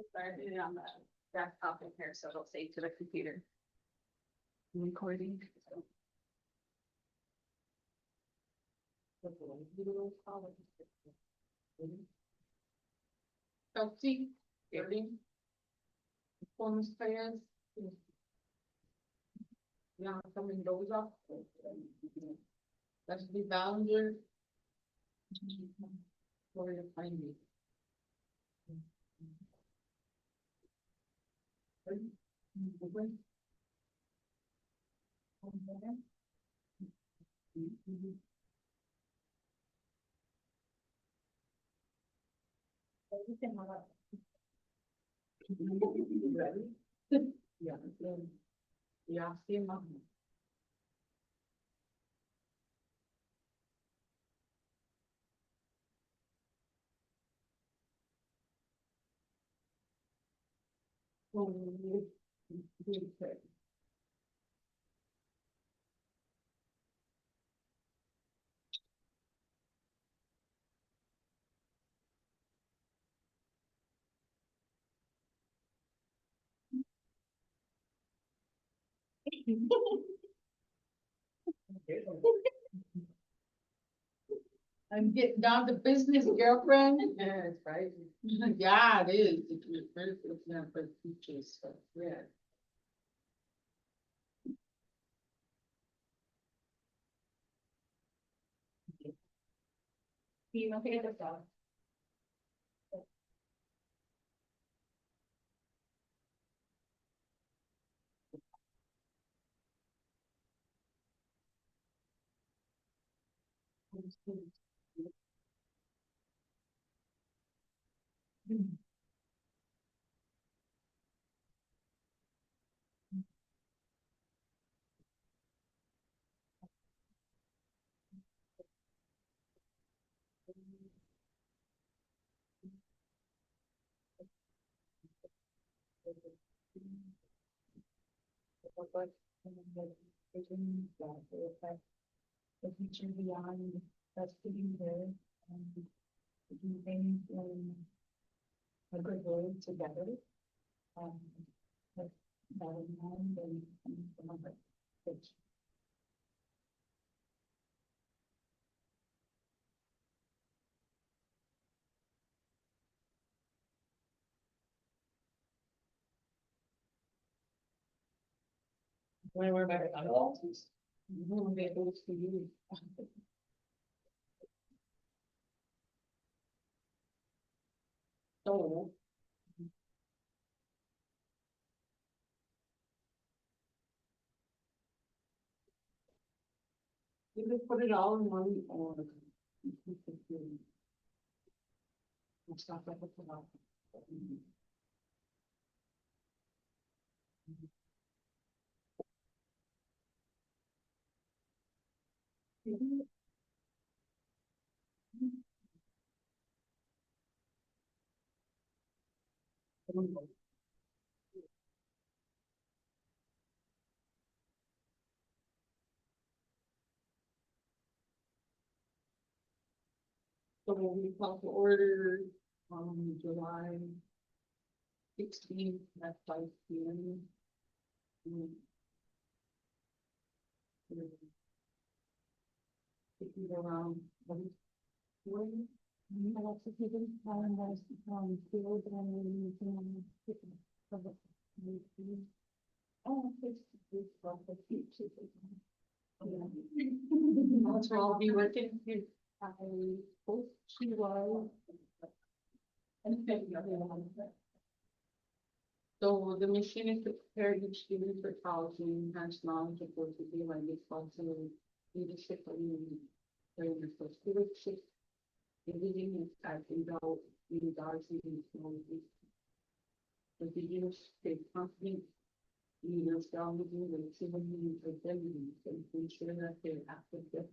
Started on the desktop in here, so it'll save to the computer. Recording. Chelsea, getting performance plans. Yeah, coming those up. That's the boundary. Where you find me. Ready? Yeah, yeah, see, I'm getting down to business, girlfriend. Yeah, it's right. Yeah, it is. It's very, it's not for teachers, so, yeah. You know, the stuff. The future beyond that's sitting there and do things in a good way together. Um, with that in mind and remember. When we're back on the we'll be able to use. So. You could put it all in one or. It's not like it's a lot. So we call to order on July 16th at 5 p.m. If you around, when you have to give them time, field and oh, it's for the future. That's where I'll be working. I hope she was. And thank you. So the machine is to prepare each student for housing, has knowledge of what to do and responsibility, leadership and during the first stewardship. Everything is acting out in Endazhi-Nitaawiging. The videos take confidence, leaders down within the civil identities and ensure that they're active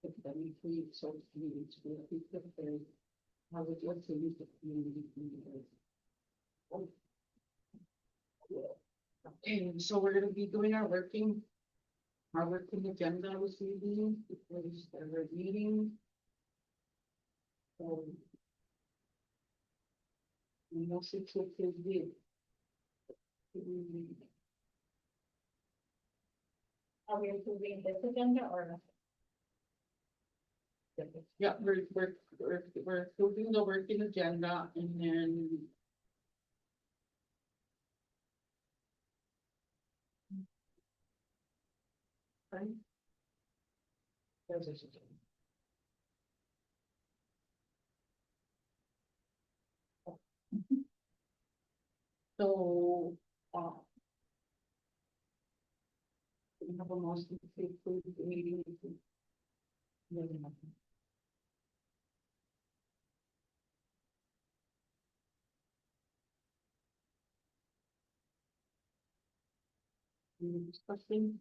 academically, socially, to be prepared. How would you like to use the community? And so we're gonna be doing our working agenda this evening before we start our meeting. So Motion to approve the. Are we approving this agenda or? Yeah, we're approving the working agenda and then. Right? There's a. So, we have a motion to approve the meeting. Any discussion?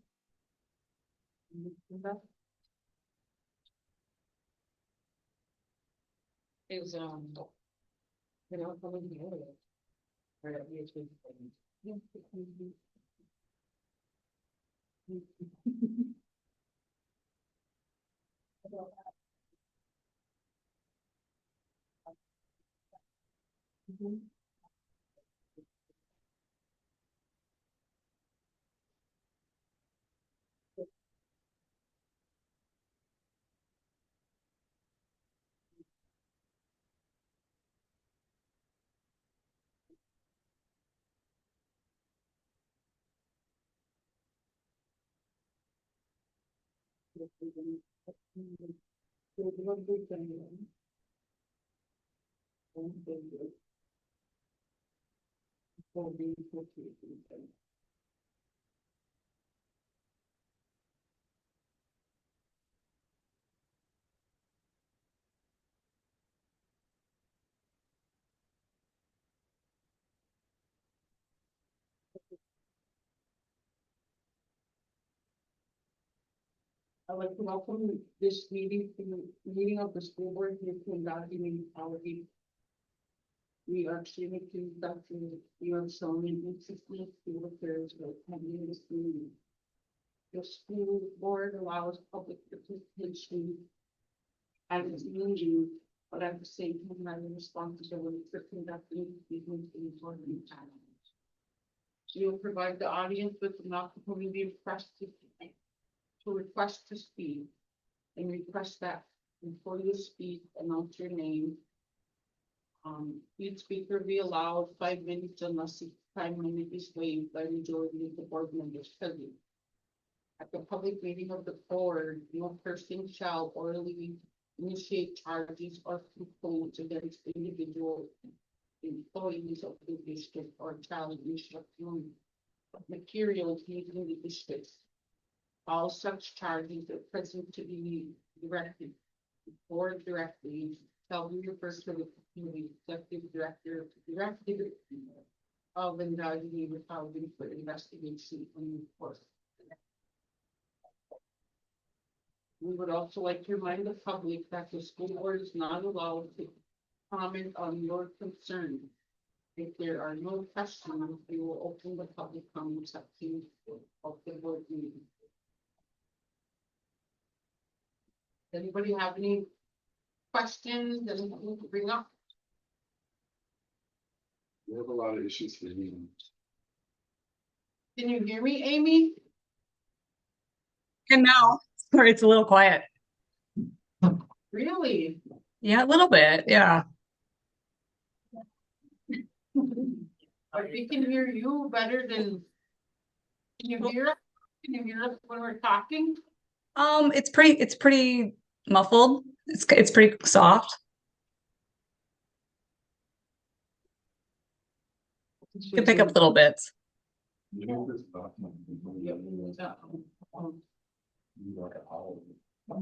Is, you know, coming together. Right, we have to. Yeah. I'd like to welcome this meeting to the meeting of the school board here to Endazhi-Nitaawiging. We are extremely pleased that you have shown an interest in school affairs by attending this meeting. The school board allows public participation at its meeting, but at the same time has a responsibility for conducting meetings in important times. You will provide the audience with an opportunity to request to speak, and request that before you speak, announce your name. Each speaker be allowed 5 minutes unless the time limit is waived by majority of the board members present. At the public meeting of the board, no person shall orally initiate charges or complaints against individual employees of the district or challenge instructional materials used in the district. All such charges are present to be directed or directly shall be referred to the executive director of Endazhi-Nitaawiging for investigation and report. We would also like to remind the public that the school board is not allowed to comment on your concerns. If there are no questions, we will open the public comment section of the board meeting. Anybody have any questions that you need to bring up? We have a lot of issues for you. Can you hear me, Amy? And now, sorry, it's a little quiet. Really? Yeah, a little bit. Yeah. But we can hear you better than. Can you hear us? Can you hear us when we're talking? It's pretty muffled. It's pretty soft. You can pick up little bits. You know this stuff.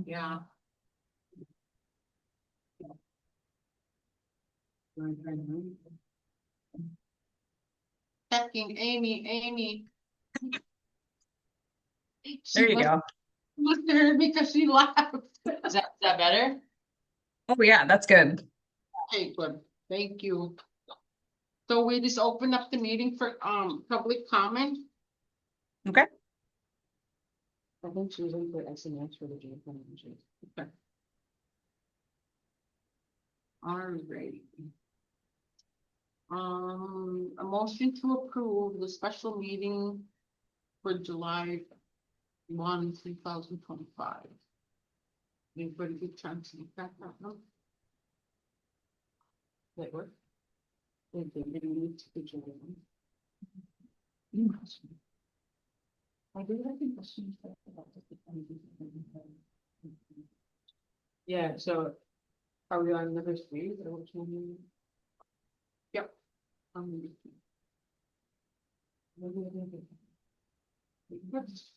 Yeah. Checking Amy. There you go. Must have heard me because she laughed. Is that better? Oh yeah, that's good. Okay, good. Thank you. So we just open up the meeting for public comment. Okay. I think she was in for SMS for the joint planning. Okay. All right. A motion to approve the special meeting for July 1, 2025. Anybody get a chance to look at that one? That work? Wait, they didn't need to be July 1. You must. I do have a question about this. Yeah, so are we on number 3? Is that what you mean? Yep. Yes.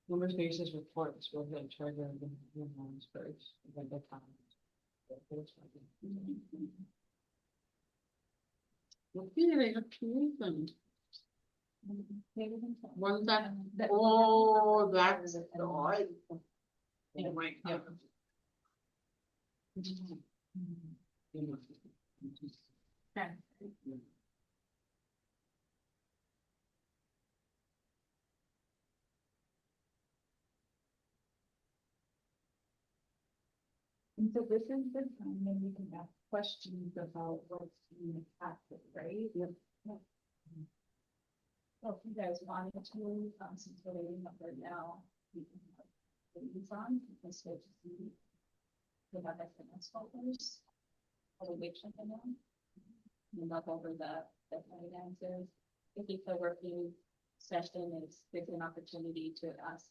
Number 3 says reports, we'll get charge of the ones first, then the time. Okay, I got 2 of them. One that, oh, that's the odd. Oh my God. Okay. And so this is the time when we can ask questions about what's in the packet, right? Yep. Well, if you guys wanted to, since we're waiting up right now, we can have these on, we can switch to see. We have SMS folders. I'll wait for them on. And up over the finances. If it's a working session, there's an opportunity to ask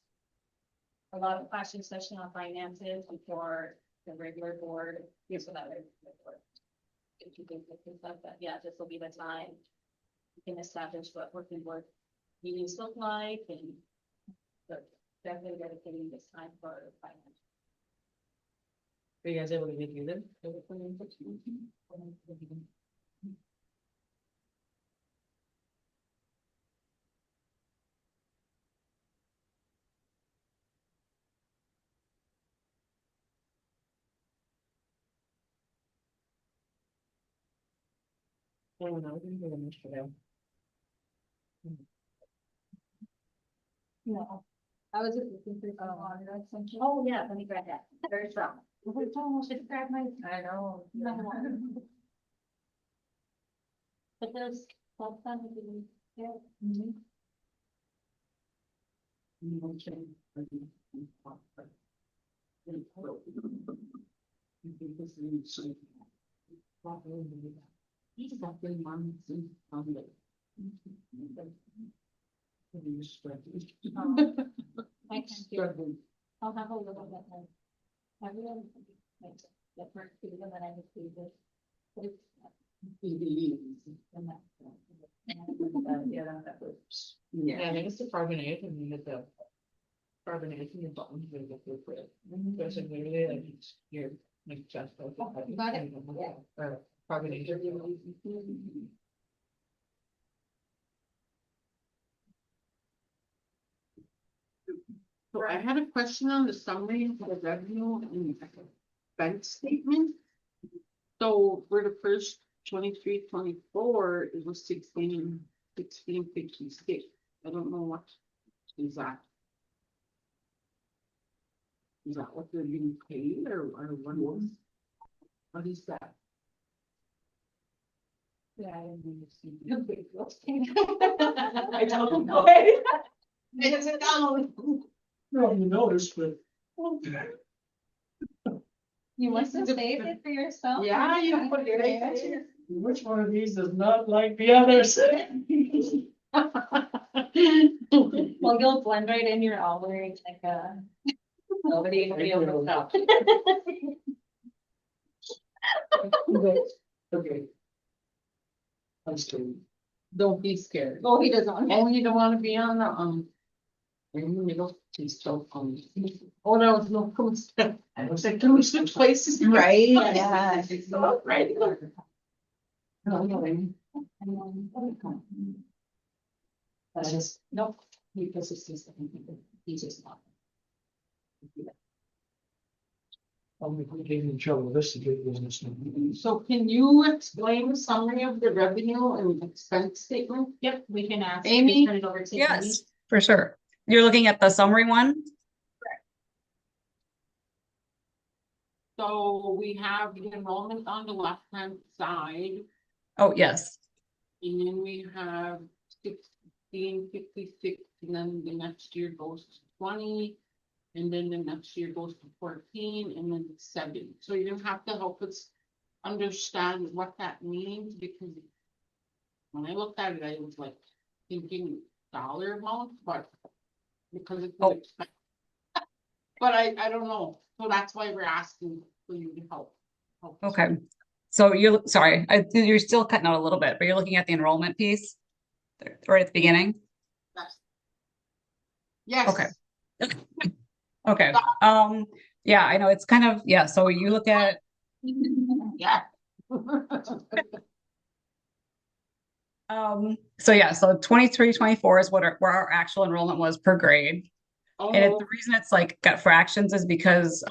a lot of questions session on finances before the regular board, here's what I would report. If you think this stuff, but yeah, this will be the time. You can establish what working board meetings look like and definitely dedicating this time for finance. Are you guys able to review them? I don't know, we can do them yesterday. No, I was just looking for some water. Oh, yeah, let me grab that. There's some. Just grab my. I know. But those, that's not really, yeah. He's got the months in public. I can do. I'll have a little bit more. Everyone, like, the first two, and then I just do this. But it's. Yeah, I think it's the carbonate and you get the carbonate and the buttons really get good for it. There's a really like your like chest. Got it. Carbonate. So I had a question on the summary of the revenue and expense statement. So for the first 23-24, it was 1656. I don't know what is that. Is that what they're being paid or what is that? Yeah, I didn't understand. I don't know. I doesn't know. No, you noticed, but You must have saved it for yourself. Yeah, you put it right there. which one of these does not like the others? Well, you'll blend right in your hours like nobody will be able to stop. Okay. I'm still. Don't be scared. Oh, he doesn't. Oh, you don't want to be on the in the middle. He's so funny. Oh no, no, I was like, can we switch places? Right, yeah. It's not right. But I just, nope, because it's just, he's just not. I'm getting in trouble. This is good business. So can you explain the summary of the revenue and expense statement? Yep, we can ask. Amy? Turn it over to Amy. Yes, for sure. You're looking at the summary one? So we have the enrollment on the left-hand side, Oh, yes. and then we have 1656, and then the next year goes to 20. And then the next year goes to 14, and then 7. So you don't have to help us understand what that means, because when I looked at it, I was like thinking dollar amount, but because it's Oh. expensive. But I don't know, so that's why we're asking for you to help. Us. Okay. So sorry, you're still cutting out a little bit, but you're looking at the enrollment piece right at the beginning. Yes. Okay. Okay. Yeah, I know it's kind of, yeah. So you look at, Yeah. so yeah, so 23, 24 is where our actual enrollment was per grade. And Oh, the reason it's like got fractions is because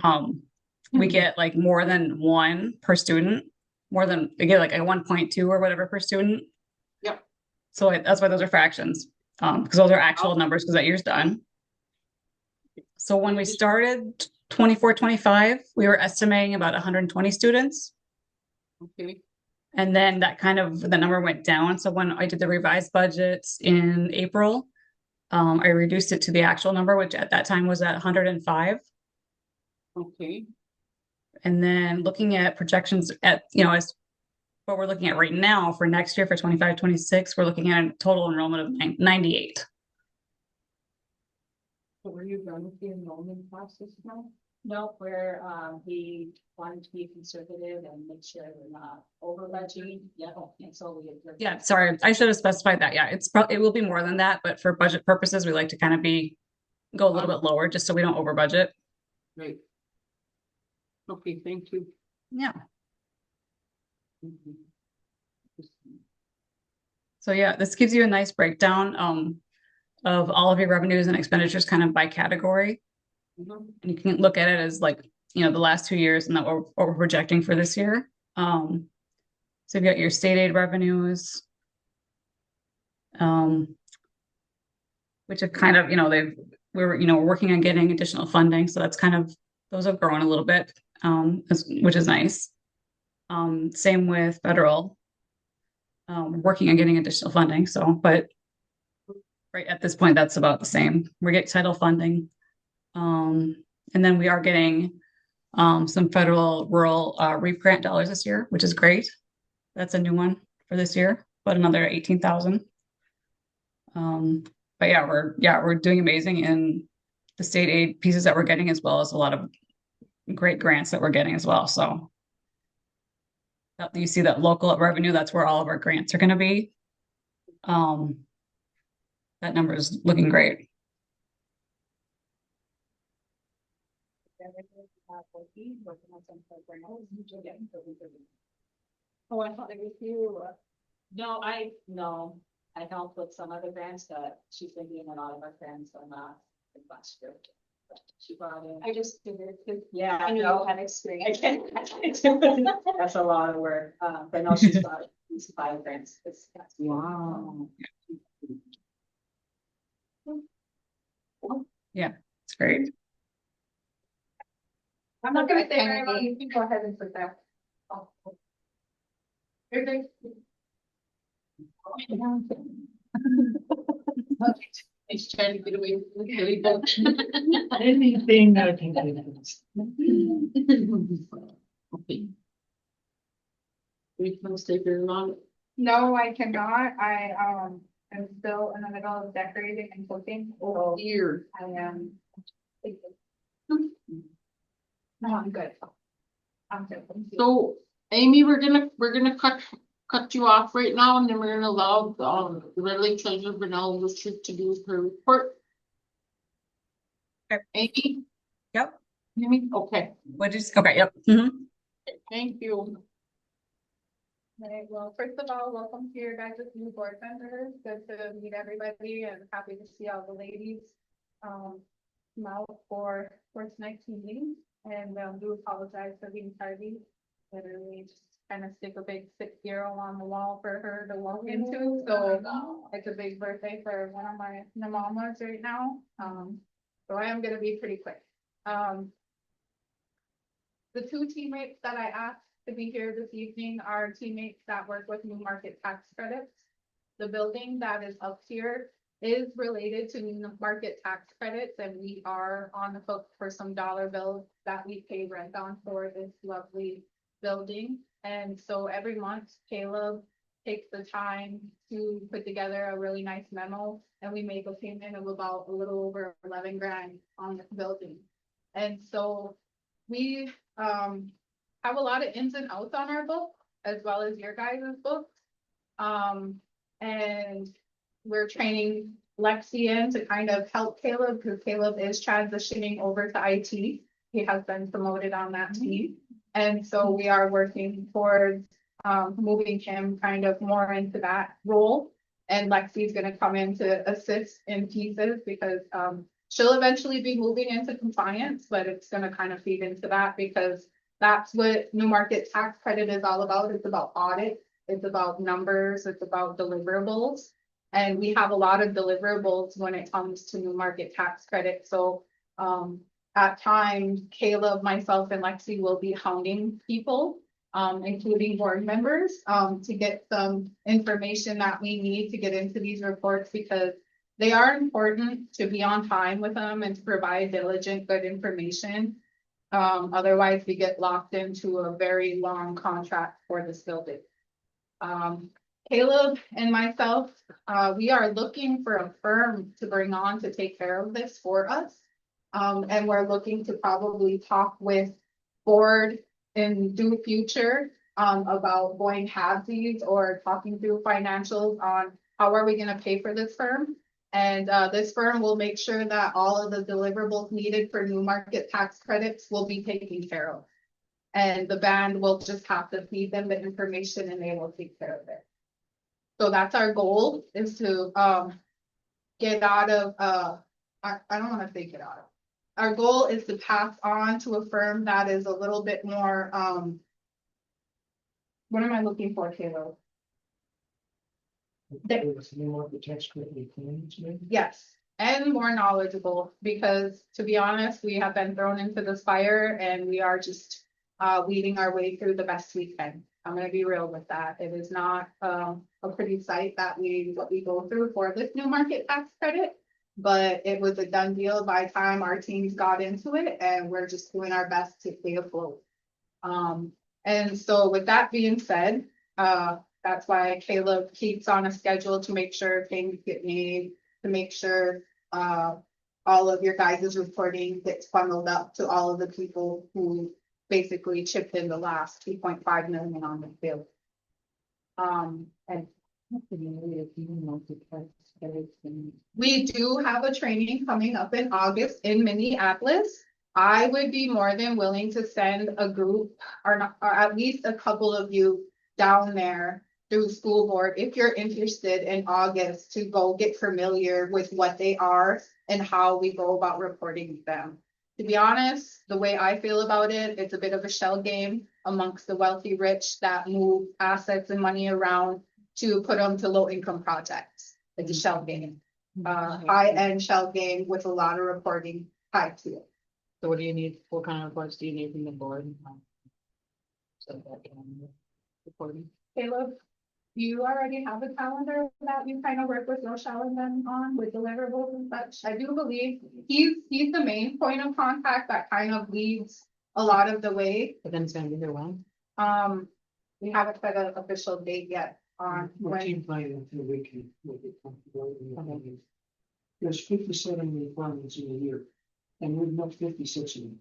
we get like more than one per student, we get like a 1.2 or whatever per student. yep. So that's why those are fractions. Because those are actual numbers because that year's done. So when we started 24, 25, we were estimating about 120 students. Okay. And then that kind of the number went down. So when I did the revised budgets in April, I reduced it to the actual number, which at that time was at 105. Okay. And then looking at projections at, as what we're looking at right now for next year for 25, 26, we're looking at a total enrollment of 98. So were you done with the enrollment process now? No, we wanted to be conservative and make sure we're not over budgeting. Yeah, and so we. Yeah, sorry, I should have specified that. Yeah, it will be more than that, but for budget purposes, we like to kind of go a little bit lower just so we don't over budget. Right. Okay, thank you. Yeah. Mhm. So yeah, this gives you a nice breakdown of all of your revenues and expenditures kind of by category. Mhm. And you can look at it as like, the last 2 years and what we're projecting for this year. So you've got your state aid revenues, which have kind of, we're working on getting additional funding. So that's kind of, those have grown a little bit, which is nice. Same with federal, working on getting additional funding. So, but right at this point, that's about the same. We get title funding. And then we are getting some federal rural REAP grant dollars this year, which is great. That's a new one for this year, but another 18,000. But yeah, we're doing amazing in the state aid pieces that we're getting, as well as a lot of great grants that we're getting as well. So you see that local revenue, that's where all of our grants are going to be. That number is looking great. Oh, I thought it was you. No, I helped with some other grants that she's been doing a lot of our grants on last year. She brought in. I just figured, yeah, I know, have experience. That's a lot of work, but no, she's got these 5 grants. Wow. Yeah, it's great. I'm not gonna say very much. You can go ahead and put that. Oh. Okay. He's trying to get away from the silly book. Anything I can do. Okay. We can stay very long. No, I cannot. I am still in the middle of decorating and cooking. Oh, dear. I am. No, I'm good. I'm good. Thank you. So, Amy, we're gonna cut you off right now, and then we're gonna allow the Ridley Treasurer Brunel Richard to do her report. Okay. Amy? Yep. You mean, okay, Okay, yep. Mhm. thank you. Right, well, first of all, welcome to your guys' new board members. Good to meet everybody and happy to see all the ladies. Now for tonight's meeting, and do apologize for being tardy. Literally just kind of stick a big 6-0 on the wall for her to walk into, so it's a big birthday for one of my mamas right now. So I am gonna be pretty quick. the two teammates that I asked to be here this evening are teammates that work with New Market Tax Credits. The building that is up here is related to New Market Tax Credits, and we are on the hook for some dollar bills that we pay rent on for this lovely building. And so every month Caleb takes the time to put together a really nice memo, and we make a payment of about a little over 11 grand on the building. And so we have a lot of ins and outs on our book, as well as your guys' books. And we're training Lexi in to kind of help Caleb, because Caleb is transitioning over to IT. He has been promoted on that team. And so we are working towards moving him kind of more into that role. And Lexi's gonna come in to assist in pieces, because she'll eventually be moving into compliance, but it's gonna kind of feed into that, because that's what New Market Tax Credit is all about. It's about audit, it's about numbers, it's about deliverables. And we have a lot of deliverables when it comes to New Market Tax Credit. So at times, Caleb, myself, and Lexi will be hounding people, including board members, to get some information that we need to get into these reports, because they are important to be on time with them and to provide diligent, good information. Otherwise, we get locked into a very long contract for this building. Caleb and myself, we are looking for a firm to bring on to take care of this for us. And we're looking to probably talk with board in due future about going halvesies or talking through financials on how are we gonna pay for this firm. And this firm will make sure that all of the deliverables needed for New Market Tax Credits will be taken care of. And the band will just have to feed them the information and they will take care of it. So that's our goal, is to get out of, I don't wanna say get out of. Our goal is to pass on to a firm that is a little bit more, what am I looking for, Caleb? Yes, and more knowledgeable, because to be honest, we have been thrown into this fire and we are just weeding our way through the best we can. I'm gonna be real with that. It is not a pretty sight that what we go through for this New Market Tax Credit, but it was a done deal by the time our teams got into it, and we're just doing our best to stay afloat. And so with that being said, that's why Caleb keeps on a schedule to make sure things get made, to make sure all of your guys' reporting gets funneled up to all of the people who basically chipped in the last 2.5 million on the bill. And we do have a training coming up in August in Minneapolis. I would be more than willing to send a group or at least a couple of you down there through school board, if you're interested, in August, to go get familiar with what they are and how we go about reporting them. To be honest, the way I feel about it, it's a bit of a shell game amongst the wealthy rich that move assets and money around to put them to low income projects. It's a shell game, high end shell game with a lot of reporting tied to it. So what do you need, what kind of reports do you need from the board? So that reporting. Caleb, you already have a calendar that you kind of work with Rochelle and them on with deliverables and such. I do believe he's the main point of contact that kind of leads a lot of the way. But then it's gonna be here when? We haven't set an official date yet on We're when. team planning until we can make it comfortable. There's 57 requirements in a year, and we've met 56 of them.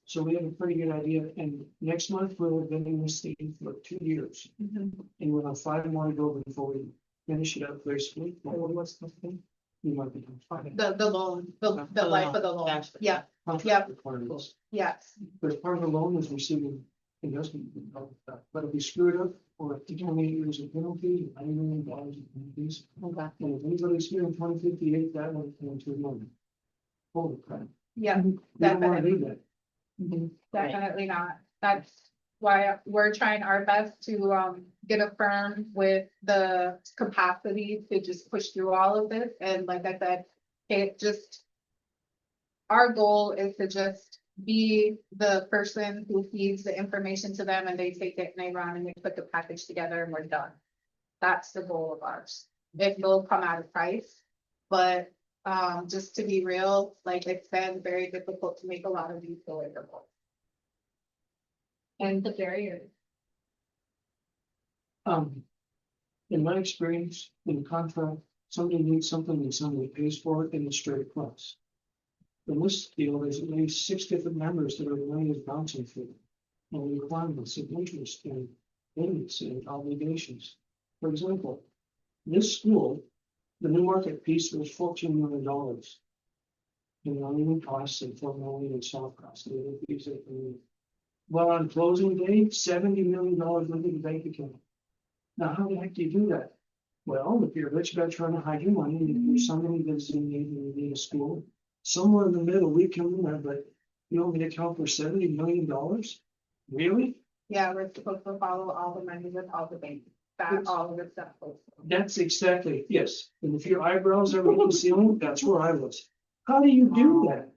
So we have a pretty good idea, and next month we'll have been in this thing for 2 years. And we'll have 5 more to go before we finish it up gracefully. What's the thing? You might be fine. The loan, the life of the loan, Cash. yeah, Contract requirements. yes. But part of the loan is receiving investment, but if we screw it up, or if you only use a penalty, $9 million in penalties. Okay. And if anybody's here in 2058, that one came to a million. Holy crap. Yeah, We don't wanna definitely. do that. Definitely not. That's why we're trying our best to get a firm with the capacity to just push through all of this. And like I said, it just, our goal is to just be the person who feeds the information to them and they take it and they run and we put the package together and we're done. That's the goal of ours. It will come at a price, but just to be real, like it's been very difficult to make a lot of these deliverable. And the barrier. In my experience, in contract, somebody needs something and somebody pays for it in a straight price. In this deal, there's at least 6 different members that are the money is bouncing through. And requirements of interest and payments and obligations. For example, this school, the new market piece was $14 million. In costs and $4 million in soft costs. Well, on closing day, $70 million went into the bank account. Now, how the heck do you do that? Well, if you're a rich guy trying to hide your money, and if you're somebody that's in need and you need a school, somewhere in the middle, we come in there, but you only account for $70 million? Really? Yeah, we're supposed to follow all the money with all the banks, that all of the stuff. That's exactly, yes. And if your eyebrows are on the ceiling, that's where I was. How do you do that?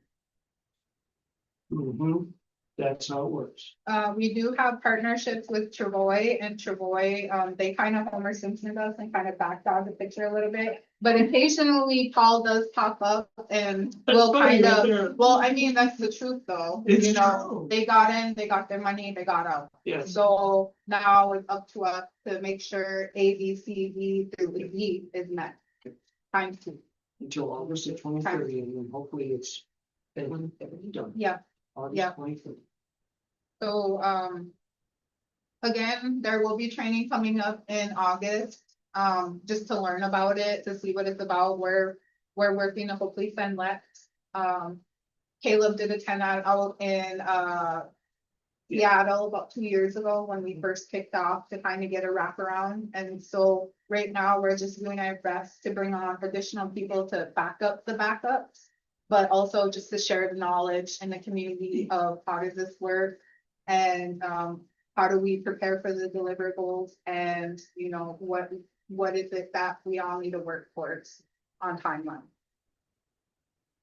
That's how it works. We do have partnerships with Travoy and Travoy, they kind of Homer Simpson us and kind of backdog the picture a little bit. But occasionally Paul does pop up and will kind of, well, I mean, that's the truth though. It's You know, true. they got in, they got their money, they got out. Yes. So now it's up to us to make sure A, B, C, D through E is met. Times 2. Until August of 2030, and then hopefully it's done. Yeah. August Yeah. 2030. So, again, there will be training coming up in August, just to learn about it, to see what it's about, where we're working to hopefully send Lex. Caleb did attend that out in, Seattle about 2 years ago when we first kicked off to kind of get a wraparound. And so right now we're just doing our best to bring on additional people to back up the backups, but also just to share the knowledge in the community of how does this work and how do we prepare for the deliverables and you know what is it that we all need to work towards on timeline.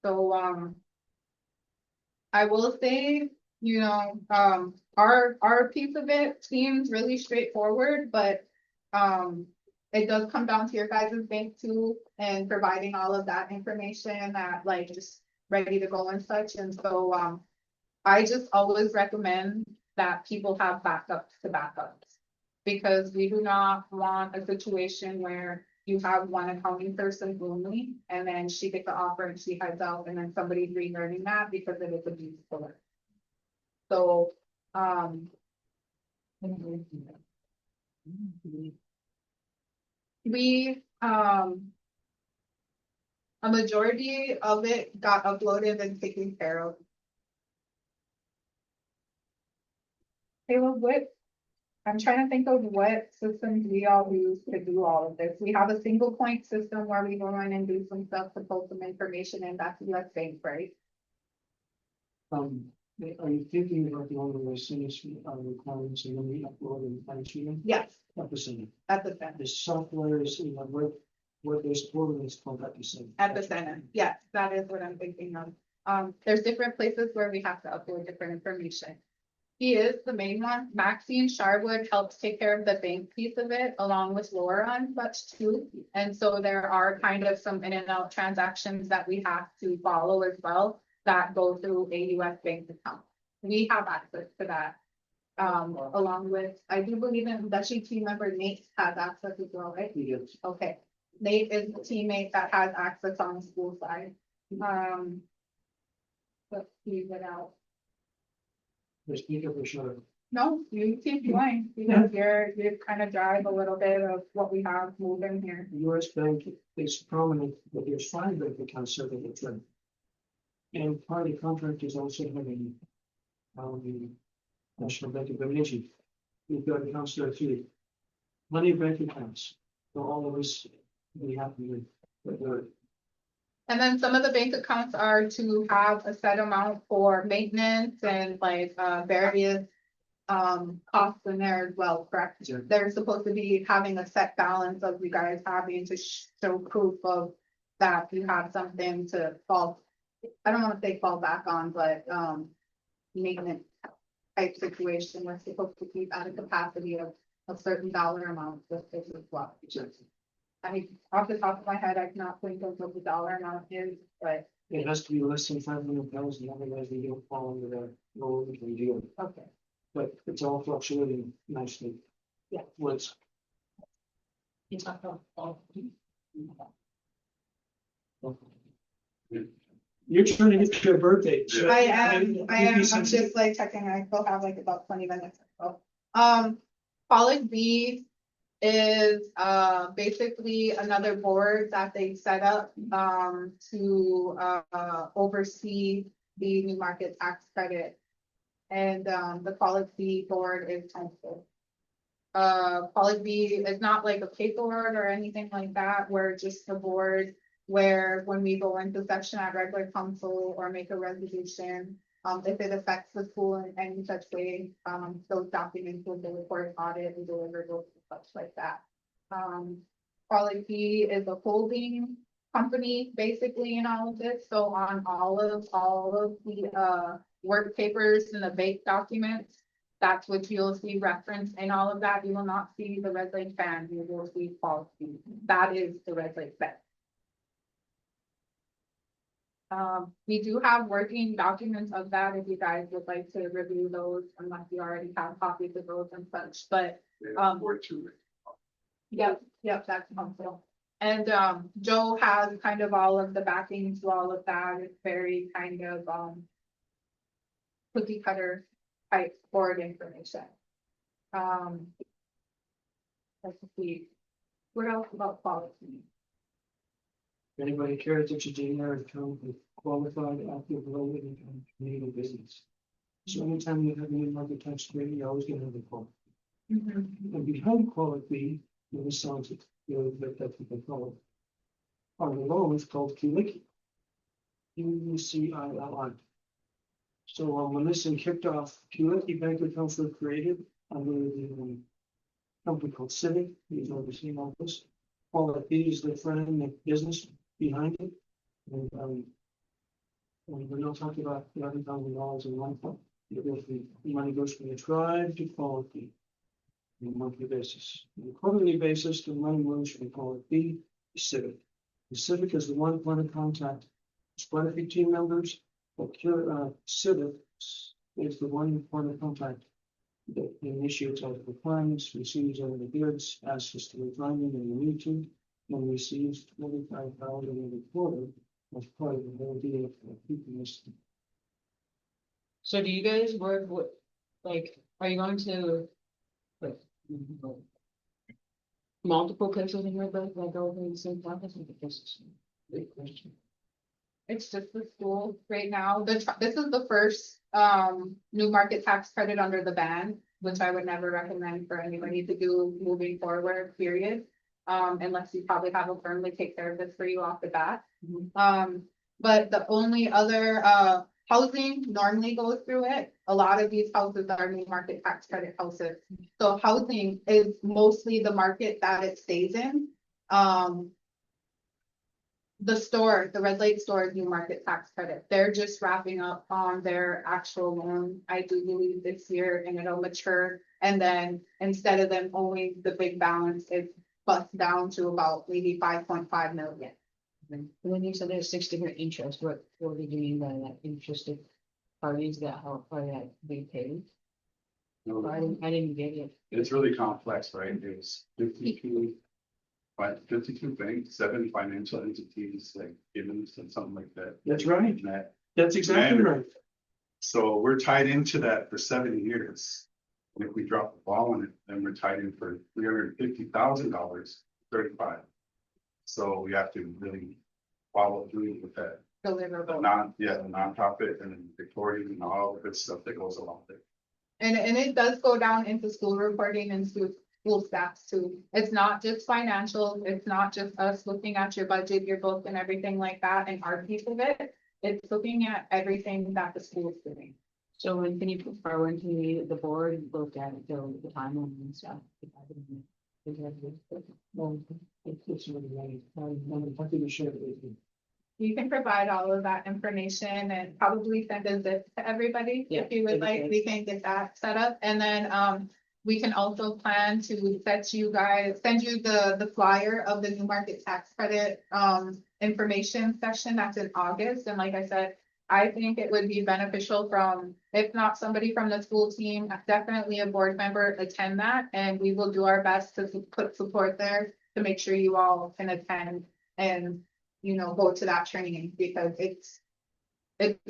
So I will say, you know, our piece of it seems really straightforward, but it does come down to your guys' bank too and providing all of that information that like just ready to go and such. And so I just always recommend that people have backups to backups because we do not want a situation where you have one accounting person only and then she gets the offer and she heads out and then somebody's relearning that because it is a beast for her. So, we, a majority of it got uploaded and taken care of. Caleb, I'm trying to think of what systems we all use to do all of this. We have a single point system where we go in and do some stuff to pull some information in back to US Bank, right? Are you thinking about the only way soonest requirements and then we upload and fine tuning? Yes, Epicenter. at the center. The software is, you know, what they support is called Epicenter. At the center, yes, that is what I'm thinking of. There's different places where we have to upload different information. He is the main one. Maxine Sharwood helps take care of the bank piece of it along with Laura and such too. And so there are kind of some in and out transactions that we have to follow as well that go through a US bank account. We have access to that. Along with, I do believe in that team member Nate has access as well, right? Yes. Okay, Nate is the teammate that has access on the school side. Let's see what else. The speaker for sure. No, you keep going, because you kind of drive a little bit of what we have moving here. US Bank is prominent, but there's 5 bank accounts serving the trend. And part of the contract is also having the National Bank of Asia. We've got accounts there too. Money bank accounts. So all of us be happy with And then some of the bank accounts are to have a set amount for maintenance and like various costs in there as well, correct? Sure. They're supposed to be having a set balance of you guys having to show proof of that you have something to fall. I don't want to say fall back on, but maintenance type situation. We're supposed to keep at a capacity of a certain dollar amount with this as well. I mean, off the top of my head, I cannot think of what the dollar amount is, but It has to be less than 500,000, otherwise we don't fall under the low income deal, okay. but it's all fluctuating nicely. Yeah. What's, You talk about all. you're trying to get your birthday. so I am, give me I'm some- just like checking, I still have like about 20 minutes. So, College B is, basically another board that they set up, to, oversee the new market tax credit. And, the College B board is council. College B is not like a paperwork or anything like that, we're just the board where when we go into session at regular council or make a resolution, if it affects the school in any such way, those documents will be reported, audit and delivered, those such like that. College B is a holding company basically in all of this, so on all of the work papers and the bank documents, that's what you'll see referenced in all of that. You will not see the Red Lake Band, you will see policy. That is the Red Lake Band. We do have working documents of that if you guys would like to review those, unless you already have copies of those and such, but Or two. yep, that's helpful. And Joe has kind of all of the backing to all of that. It's very kind of cookie cutter type board information. Let's see. What else about policy? Anybody cares that your generic account with qualified active low income Canadian business? So anytime you have a new market tax credit, you always get another call. And behind quality B, the sounds it, that's what they call it. On the low, it's called Kuliki. UCILI. So when this thing kicked off, Kuliki bank accounts were created under the company called Civic, he's overseeing all this. Quality B is the friend, the business behind it. And we're not talking about $11,000 in one fund. The money goes from the tribe to quality on a monthly basis. On a quarterly basis, the money moves from quality B to Civic. The Civic is the one point of contact. It's quite a few team members, but Civic is the one point of contact that initiates all the requirements, receives all the bids, asks us to refine them when we need to, and receives 25,000 every quarter as part of the whole deal for keeping this. So do you guys work with, like, are you going to, like, multiple places in your life, like over the same time? I think that's a big question. It's just the school right now. This is the first new market tax credit under the ban, which I would never recommend for anybody to do moving forward, period. Unless you probably have a firm to take care of this for you off the bat. But the only other housing normally goes through it. A lot of these houses are new market tax credit houses. So housing is mostly the market that it stays in. The store, the Red Lake store is new market tax credit. They're just wrapping up on their actual loan, I do believe this year, and it'll mature. And then instead of them owing the big balance, it's bust down to about maybe 5.5 million. And then you said there's 6 different interests, what did you mean by that, interested parties that help, or that they pay? No, I didn't get it. it's really complex, right? There's 52. 52 banks, 7 financial entities, like Gibbons and something like that. That's right. And that. That's exactly right. So we're tied into that for 7 years. And if we drop the ball on it, then we're tied in for $350,000, 35. So we have to really follow through with that. The Deliverable. nonprofit and Victoria and all the good stuff that goes along with it. And it does go down into school reporting and school staffs too. It's not just financial, it's not just us looking at your budget, your book and everything like that and our piece of it. It's looking at everything that the school is doing. So when can you prefer, when can you, the board look at it, the timeline and stuff? Well, it's really nice. I'm happy to share it with you. you can provide all of that information and probably send a zip to everybody. Yeah, If you would like, we can get that set up, and then, we can also plan to send you the flyer of the New Market Tax Credit, information session that's in August, and like I said, I think it would be beneficial from, if not somebody from the school team, definitely a board member attend that, and we will do our best to put support there to make sure you all can attend and, go to that training, because it's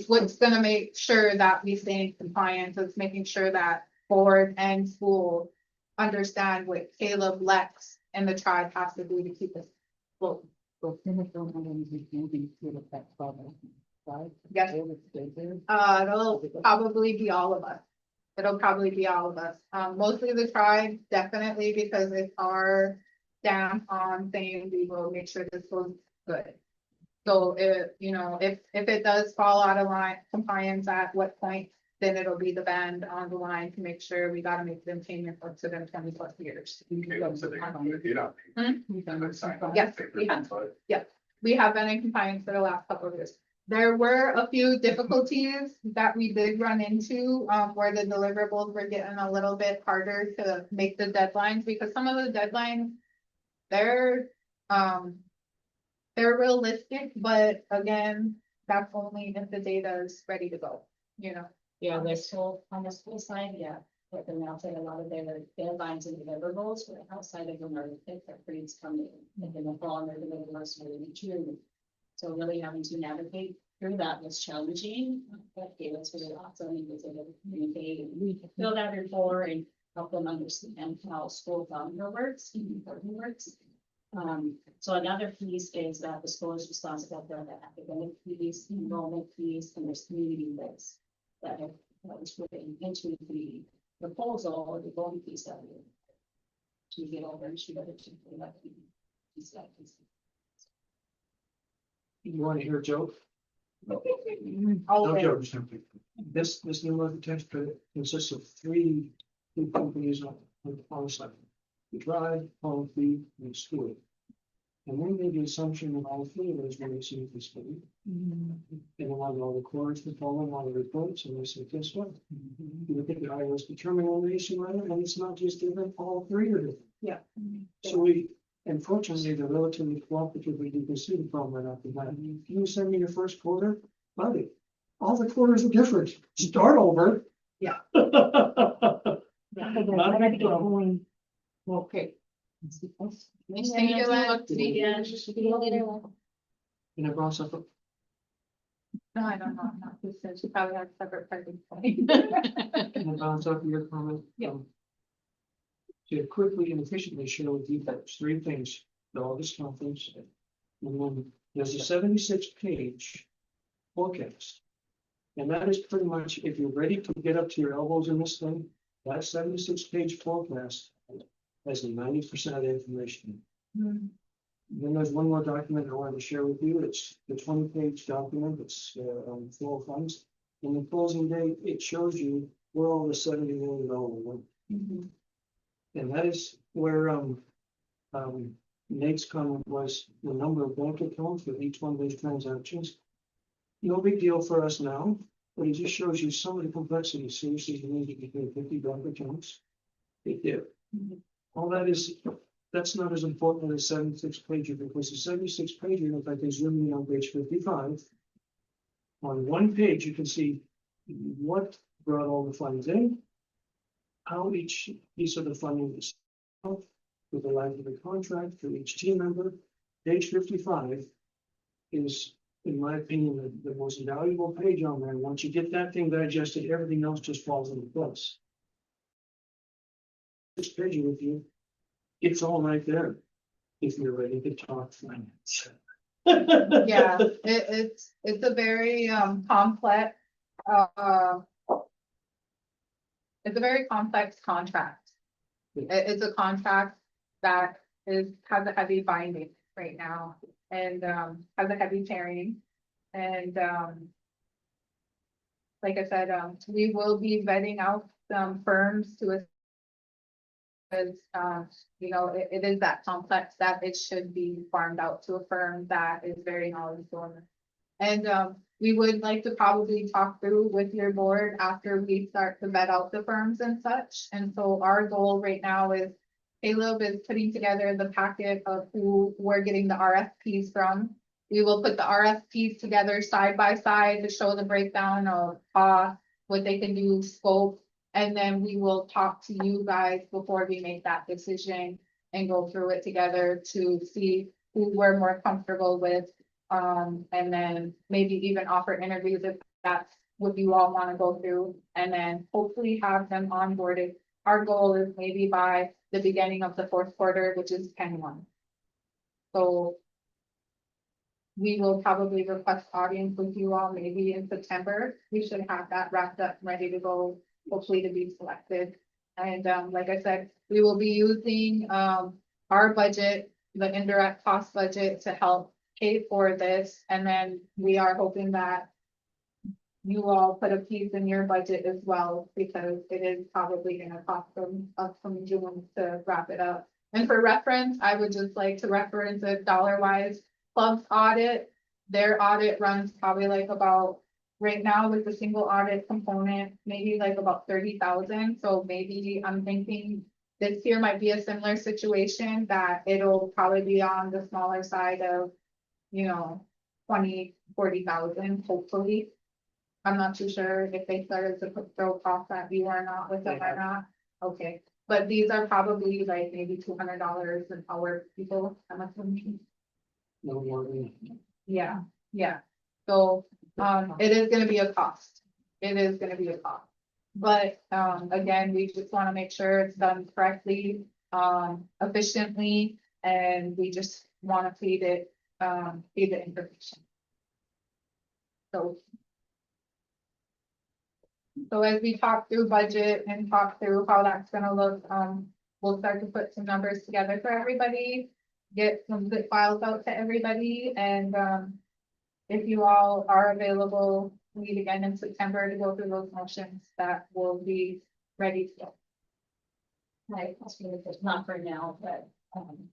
what's gonna make sure that we stay in compliance. It's making sure that board and school understand what Caleb, Lex, and the tribe has to do to keep us afloat. Yes. It'll probably be all of us. It'll probably be all of us. Mostly the tribe, definitely, because it's our stamp on saying we will make sure this goes good. So if it does fall out of line compliance, at what point, then it'll be the band on the line to make sure we gotta make them payment up to them 20+ years. Okay, so they can do it, you know. Yes, we have. We have been in compliance for the last couple of years. There were a few difficulties that we did run into, where the deliverables were getting a little bit harder to make the deadlines, because some of the deadlines, they're realistic, but again, that's only if the data is ready to go, Yeah, On the there's, school, on the school side, yeah, but then they'll say a lot of their deadlines and deliverables, but outside of them are the grades coming in the fall, and they're deliverables are in June. So really having to navigate through that was challenging, but it was really awesome, because they would communicate, and we fill that before and help them understand how school calendar works, and reporting works. So another piece is that the school is responsible for the academic piece, enrollment piece, and there's community lists that was written into the proposal or the voting piece that we to get over and shoot over to the left piece that piece. You wanna hear a joke? No Always. jokes. This new market tax credit consists of three companies on the side. The drive, home fee, and school. And we made the assumption that all three of those were received this week. And then all the courts were following all the reports, and they said, guess what? You look at the IRS determination letter, and it's not just different, all three are different. Yeah. So unfortunately, they're relatively cooperative, we can see the problem right off the bat. If you send me your first quarter, buddy, all the quarters are different, start over. Yeah. okay. Thank you, Len. And I brought something, No, I don't know. This says she probably has separate parking. and I bounced off your comment. Yeah. To quickly and efficiently share with you folks three things, the August conference. And then there's a 76-page forecast. And that is pretty much, if you're ready to get up to your elbows in this thing, that 76-page forecast has 90% of the information. Then there's one more document I wanted to share with you. It's the 20-page document. It's on flow of funds. In the closing date, it shows you where all the $70 million went. And that is where Nate's comment was the number of bank accounts for each one of these transactions. No big deal for us now, but it just shows you some of the complexity. Seriously, you need to get 50 bank accounts. Big deal. All that's not as important as a 76-pager, because the 76-pager, if I can zoom in on page 55, on one page you can see what brought all the funds in, how each piece of the funding is with the life of the contract for each team member. Page 55 is, in my opinion, the most valuable page on there. Once you get that thing digested, everything else just falls into place. This page with you, it's all right there if you're ready to talk finance. Yeah, it's a very complex, it's a very complex contract. It's a contract that has a heavy binding right now, and has a heavy carrying. And like I said, we will be vetting out some firms to, because it is that complex that it should be farmed out to a firm that is very knowledgeable And we would like to probably talk through with your board after we start to vet out the firms and such. And so our goal right now is Caleb is putting together the packet of who we're getting the RFPs from. We will put the RFPs together side by side to show the breakdown of what they can do, scope. And then we will talk to you guys before we make that decision and go through it together to see who we're more comfortable with. And then maybe even offer interviews if that's what you all want to go through. And then hopefully have them onboarded. Our goal is maybe by the beginning of the fourth quarter, which is 10/1. So we will probably request audience with you all maybe in September. We should have that wrapped up, ready to go, hopefully to be selected. And like I said, we will be using our budget, the indirect cost budget, to help pay for this. And then we are hoping that you all put a piece in your budget as well, because it is probably gonna cost them us some June to wrap it up. And for reference, I would just like to reference it dollar wise. Club's audit, their audit runs probably like about, right now with the single audit component, maybe like about 30,000. So maybe I'm thinking this year might be a similar situation, that it'll probably be on the smaller side of, 20-40,000, hopefully. I'm not too sure if they started to throw costs at you or not with it or not. Okay, but these are probably like maybe $200 an hour people, I'm assuming. No more than. Yeah. So, it is gonna be a cost. It is gonna be a cost. But, again, we just wanna make sure it's done correctly, efficiently, and we just wanna feed the information. So as we talk through budget and talk through how that's gonna look, we'll start to put some numbers together for everybody. Get some good files out to everybody, and if you all are available, meet again in September to go through those motions, that will be ready to go. Right, that's really good, not for now, but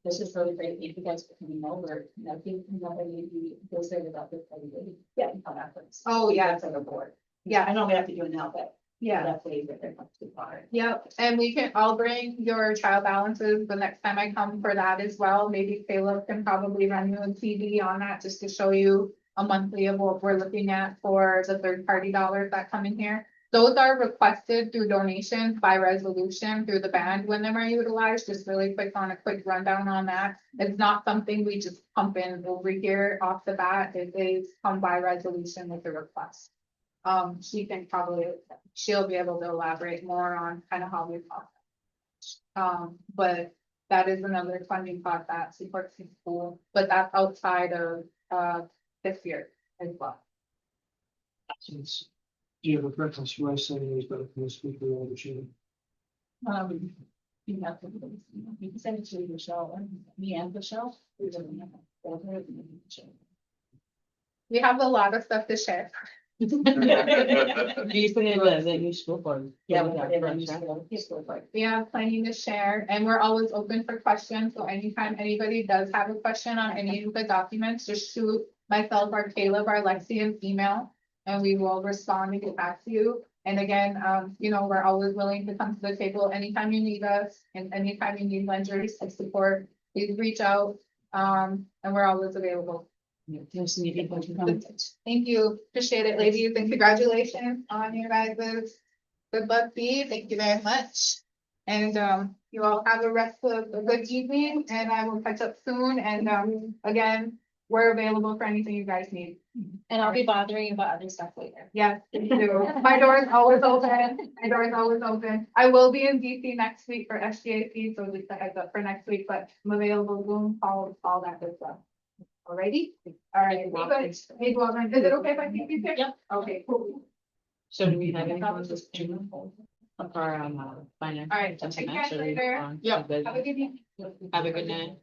this is really great, thank you guys for coming over, I think nobody goes there without this, everybody. Yeah. How that works. Oh, yeah. That's on the board. Yeah. I know we have to do it now, but. Yeah. That's way that they're not too far. Yep, and I'll bring your trial balances the next time I come for that as well. Maybe Caleb can probably run you a CD on that just to show you a monthly of what we're looking at for the third-party dollars that come in here. Those are requested through donations by resolution through the band when they're utilized. Just really quick rundown on that. It's not something we just pump in over here off the bat. It is come by resolution with the request. She'll be able to elaborate more on kind of how we talk. But that is another funding pot that supports the school, but that's outside of this year as well. Since, do you have a preference for us saying these, but this week we will shoot? You have to, you can send it to Michelle, and me and Michelle. We have a lot of stuff to share. Do you put in the new school board? Yeah, we we got have friends, right? We have plenty to share, and we're always open for questions. So anytime anybody does have a question on any of the documents, just shoot myself or Caleb or Lexi an email, and we will respond and get back to you. And again, we're always willing to come to the table anytime you need us, and anytime you need lenders to support, please reach out. And we're always available. Yeah, nice to meet you. Thank you for coming. Thank you. Appreciate it, ladies, and congratulations on your guys' good luck fee. Thank you very much. And you all have a rest of a good evening, and I will catch up soon. And again, we're available for anything you guys need. And I'll be bothering you about other stuff later. Yes, thank you. My door is always open. My door is always open. I will be in DC next week for SGAC, so just a heads up for next week, but I'm available Zoom, calls, all that good stuff. Alrighty? All right. Hey, Walden, is it okay if I keep you here? Yep. Okay, cool. So do we have any problems with June? Of our finance? All right, take care later. Yeah. Have a good evening. Have a good night.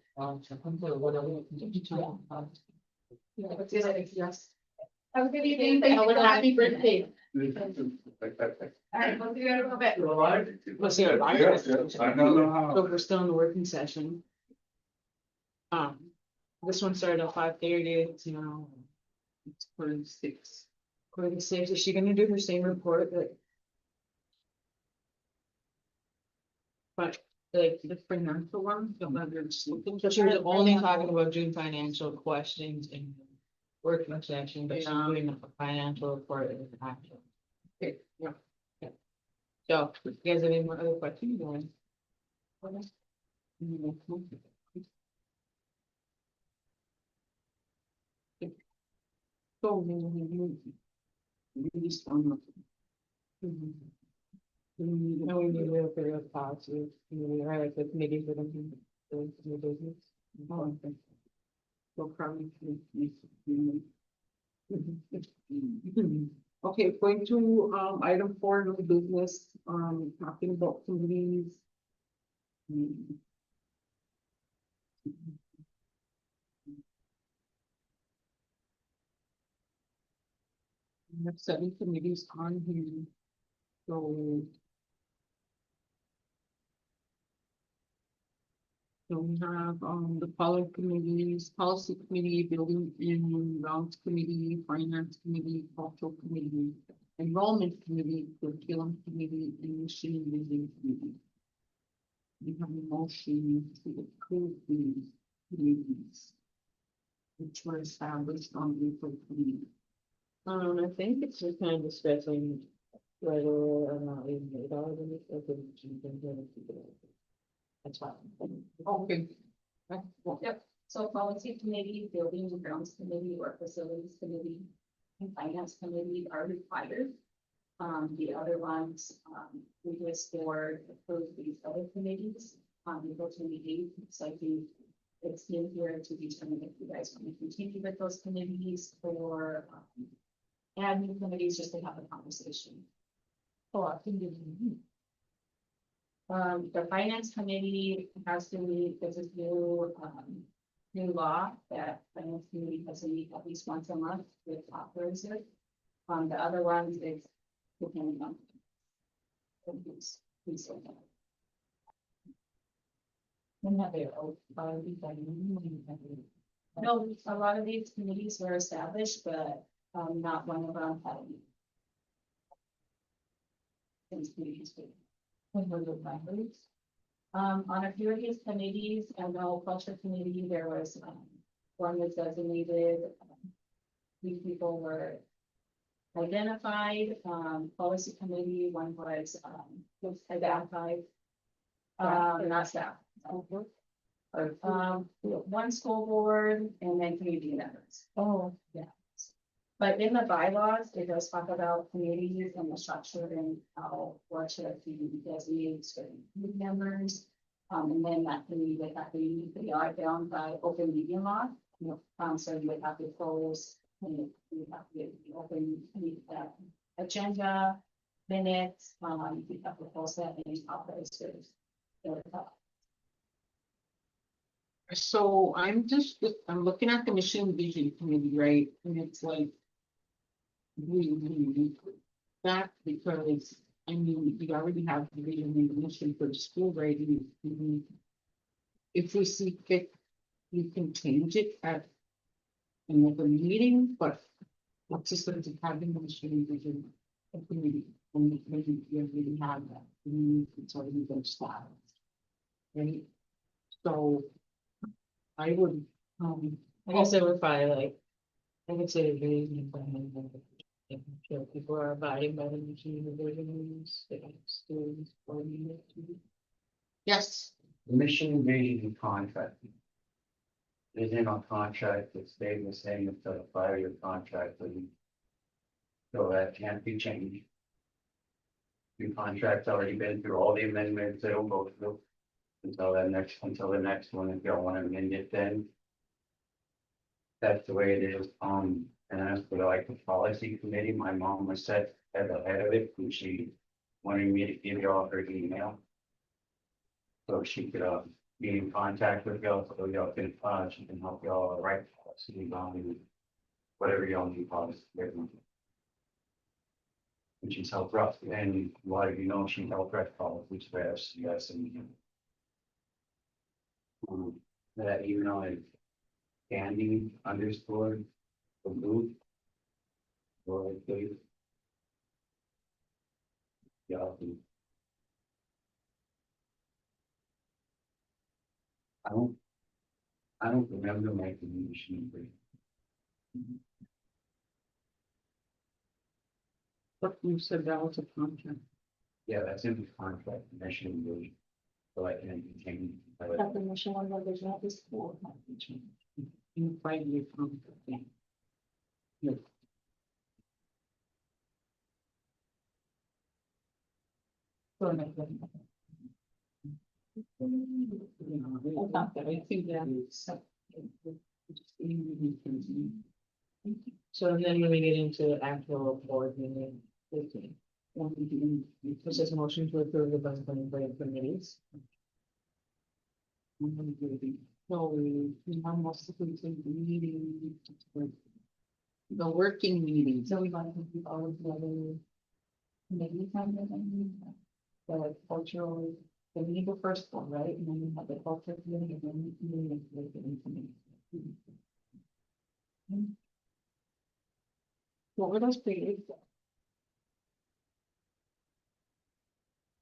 Yes. Have a good evening. Thank you. Happy birthday. All right, we'll see you in a little bit. We'll see you. I don't know how. So we're still in the working session. This one started at 5:30, It's 46. 46, is she gonna do her same report that? But like the financial one, the other just looking. So she was only talking about doing financial questions in the working section, but she's doing a financial report in the actual. Okay, yeah. Yeah. So, you guys have any more other questions going? So, released on the. No, we need to figure out policy, we highlight the committee for them. For the business. Oh, okay. So probably. Okay, going to item 4, new business, talking about committees. We have 7 committees on here. So. So we have, the following committees, policy committee, building and grounds committee, finance committee, cultural committee, enrollment committee, curriculum committee, and mission vision committee. We have a motion to approve these committees, which were established on April 20. I think it's just kind of discussing whether or not we made all of them, or if we that's fine. Okay. Yep, so policy committee, building and grounds committee, or facilities committee, and finance committee are required. The other ones, we just for approve these other committees, April 28th, so I think it's in here to determine if you guys want to continue with those committees or add new committees just to have a conversation. Oh, I think the finance committee has to meet, there's a new law that finance committee has to meet at least once a month with authors it. The other ones is depending on. Who's on that. No, a lot of these committees were established, but not one of them had any. These committees were. On a few of these committees, I know culture committee, there was one was designated. These people were identified, policy committee, one was identified. Not staff. One school board and then community members. Oh, yeah. But in the bylaws, it does talk about communities and the structure and how what should be designated certain community members. And then that committee would have to be down by open meeting law. So you would have to close, you have to open agenda, minutes, you have to post that in office. So I'm looking at the mission vision committee, right? And it's like. Really that because I mean we already have the vision and the mission for the school, right? If we see fit, you can change it at another meeting, but what's the sense of having the mission and vision committee when you really have that? It's already been started, right? So I would I guess I would probably like I would say vision and making sure people are abiding by the mission of their needs, schools, or yes. The mission vision contract. Is in our contract, it's staying the same until a 5-year contract, so that can't be changed. The contract's already been through all the amendments, it'll go through until the next one, if y'all want to amend it then. That's the way it is, and as for like the policy committee, my mom was set at the head of it, and she wanted me to give y'all her email. So she could be in contact with y'all, so y'all can she can help y'all write policy on whatever y'all need policy. And she's helped rough, and a lot of you know she helped write policies for FCS and that email is Candy _ the booth Well, please. Yeah. I don't. I don't remember making the machine. But you said that was a contract. Yeah, that's in the contract, machine really. So I can continue. That the mission one was not this school. In 5-year contract. Yeah. Yes. So, I think that is. So then when we get into actual board meeting, this is a motion to approve the budget and plan committees. So we almost completed the meeting. The working meetings. So we want to keep all of the other. Maybe kind of, the cultural, the legal first one, right, and then we have the culture committee, and then we have the committee. What were those paid?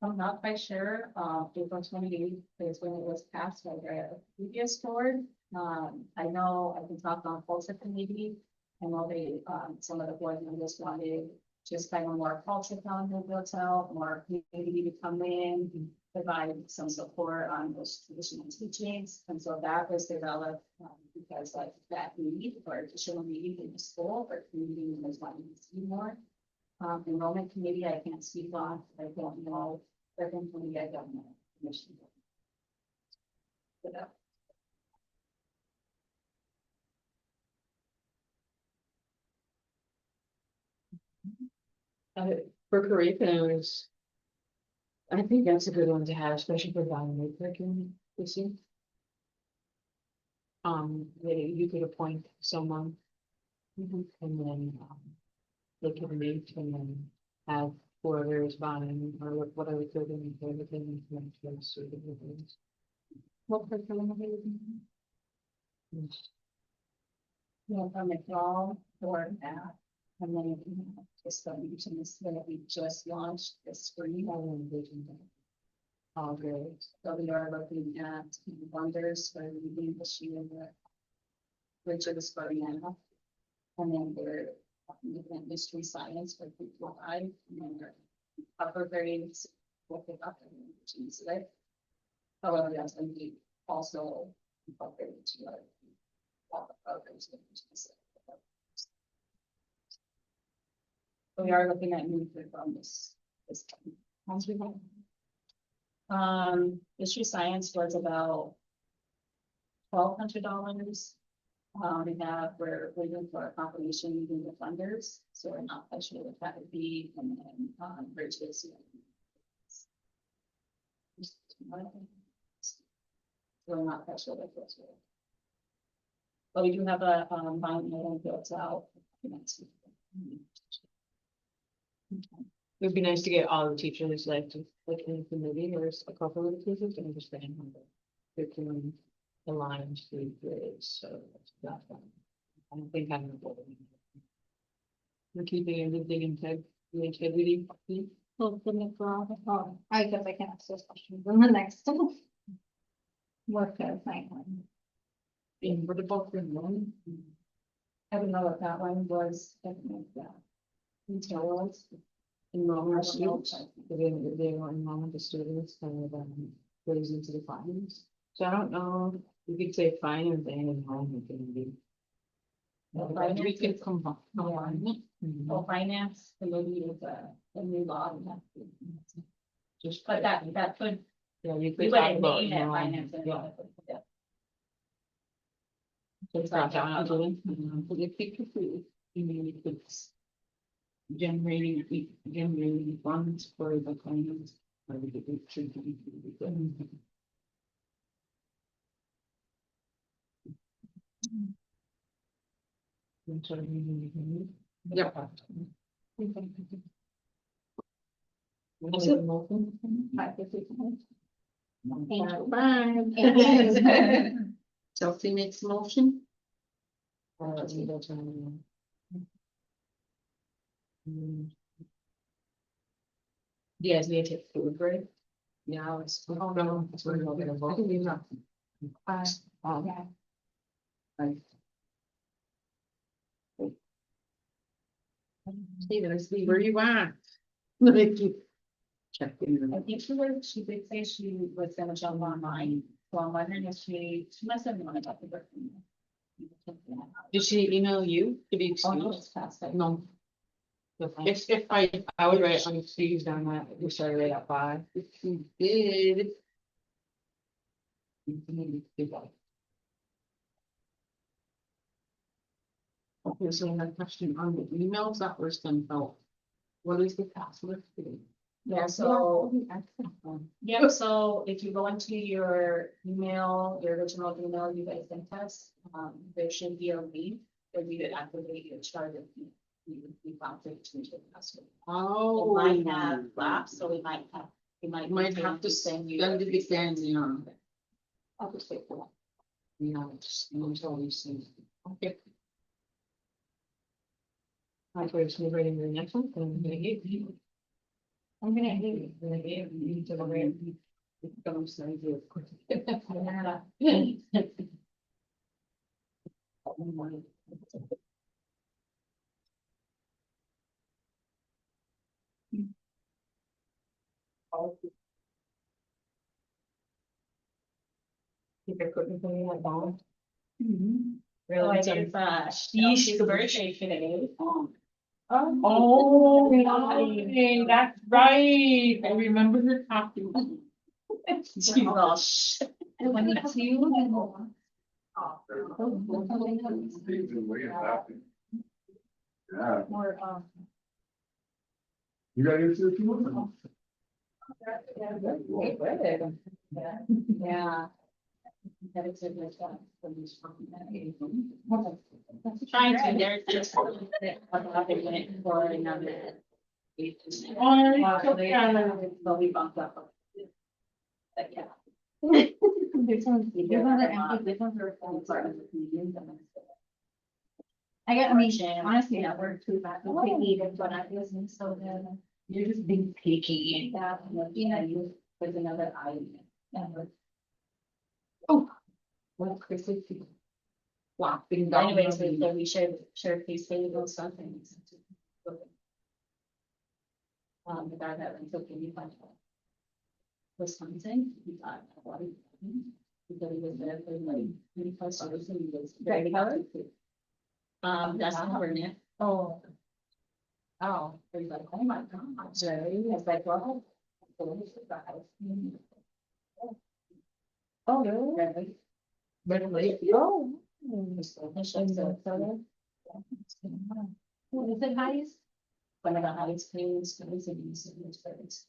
I'm not quite sure, April 28th is when it was passed by the previous board. I know I can talk on culture committee. I know they, some of the board members wanted just kind of more culture calendar built out, more community to come in, provide some support on those traditional teachings. And so that was developed, because like that need for additional meeting in the school or community members wanting to see more. Enrollment committee, I can't speak on, I don't know. Urban committee, I don't know. Commission. But, For curriculums. I think that's a good one to have, especially for evaluate curriculum, you see. You could appoint someone. And then, they can meet and then have whoever is buying or whatever curriculum, everything. what curriculum are they using? Yeah, from the fall or that, and then you have just the meetings that we just launched this spring. All great. So we are looking at wonders for reading this year, Richard is starting now. And then we're looking at mystery science for people and then our upper grades, look it up and choose it. However, that's going to be also incorporated to our all the programs. We are looking at new from this as we have. History science was about $1,200. We're waiting for a confirmation using the funders, so we're not quite sure what that would be, and then bridges. We're not quite sure what those were. But we do have a final built out. It would be nice to get all the teachers like in the committee, there's a couple of teachers to understand how the curriculum aligns to grades, so that's not fun. I don't think I'm. We're keeping everything the integrity. I guess I can ask those questions in the next. What kind of thing? And what about the enrollment? I don't know what that one was. Materials. Enrollment students, they were enrollment of students kind of goes into the finance. So I don't know, you could say finance and enrollment can be. We can combine. Well, finance committee is a new law. Just, But that could, yeah, you we could talk wouldn't about. name it finance and Yeah. law. It's not down to them. But if they could, you mean, you could generating funds for the finance. I think it should be. Yep. Chelsea makes motion. Yes, we had to take food break. Yeah, it's, oh no, it's really not gonna vote. Yeah. Steven, Steve, where you at? Like, you check I in. think she did say she was gonna jump online, so I'm wondering if she must have known about the birth. Did she email you to be Oh, no, excused? it's past that. No. If I would write unexcused on that, we started right at 5. If you did. You can do that. Okay, so I have a question on the emails that were sent out. What is the password today? Yeah, so, so if you go into your email, your original email you guys sent us, there should be a link where you could activate your charter. You found it to the password. Oh. It might have lapsed, so we might have, Might have to send it again, yeah. I'll just wait for that. Yeah, just until we see. Okay. I was writing the next one, and I'm gonna give you. I'm gonna hit it, I'm gonna give you to the right. It's gonna send you. Yeah. Keep it cooking for me like that. Really, it's she's birthday today. Oh, right, that's right. I remember her talking. She's all shh. When it's you, then Yeah, More, you got into it too? yeah. That is a good one. Trying to, there's just. For another. But we bumped up. But yeah. there's another empty, this one's are full. I got, I mean, honestly, I work too bad, to eat it, but I wasn't so good. You're just being picky. Yeah, You, there's another item. What Chrissy? Whopping. Anyways, we shared these things, something. The guy that went to give me Wisconsin, he got a lot of. Because he was there for like 25 years and he was very happy. That's the Burnett. Oh. Oh, he's like, oh my God, Jerry, I was like, well. Oh, really? Really? Oh. So, What is it, highest? one of the highest paid schools in the city of Fairbanks.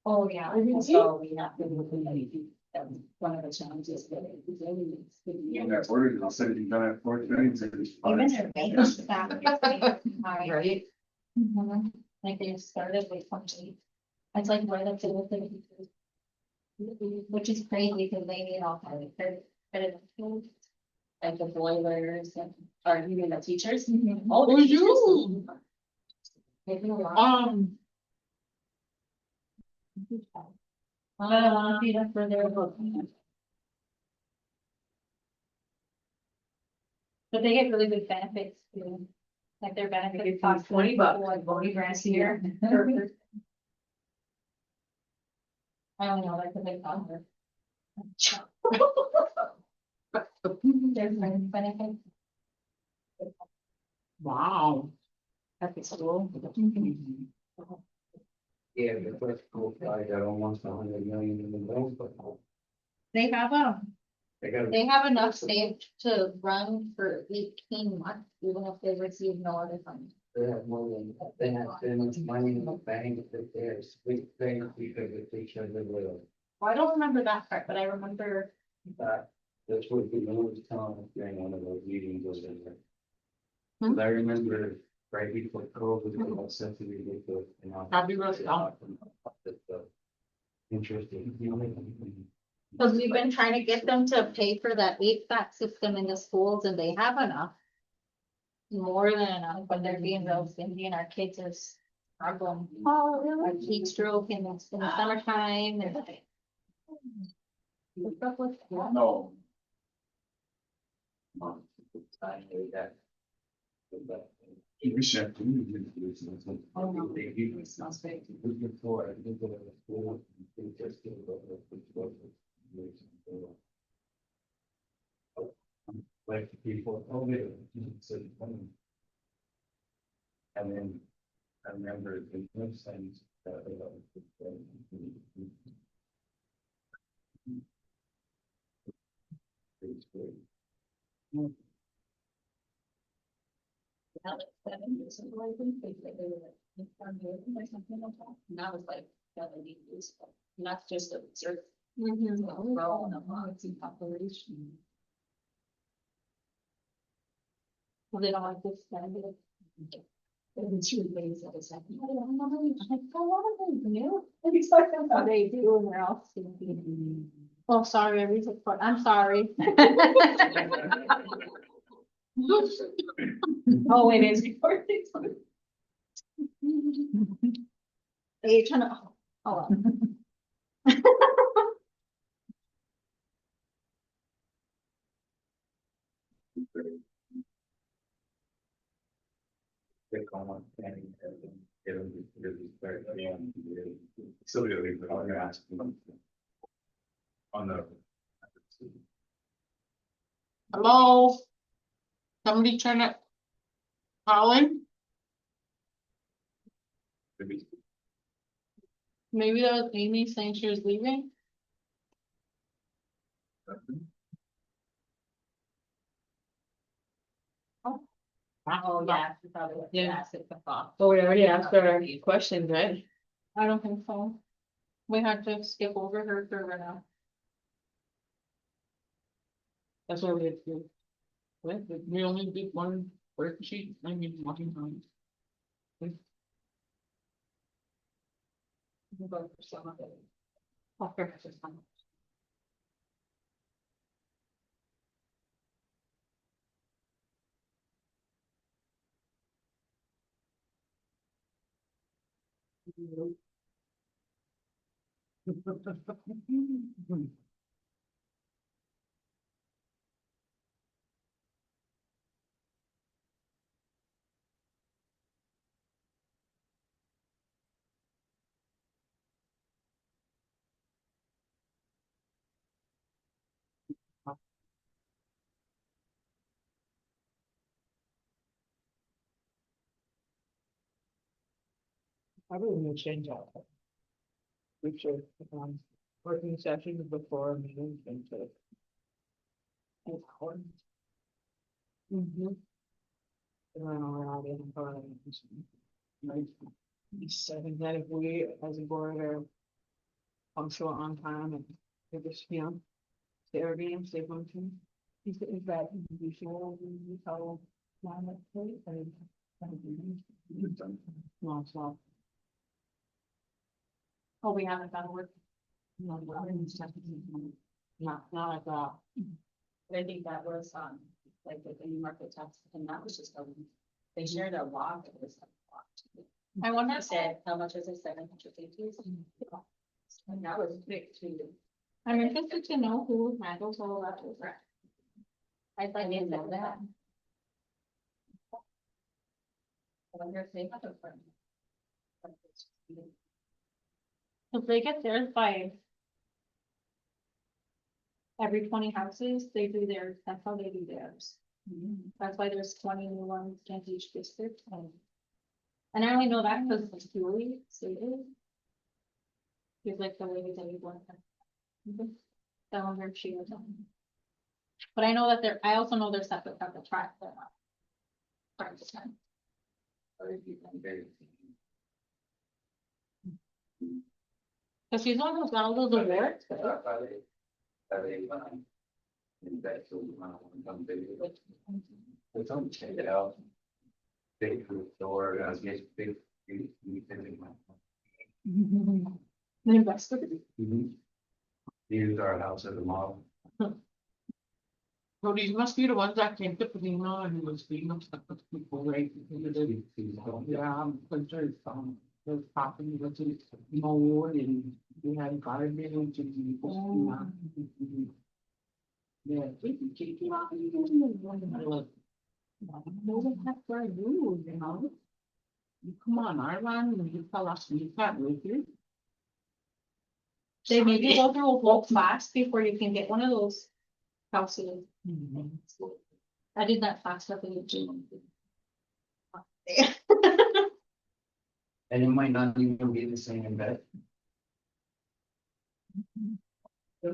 Oh, yeah. So we have to look at one of the challenges that In that order, I'll say you've done it 4 trains. Even their maintenance staff. High. Right? Mhm. Like they started with 20. It's like right up to the thing. Which is crazy because they need all kind of credit. like the boilers and, or you mean the teachers? Mhm. Oh, the Oh, teachers. you. They do a lot. But I want to see them for their book. But they get really good benefits too. Like their benefits cost $20, like 40 grand a year. I don't know, like a big number. There's my benefits. Wow. At the school. Yeah, the first school guy got almost 100 million in the loan, but They have they they have enough saved to run for 18 months, even if they receive no other funds. have more than, they have so much money in the bank that they're sweet things because of each other little. Well, I don't remember that part, but I remember. That's what the Lord was telling us during one of those meetings was in there. Hmm? 'Cause I remember right before COVID, it was something ridiculous, you know. Happy birthday. Interesting. Because we've been trying to get them to pay for that HVAC system in the schools and they have enough. more than enough, but they're being real stingy and our kids are struggling. Oh, Like heat stroke in the summertime and. No. I knew that. We should. Oh, no. They give me something. Looking for it. Like people, oh, wait, so funny. And then I remember the most things that. It's great. That was 7 years ago, I think, they said they were like, in front of it or something like that. And that was like, LED useful, not just a sort of growing a lot in population. Well, they don't like this kind of. And 2 days at a second. I don't know, I'm like, a lot of them do. They do, and they're all stinky. Oh, sorry, I read the report. I'm sorry. Oh, it is recorded. Are you trying to? Oh, well. Click on one thing, and then it'll be really start again. So we leave it on your ask. On the. Hello? Somebody turn it. Colin? Maybe. Maybe that was Amy saying she was leaving? Oh, yeah, she probably would Yeah. ask it to fall. Oh, we already asked our questions, right? I don't think so. We had to skip over her for now. That's what we had to do. We only did one worksheet, I mean, one time. We can go for some of it. Okay. Probably gonna change out. We should, working sessions before meetings and to. Mm-hmm. Seven that if we as a board are punctual on time and if it's, stay organized, stay functioning. Is that usual, how long it takes, I mean, no, it's not. Oh, we haven't done work. No, not like that. I think that was, like the New Market tax, and that was just, they shared a lot, it was a lot. I wonder I if said, how much is it, 750? And that was big too. I'm interested to know who handles all that. I'd I like to didn't know know that. that. I wonder if they have a friend. If they get theirs by every 20 houses, they do theirs, that's how they do theirs. That's why there's 20 new ones in each district. And I only know that because it's Julie stated. He's like the way that we want them. That one where she was on. But I know that they're, I also know they're separate from the track. They're not. Part of the time. Cause she's one of those all those awards. It's on check it out. Big door, I guess, big. An investor. Use our house as a model. So these must be the ones that came to Pima and was being upset with people, right? Yeah, because there's property was mowed and we had garbage and. Yeah. Doesn't have to do, you know? You come on, our land, and you tell us we can't live here. They make you go through a whole class before you can get one of those houses. I did that class up in the gym. And it might not even be the same in bed. Yeah,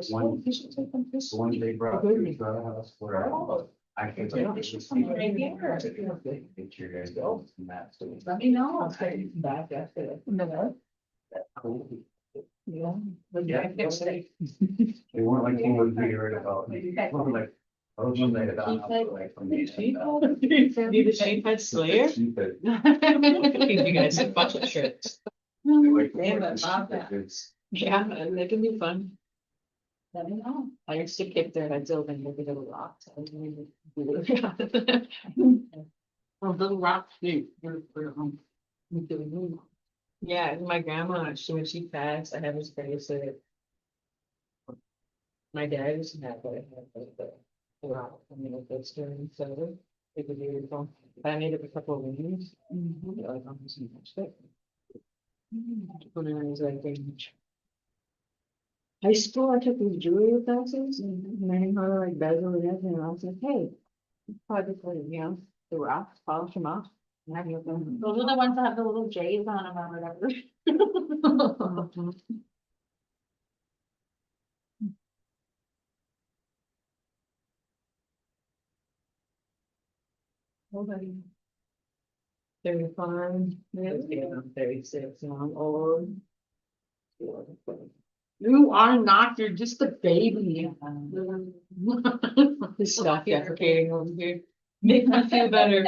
One- The one they brought to the house where I could. Yeah. Picture guys go and that. So Let me know. I'll take you back after that. No. cool. Yeah. But Yeah. I can say. They weren't like they would be worried about. They were like. I was one night about. Like from me. Be the sheephead slayer? You guys have bunch of shirts. Yeah, and they can be fun. Let me know. I used to kick their heads over and look at little rocks. Oh, little rocks, dude. Yeah, my grandma, when she passed, I have this face of it. My dad used to have what I had, like the rock, I mean, like that's during soda. It was beautiful. I made it a couple of rings. Like, I'm just gonna touch it. When I was like in high school, I took these jewelry classes and learning how to like bezel it in, and I was like, hey, probably just like, you know, the rocks, polish them off. And have you done. Those are the ones that have the little J's on them or whatever. Nobody. 35, yeah, I'm 36, and I'm old. You are not, you're just a baby. Stop defecating over here. Make me feel better.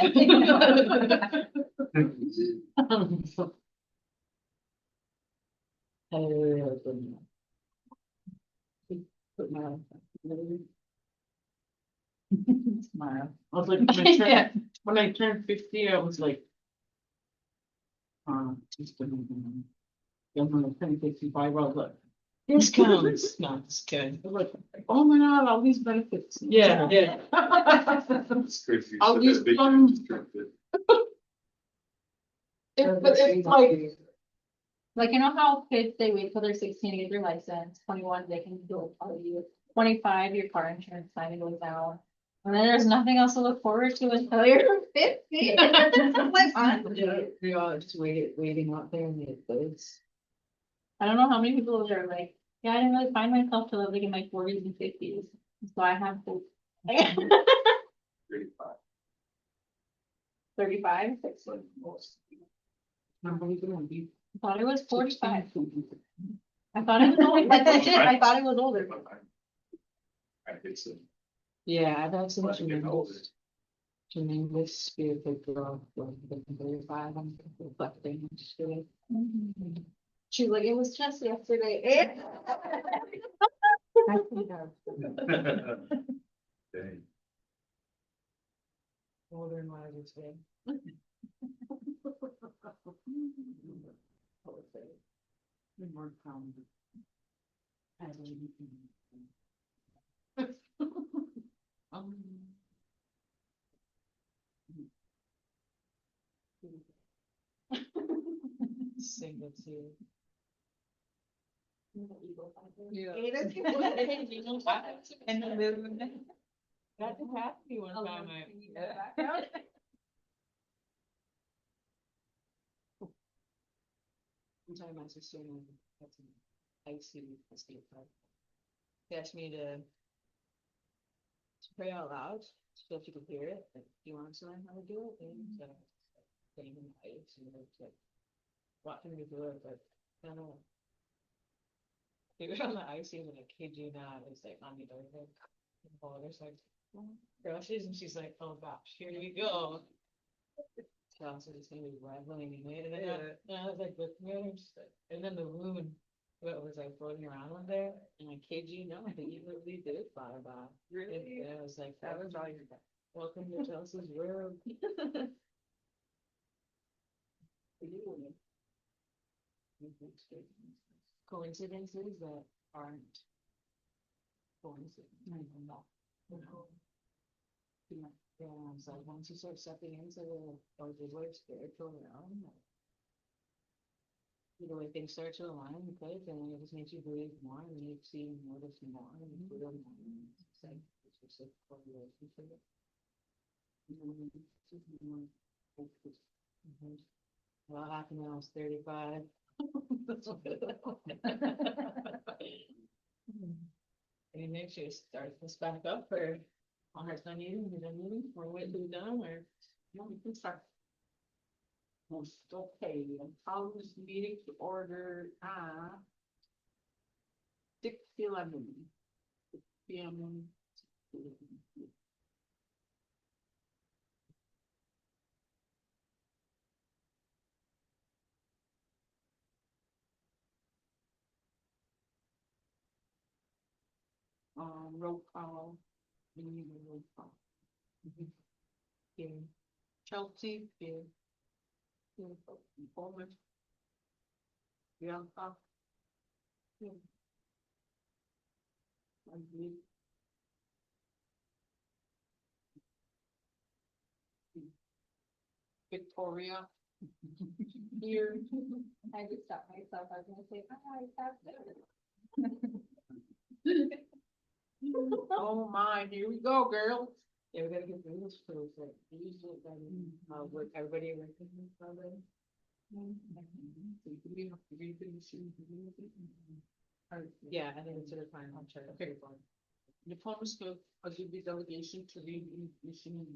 Smile. I was like, when I turned 50, I was like, just then when I turned 55, I was like, discounts. No, just kidding. I was like, oh my God, all these benefits. Yeah. It's crazy. I'll So use that big some- just dropped it. But it's like, Like, you know how kids, they wait till they're 16 to get their license, 21, they can go party, 25, your car insurance finally goes down. And then there's nothing else to look forward to until you're 50. Like, honestly. we all just waiting out there in the place. I don't know how many people are like, yeah, I didn't really find myself till I was like in my 40s and 50s. So I have hope. 35. 35? It's like most. Nobody's gonna be. I thought it was 45. I thought it was only, I thought it was older. I think so. Yeah, I've had some But getting older. tremendous spirited growth, like, 35, I'm reflecting, just doing. She's like, it was just yesterday. I think I'm Dang. older than what I was saying. I would say, more calm. As Sing it to you. Yeah. And the moon. That did happen to me one time. One time my sister and I had some icy escape park. They asked me to pray out loud, so if you could hear it, like, do you want to learn how to do it? And so, saying in the ice, and like, watching me do it, but I don't know. They were on the ice, and I kid you not, it's like on the other and there's like, brushes, and she's like, oh gosh, here we go. So it's gonna be rambling, and then I was like, and then the moon What was I floating around on there? And I kid you not, I think you literally did fly by. Really? Yeah, I was like, that was all your. Welcome to Chelsea's world. Coincidences that aren't coincidences. No. Yeah, so once you start stepping into the word spiritual realm, the way things start to align with it, and it just makes you believe more, and you see more, this more, and you feel more. It's like, it's just a correlation. Well, happened when I was 35. And next year start this back up for on our Sunday meeting, or what we've done, or we can start. Okay, and call this meeting to order at 6:11 p.m. Roll call. We need a roll call. Okay. Chelsea, here. Coleman. Bianca. Here. Agree. Victoria. Here. I just stopped myself, I was gonna say, hi, that's Oh my, here we go, girls. Yeah, we gotta get through this first, like, usually, what everybody recognizes already. So you can be, you can see. Yeah, I think it's sort of fine, I'll check. Okay. Diploma scope, I'll give you delegation to lead mission.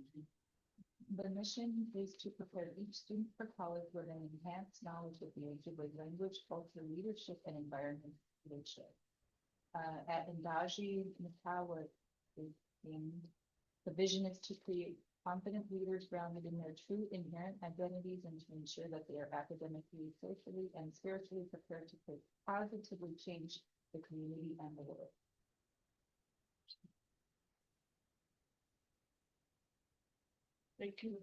The mission is to prepare each student for college with an enhanced knowledge of the Ojibwe language, culture, leadership, and environment leadership. At Endazhi-Nitaawiging, the vision is to create confident leaders grounded in their true inherent identities and to ensure that they are academically, socially, and spiritually prepared to positively change the community and the world. Thank you.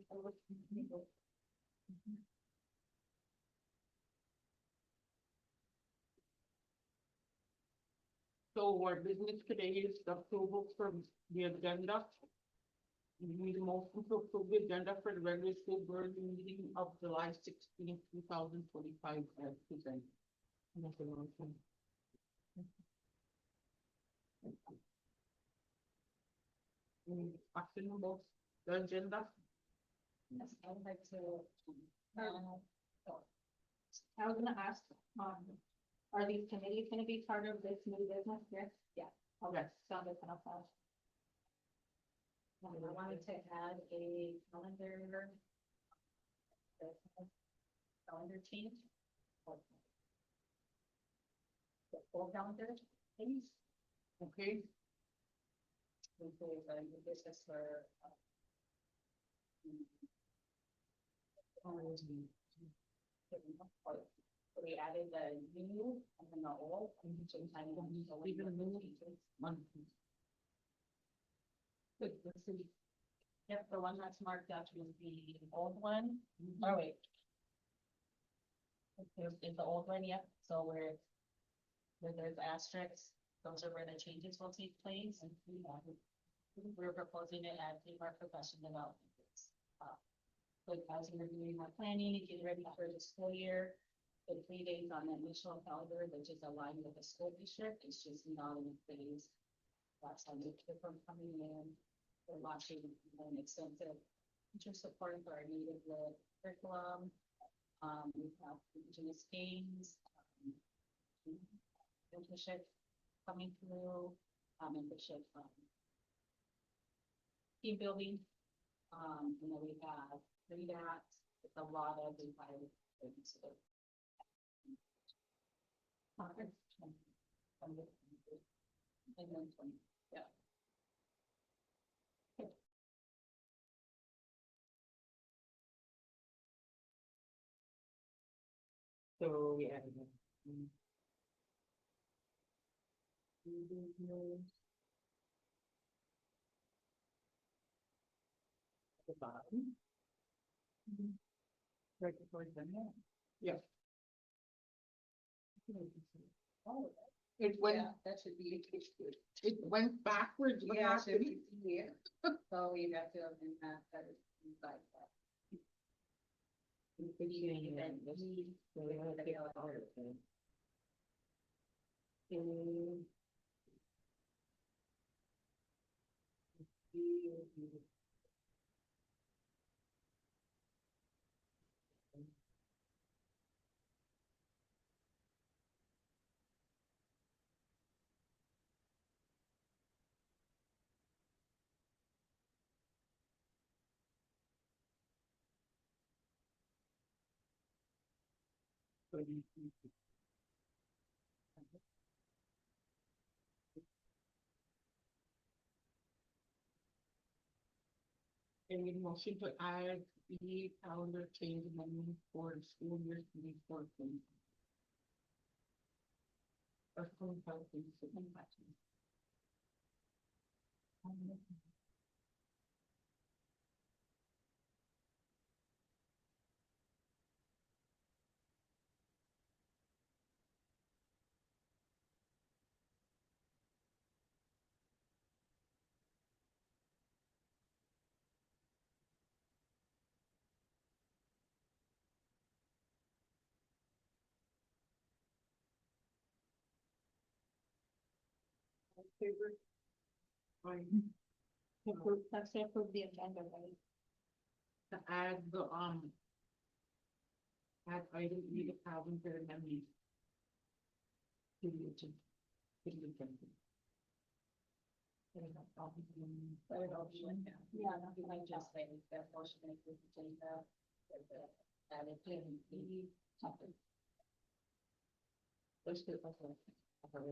So our business today is the approval from the agenda. We need a motion to approve the agenda for the regular school board meeting of July 16, 2025 as presented. Make a motion. Any action about the agenda? Yes, I would like to, I was gonna ask, are these committees gonna be part of this new business? Yes. Yeah. Okay, sounds like enough. I wanted to add a calendar change. The full calendar, please. Okay, This is a new business for. We added the new and then the old, and each time. Even a minute. Good, let's see. Yep, the one that's marked up is the old one. Oh, wait. Is the old one, yep, so where there's asterisks, those are where the changes will take place. And we're proposing it as our professional development. But as we're doing our planning and getting ready for the school year, the 3 days on the initial calendar, which is aligned with the school district, it's just not in phase. That's how we keep from coming in. We're launching an extensive teacher support for our native curriculum. We have indigenous games, mentorship coming through, mentorship, team building. You know, we have three acts, it's a lot of entire things. And then 20, yeah. so we added The bottom. Right before the end. Yeah. Oh, It went, yeah, that should be. it went backwards. What Yeah, it should happened? be here. So you have to amend that is like that. Any motion to add the calendar change amendment for the school year 2024. Or 25, 26. Favor? Fine. That's to approve the agenda, right? To add the, add item E to calendar amendment. To the agenda. To the agenda. Third option, yeah, you might just say that motion make this agenda. That it can be something. Let's do it like that. I,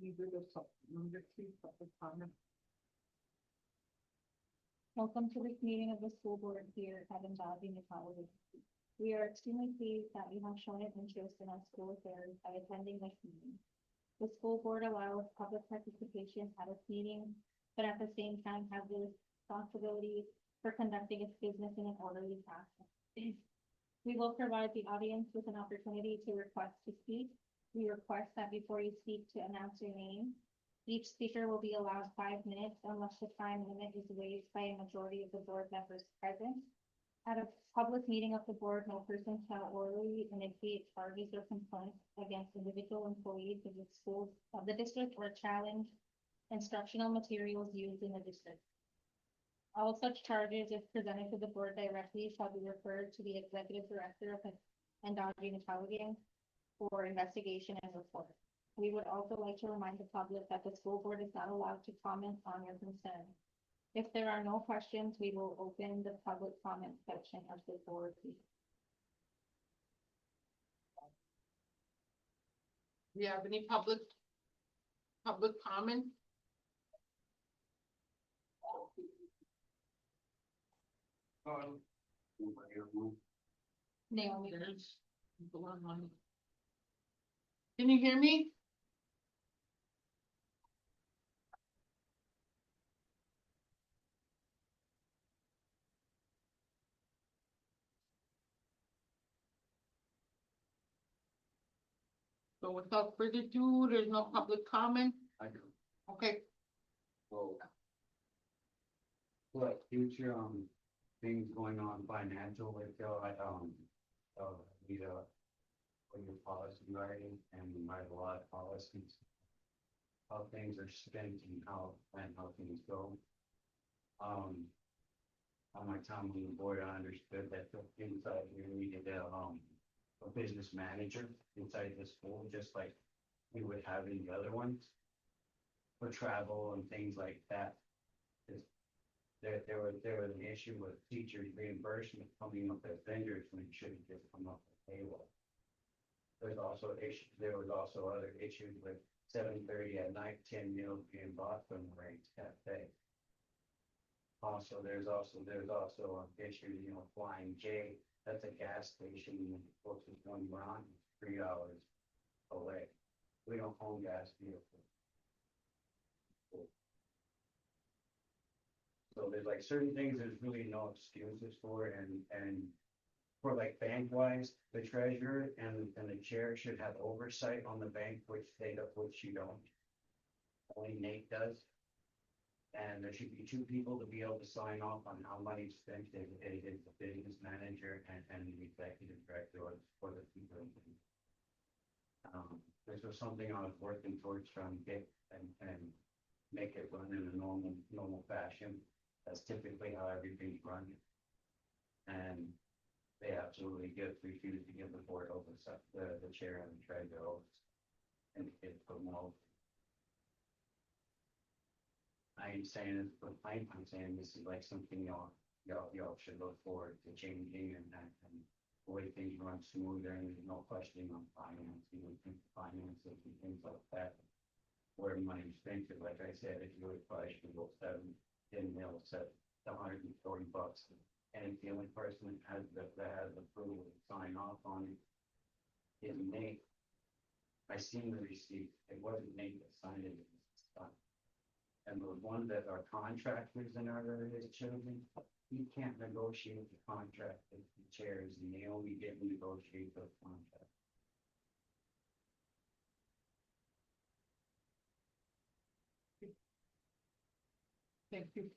we did a number 3 public comment. Welcome to this meeting of the school board here at Endazhi-Nitaawiging. We are extremely pleased that you have shown an interest in our school affairs by attending this meeting. The school board allows public participation at its meeting, but at the same time has the responsibility for conducting its business in an orderly fashion. We will provide the audience with an opportunity to request to speak. We request that before you speak to announce your name. Each speaker will be allowed 5 minutes unless the time limit is waived by a majority of the board members present. At a public meeting of the board, no person shall orally initiate charges or complaints against individual employees of the schools of the district or challenge instructional materials used in the district. All such charges, if presented to the board directly, shall be referred to the executive director of Endazhi-Nitaawiging for investigation and report. We would also like to remind the public that the school board is not allowed to comment on your concern. If there are no questions, we will open the public comment section of the board meeting. Do you have any public comment? Naomi. There's people online. Can you hear me? So without further ado, there's no public comment. I do. Okay, So. What future, things going on financial, like, need a. For your policy writing and we write a lot of policies. How things are spent and how things go. On my time on the board, I understood that the inside here needed a business manager inside the school, just like we would have in the other ones. For travel and things like that. There was an issue with teachers reimbursement coming up as vendors when it should just come up as payroll. There was also other issues with 7:30 at night, 10 meals being bought from the Rains Cafe. Also, there's also an issue, Flying J, that's a gas station, closest one we're on, 3 hours away. We don't own gas vehicles. So there's like certain things there's really no excuses for, and for like bank wise, the treasurer and the chair should have oversight on the bank, which you don't. Only Nate does. And there should be two people to be able to sign off on how money's spent. It is the business manager and the executive director for the people. This was something I was working towards trying to get and make it run in a normal fashion. That's typically how everything's run. And they absolutely refuse to give the board oversight, the chair and the treasurer, and it's put more. I ain't saying it's a complaint, I'm saying this is like something y'all should look forward to changing and the way things run smoother and there's no questioning on financing and finances and things like that. Where money's spent, like I said, if you would questionable 7-10 mil, $140, and if the only person that has approval to sign off on it is Nate. I seen the receipt, it wasn't Nate that signed it, it was Scott. And the ones that are contractors in our various children, you can't negotiate the contract with the chairs, and they only get to negotiate the contract. Thank you.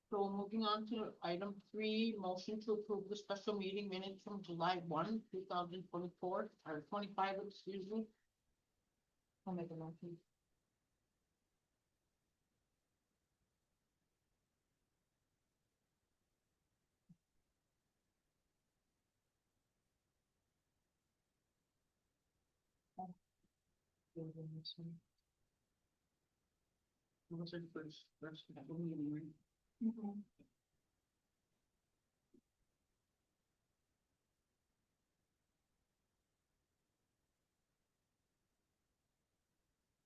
So moving on to item 3, motion to approve the special meeting minutes from July 1, 2024, or 25, excuse me. I'll make a motion. Was it first meeting, right?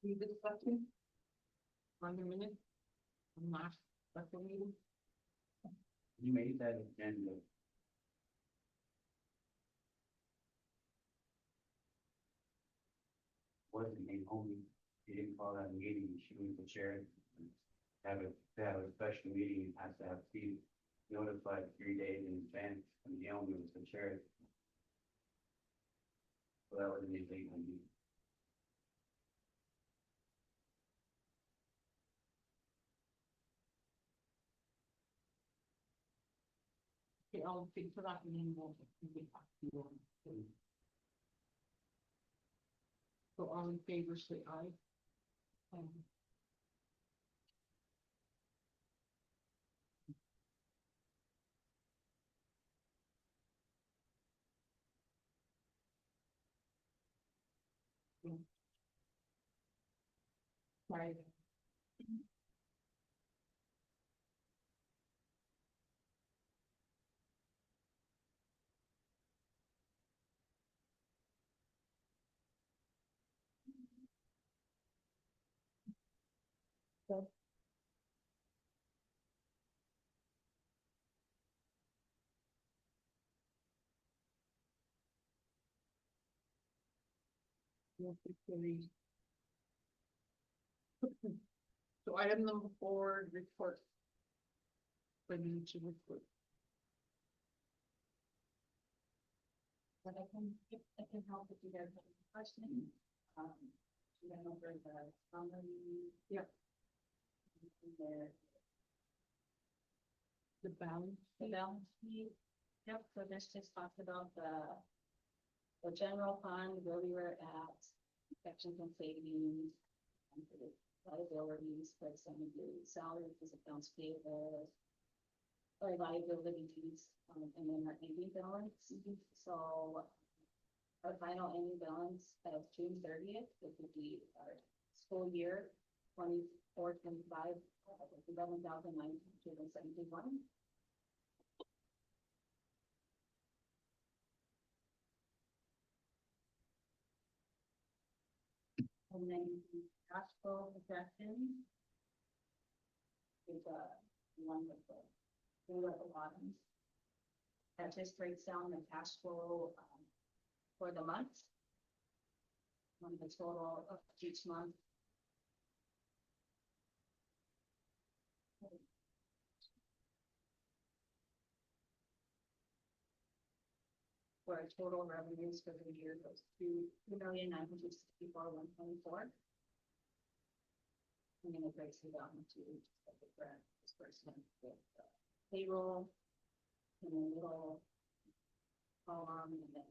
You discussing? On the minute? On last special meeting? You made that agenda. Wasn't a home, you didn't call that a meeting, she was the chair. To have a special meeting, it has to have be notified 3 days in advance, and the owner was the chair. So that was an illegal meeting. Okay, I'll think for that and then we'll get back to you on it. So all in favor, say aye. Right. So item number 4, report. Financial report. But I can help if you guys have any questions. You went over the summary. Yep. There. The balance. The balance sheet. Yep, so this just talks about the general fund, where we were at, sections and savings, and for the liabilities, for some of the salaries, accounts payable, our liabilities, and then our ending balance. So our final ending balance of June 30th, it would be our school year 24-25, 11,971. And then cash flow projection is one with the blue at the bottom. That just breaks down the cash flow for the month. On the total of each month. For our total revenues for the year goes to 2,964,124. And then it breaks it down into the different disbursement with payroll, and then little column, and then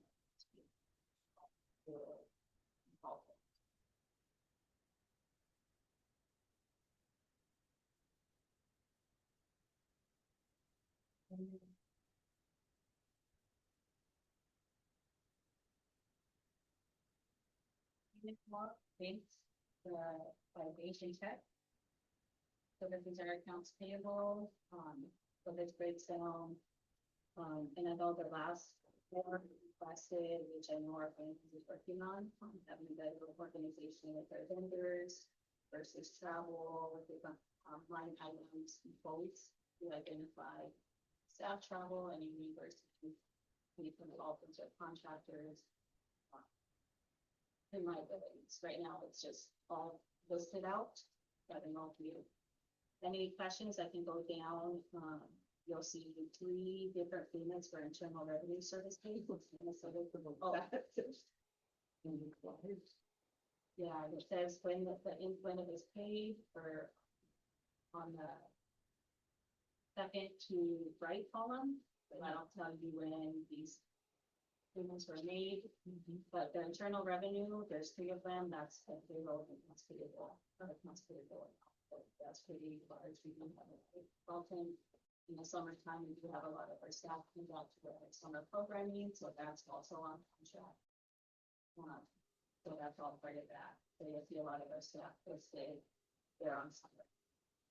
banks, by Asian Tech. So this is our accounts payable, so this breaks down, and I know the last four requested, which I know our bank is working on, having a better organization with our vendors versus travel, with the line items and quotes to identify staff travel, any reimbursement, any consultants or contractors. And liabilities, right now it's just all listed out, but in all view. Any questions, I can go down, you'll see 3 different payments for internal revenue service pay. Yeah, it says when when it was paid for on the second to right column, but I'll tell you when these payments were made, but the internal revenue, there's 3 of them, that's the payroll and accounts payable, accounts payable. That's pretty large. We can have a consultant in the summertime. We do have a lot of our staff come out to our summer programming, so that's also on contract. So that's all part of that. So you'll see a lot of our staff listed there on summer.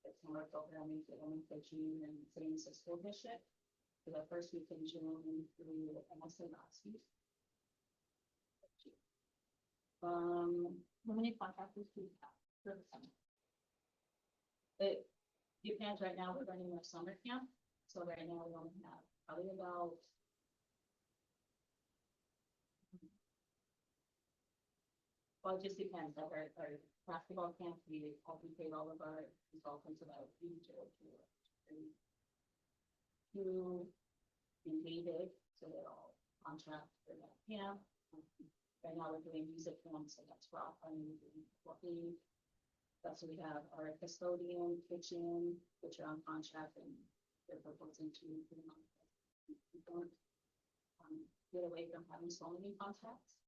The summer programming for only for June and same as the school district. For the first week in June through almost the last week. How many contractors do you have for the summer? It depends. Right now we're running our summer camp, so right now we only have probably about well, it just depends. Like our basketball camp, we paid all of our consultants about two invaded, so they're all contract for that camp. Right now we're doing music camp, so that's rock working. So we have our custodian, kitchen, which are on contract, and they're proposing to put them on. We don't get away from having so many contracts.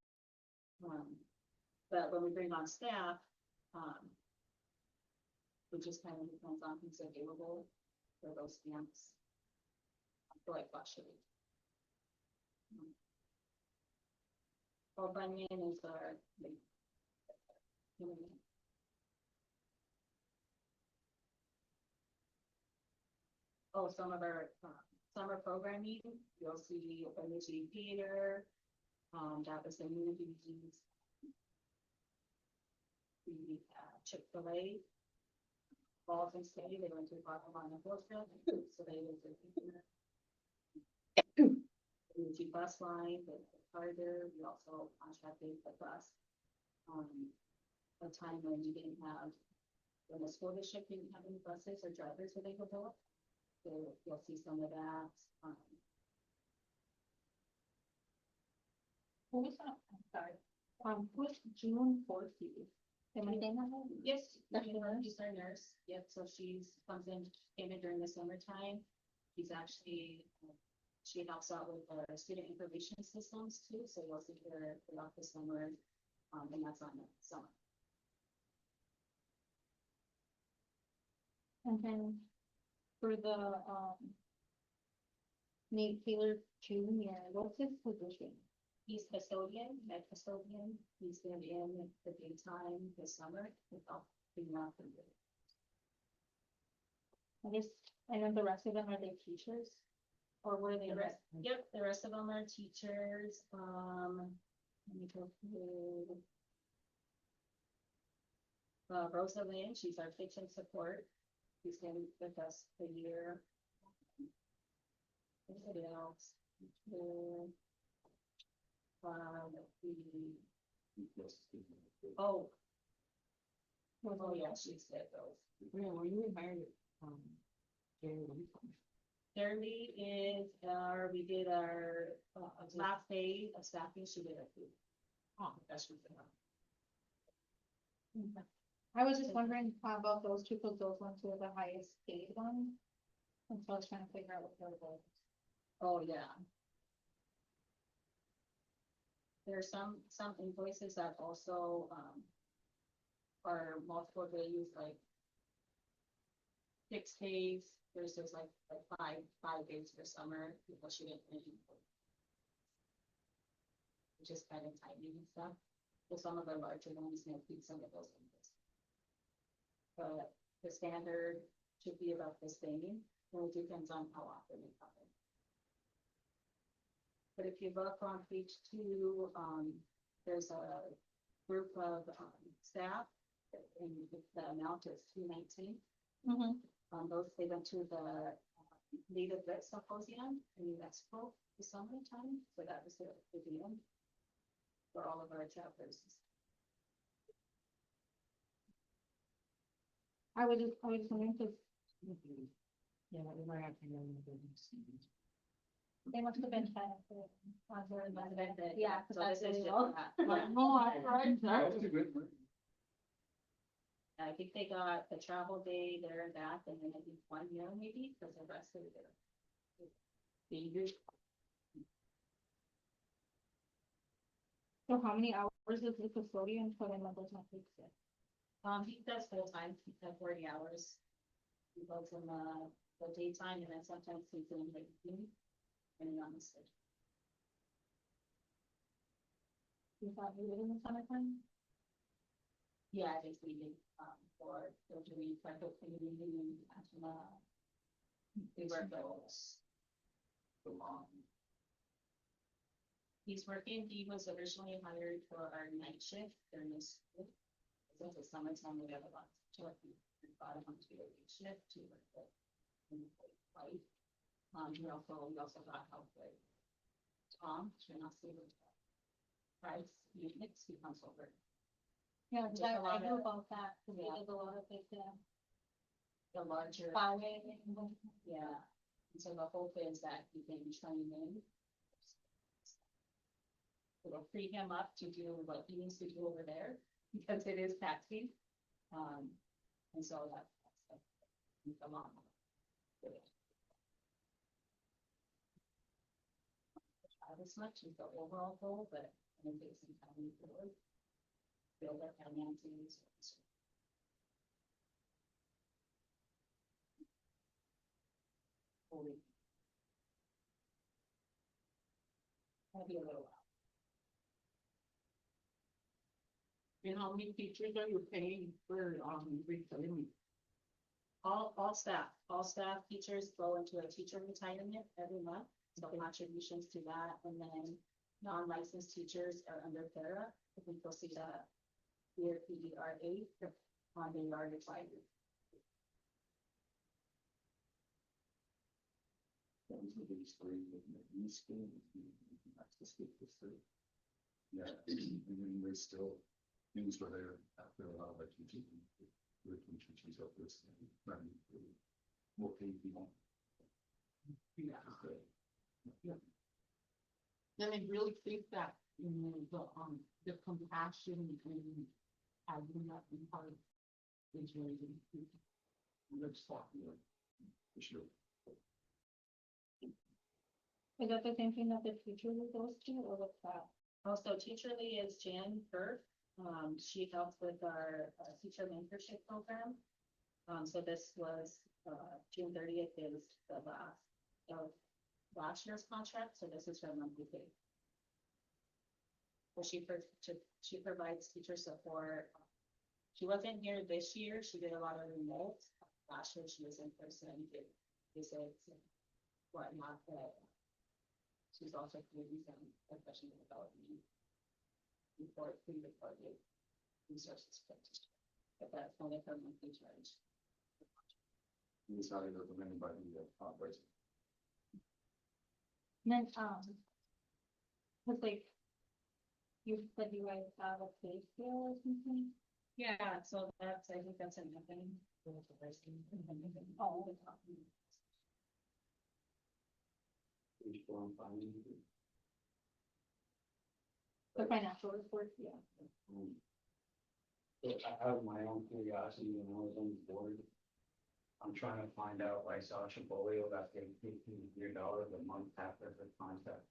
But when we bring on staff, it just kind of depends on who's available for those camps. So I fluctuate. Well, Bunyan is our oh, some of our summer programming, you'll see Endazhi Theater, that was the movies. We Chick-fil-A, Balls and City, they went to Guatemala Hill Trip, so they went to the bus line, the Carter, we also contracted the bus. A time when we didn't have, when the school district didn't have any buses or drivers when they go up. So you'll see some of that. Who's that? I'm sorry. Who's June 14th? Am I saying that right? Yes, That's the nurse? she's our nurse. Yep, so she's comes in, came in during the summertime. She's actually, she helps out with our student information systems too, so you'll see her throughout the summer, and that's on the summer. And then for the Nate Taylor Jr., what's his position? He's custodian, med custodian. He's been in the daytime this summer without being off the year. I guess, I know the rest of them, are they teachers? Or were they? The rest, yep, the rest of them are teachers. Let me go through. Rosa Lynn, she's our kitchen support. She's been with us for a year. Anybody else? Oh. Oh, yeah, she said those. Yeah, well, you hired, Jeremy is we did our last day of staffing, she did it. Oh, that's what I was just wondering how about those two, because those ones were the highest paid ones. And so I was trying to figure out what they were. Oh, yeah. There are some invoices that also, are multiple days, like 6 days, versus like five days for summer, because she didn't really. Just kind of timing and stuff. So some of the larger ones may keep some of those invoices. But the standard should be about the same, and it depends on how often they come in. But if you look on page 2, there's a group of staff, and the amount is $219. Those they went to the Native Vet Symposium in New Mexico this summertime, so that was the deal for all of our chapters. I was wondering, because yeah, we might have to go in the business. they must have been trying to. That. Yeah, So that's this is really just well. that. No, I tried that. I think they got the travel day there and back, and then I think 1 year maybe, because the rest of it. So how many hours is the custodian for them? Those not fixed yet? He does full time, he does 40 hours. He goes in the daytime, and then sometimes he's in the evening, depending on the schedule. You thought you did in the summertime? Yeah, I think we did, for doing cycle cleaning and, they work those. He's working, he was originally hired for our night shift during this. Since the summertime, we have a lot to work. We brought him onto a week shift to work with. Right. We also got help with Tom, to not see with Price, units, he comes over. Yeah, Just I a lot knew of- about that, because we Yeah. did a lot of it, The larger. plowing and. Yeah, and so the hope is that he can train in. It'll free him up to do what he needs to do over there, because it is taxing. And so that's come on. Not as much as the overall goal, but I'm gonna take some time to build our finances. That'll be a little while. And how many teachers are you paying for, retraining? All staff teachers go into a teacher retirement every month, so contributions to that, and then non-licensed teachers are under para. If we go see that, here PDRA, they are required. Yeah, and then there's still things where they're after a lot of teaching. She's up this. More paid people. Yeah. Then I really think that, you know, the compassion and having that in heart is really important. Let's talk, for sure. Is that the same thing that the teacher goes to, or what's that? Also, Teacherly is Jan Burke. She helps with our teacher mentorship program. So this was June 30th is the last of last year's contract, so this is her monthly pay. So she provides teacher support. She wasn't here this year, she did a lot of remote. Last year she was in person, did visits and whatnot, but she's also creating some professional development report, pre-recorded resources for teachers. But that's only her monthly charge. He's not even recommended by the operator. And then, cause like, you said you guys have a pay scale or something? Yeah, so that's, I think that's another. Oh, the financial report, yeah. I have my own curiosity when I was on the board. I'm trying to find out why Sasha Bolio got paid $1,500 a month after her contract.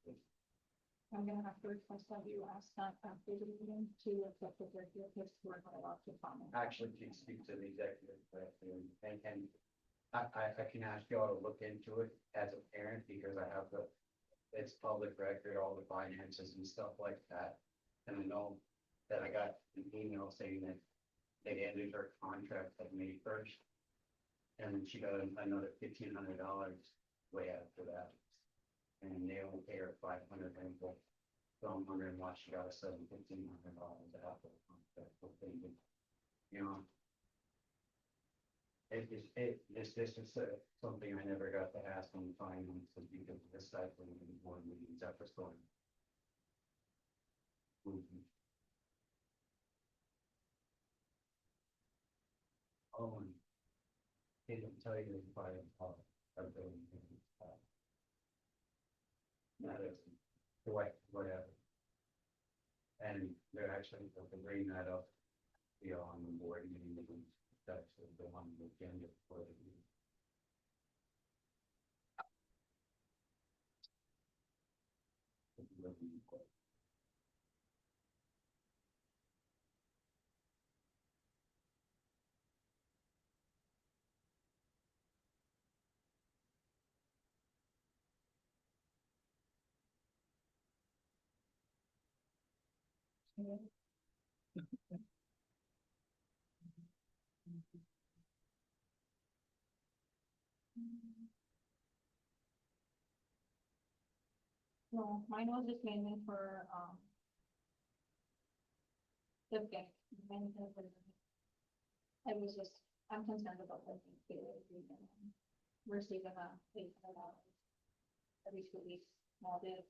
I'm gonna have to request that you ask that after the meeting to accept the director, because we're not allowed to comment. Actually, can speak to the executive director and I can ask y'all to look into it as a parent because I have it's public record, all the finances and stuff like that. And I know that I got an email saying that they ended her contract at May 1st. And then she got another $1,500 way after that. And they only pay her $500 rental. So I'm wondering why she got a $1,500 after the contract. You know. It's just something I never got to ask on the finances because of this type of board meetings after storm. Oh, and they didn't tell you if I are building. That is, whatever. And they're actually bringing that up, on the board meeting, that's the one with agenda for the meeting. No, mine was just mainly for, the bank. I was just, I'm concerned about the receiving a $800 every 2 weeks, small bit.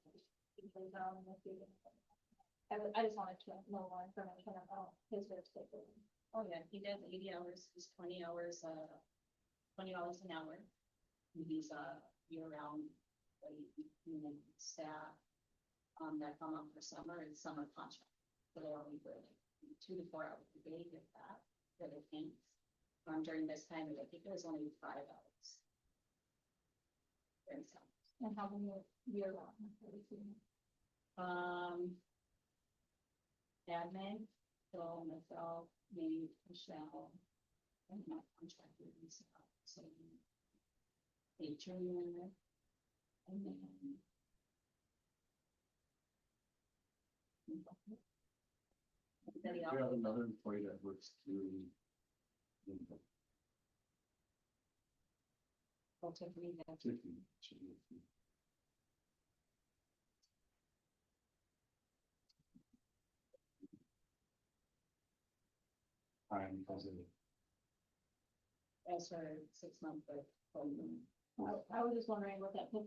I just wanted to know more information about his work schedule. Oh, yeah, he does 80 hours, he's 20 hours, $20 an hour. And he's, year-round, staff, that come up for summer and summer contract. So they only work 2 to 4 hours a day, if that, for their camps. During this time, I think it was only 5 hours. During summer. And how many year long? Admin, so myself, me, Michelle, and my contractor and stuff, so. A junior, and then. We have another employee that works through. Tiffany, that's Tiffany. Because of as her 6 month, but. I was just wondering what that put,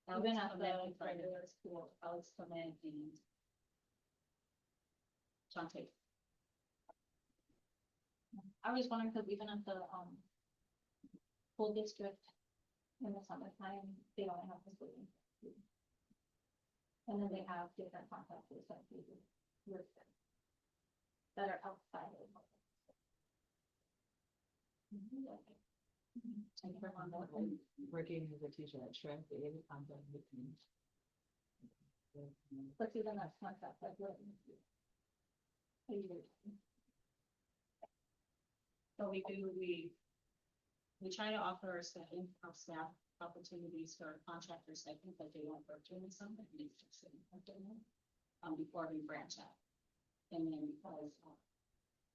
even at the regular school. Alex come in and. Chante. I was wondering, because even at the, full district in the summertime, they only have this living. And then they have different contractors that do work there, that are outside of. Working as a teacher at Shrimp, they have a contract with me. But even that's contract, like what? So we We try to offer our staff, in-house staff opportunities for our contractors, I think, that they want work during the summer, and it's just sitting up there now, before we branch out. And then because,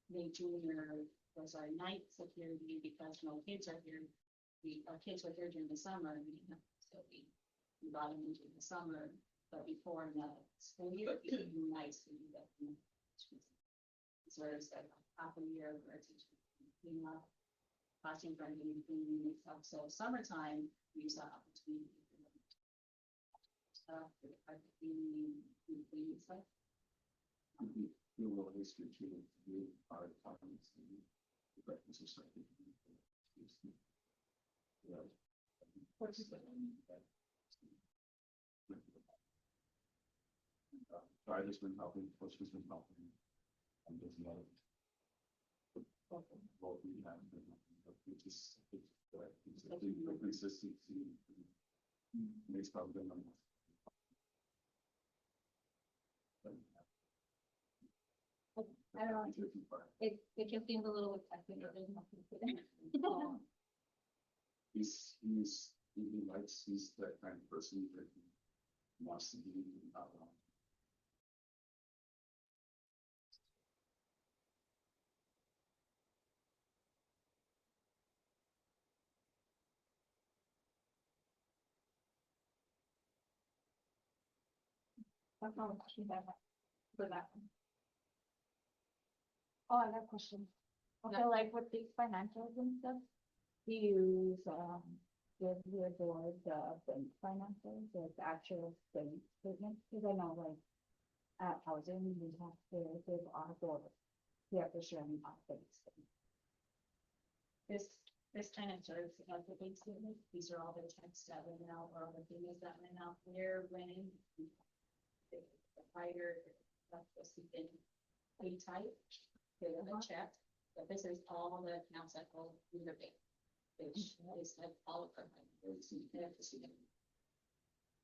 May Junior was our night security, because no kids are here. Our kids were here during the summer, and we didn't have, so we got them into the summer, but before the school year, it became nice to do that. So it's like half a year of our teaching, cleaning up, watching branding, cleaning and stuff. So summertime, we use that opportunity. Stuff, I think we stuff. You will history to do our departments and the breakfast or something. Yeah. What's it? I just been helping, coach has been helping. And there's another. What we have been, it's just, it's a big consistency. Makes probably been. I don't know, it just seems a little excessive, but there's nothing to it. He likes, he's that kind of person that wants to be out long. That's all the questions I have for that one. Oh, I got a question. Okay, like with these financials and stuff, do you use, give your board the bank financials, like the actual bank statement? Cause I know like at housing, we have to give our board, we have to share our bank statement. This kind of serves as the big statement. These are all the checks that went out, or all the things that went out there when the fire, that's supposed to be pretty tight. They have a check, but this is all the accounts that go through the bank, which is like all of them. So you can have to see them.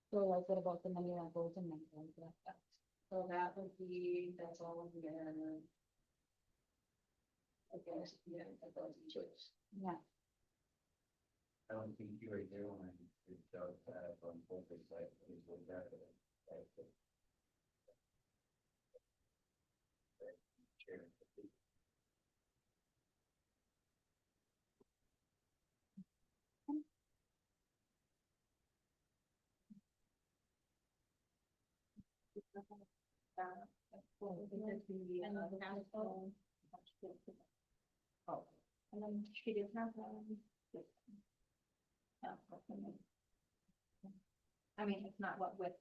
So like what about the money that goes in like that? So that would be, that's all in there. I guess, yeah, that goes in choice. Yeah. I don't think you were there when it does have on both the sides, is what that is. Oh, and then she did have, I mean, it's not what with,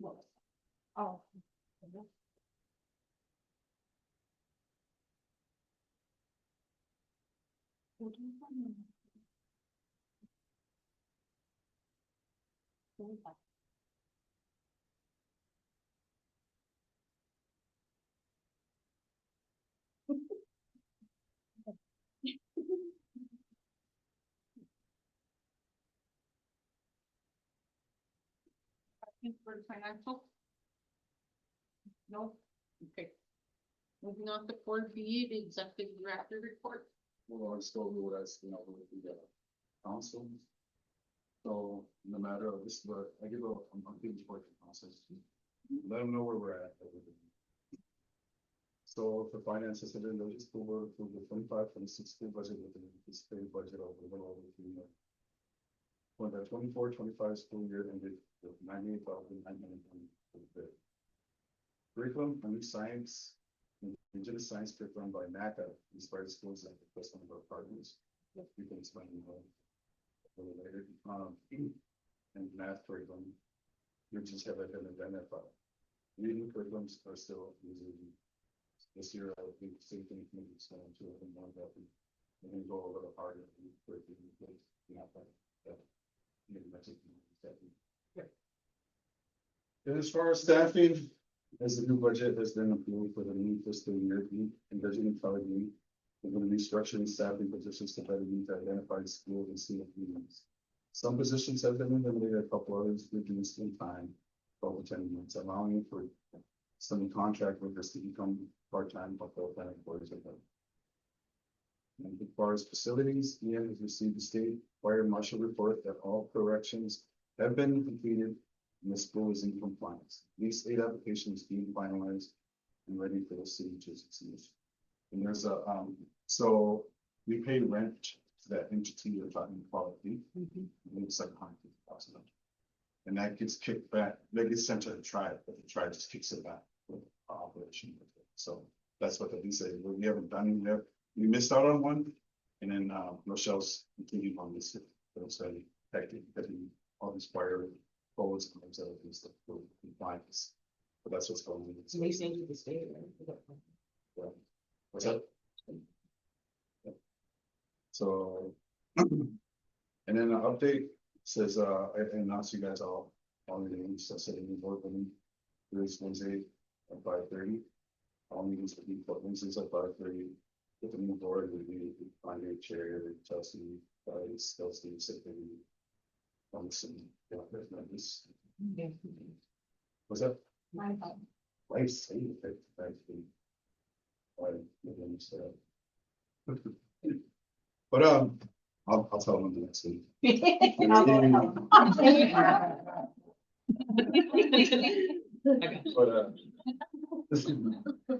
what was, oh. For the financial? No, okay. Moving on to 4B, the executive director report. Well, I still do what I still know with the council. So no matter of this, but I give a monthly report to council. Let them know where we're at. So for finances, I did just over to the 25-26 school budget with the anticipated budget of a little over 3 million. For the 24-25 school year ended with 98,900. Curriculum, a new science, indigenous science curriculum by NACA, inspired schools like the first one of our partners. You can explain more a little later. And math curriculum, we just have identified. Reading curriculums are still using. This year, I think same thing maybe it's going to and more that we can go a little harder. And as far as staffing, as the new budget has been approved for the new fiscal year, Endazhi-Nitaawiging, we're going to be structuring staffing positions to better meet the identified schools and student needs. Some positions have been eliminated, a couple others reduced in time, 12 to 10 months, allowing for some contract workers to become part-time or full-time employees of them. And as far as facilities, Ian has received the state fire marshal report that all corrections have been completed and the school is in compliance. These 8 applications being finalized and ready for the city to succeed. And there's a, so we pay rent to that entity you're talking about, and it's $700,000. And that gets kicked back, that gets sent to the tribe, but the tribe just kicks it back with operation. So that's what they say. We haven't done yet. We missed out on one. And then Rochelle's continued on this. So getting all these fire codes and things other things that will compliance. But that's what's going on. So they send you the state, right? Yeah. What's that? Yeah. So, and then an update says, I announced you guys all the names, I said in the board meeting, this Wednesday at 5:30. All meetings will be Wednesdays at 5:30. With the new board, we find a chair, Chelsea, Kelsey, Secretary. Yeah, there's no this. What's that? My fault. Life saving. But I'll tell them the next week. But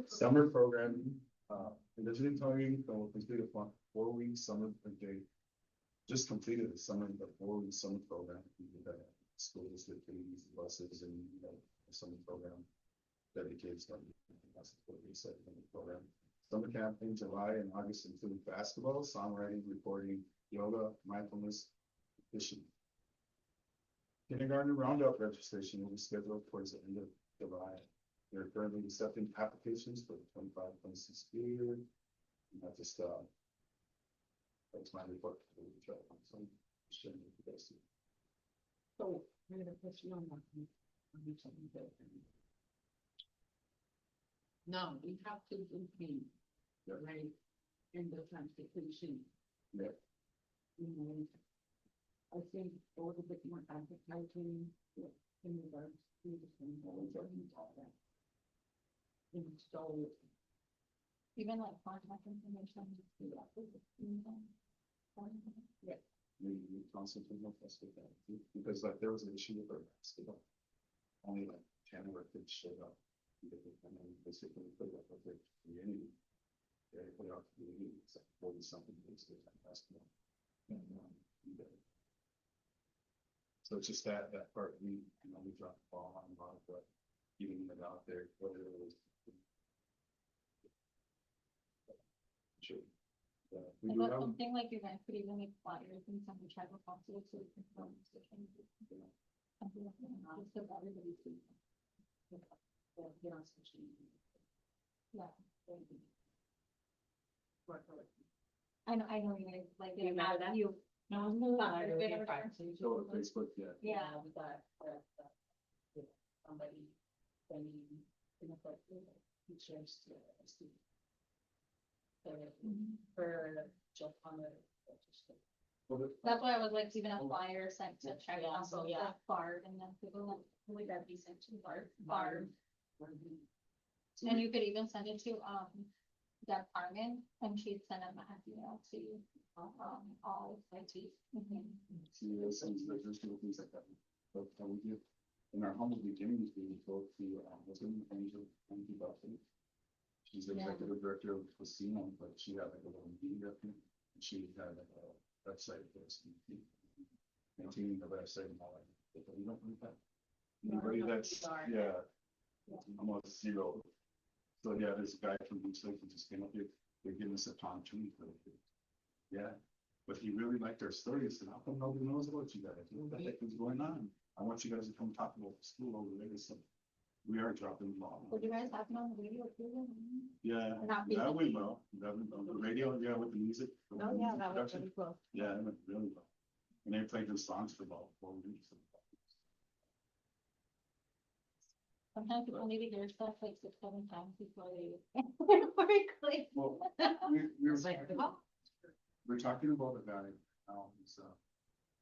summer programming, Endazhi-Nitaawiging will complete a 4-week summer day. Just completed the 4-week summer program. School district fees, buses, and the summer program. Dedicated that's what we said in the program. Summer camp in July and August include basketball, songwriting, recording, yoga, mindfulness, fishing. Kindergarten roundup registration will be scheduled towards the end of July. They're currently accepting applications for the 25-26 school year. And that just that's my report. So sharing with you guys. So, I have a question on that. No, we have to include, right, in the transportation. Yeah. I think a little bit more advertising in regards to the things and all that. And so, Even like contact information. yeah, We constantly look at that too, because like there was an issue with our basketball. Only like 10 of our kids showed up. And then basically put it up with the community. They put it out to the community. It's like 40-something kids that play basketball. And, so it's just that part we dropped the ball on a lot, but getting it out there, whether it was. Sure. We I do thought have, something like you guys could even make flyers and some tribal council so we can film the changes. Something like that, just so everybody sees. Yeah. I know you guys like it. You. No, so Facebook, yeah. Yeah. We got somebody sending pictures to us. For just on the. That's why I was like, even a flyer sent to tribal Yeah, council, so, yeah. Barb, and then people like, would that be sent to Barb? Mm-hmm. And you could even send it to, Deb Harmon, and she'd send a mass email to, all IT. See, there's some things like that. But we do in our humble beginnings, we go to Angel Buffett. She's the executive director of Casino, but she had like a little media thing. She had like a website for us. Maintaining the website and all that. But we don't need that. Anybody that's almost zero. So yeah, there's a guy from Beach Lake who just came up here. They're giving us a pontoon for it. Yeah. But he really liked our stories, and how come nobody knows about you guys? What the heck is going on? I want you guys to come talk about the school over there. So we are dropping the ball. Would you guys have it on the radio too? Yeah, Not that Facebook. went well. That went well. The radio, yeah, with the music. Oh, yeah, that was really cool. Yeah, it went really well. And they played the songs for about 4 weeks. Sometimes people need to hear stuff like 6-7 times before they. Very clear. Well, we're talking about a guy who's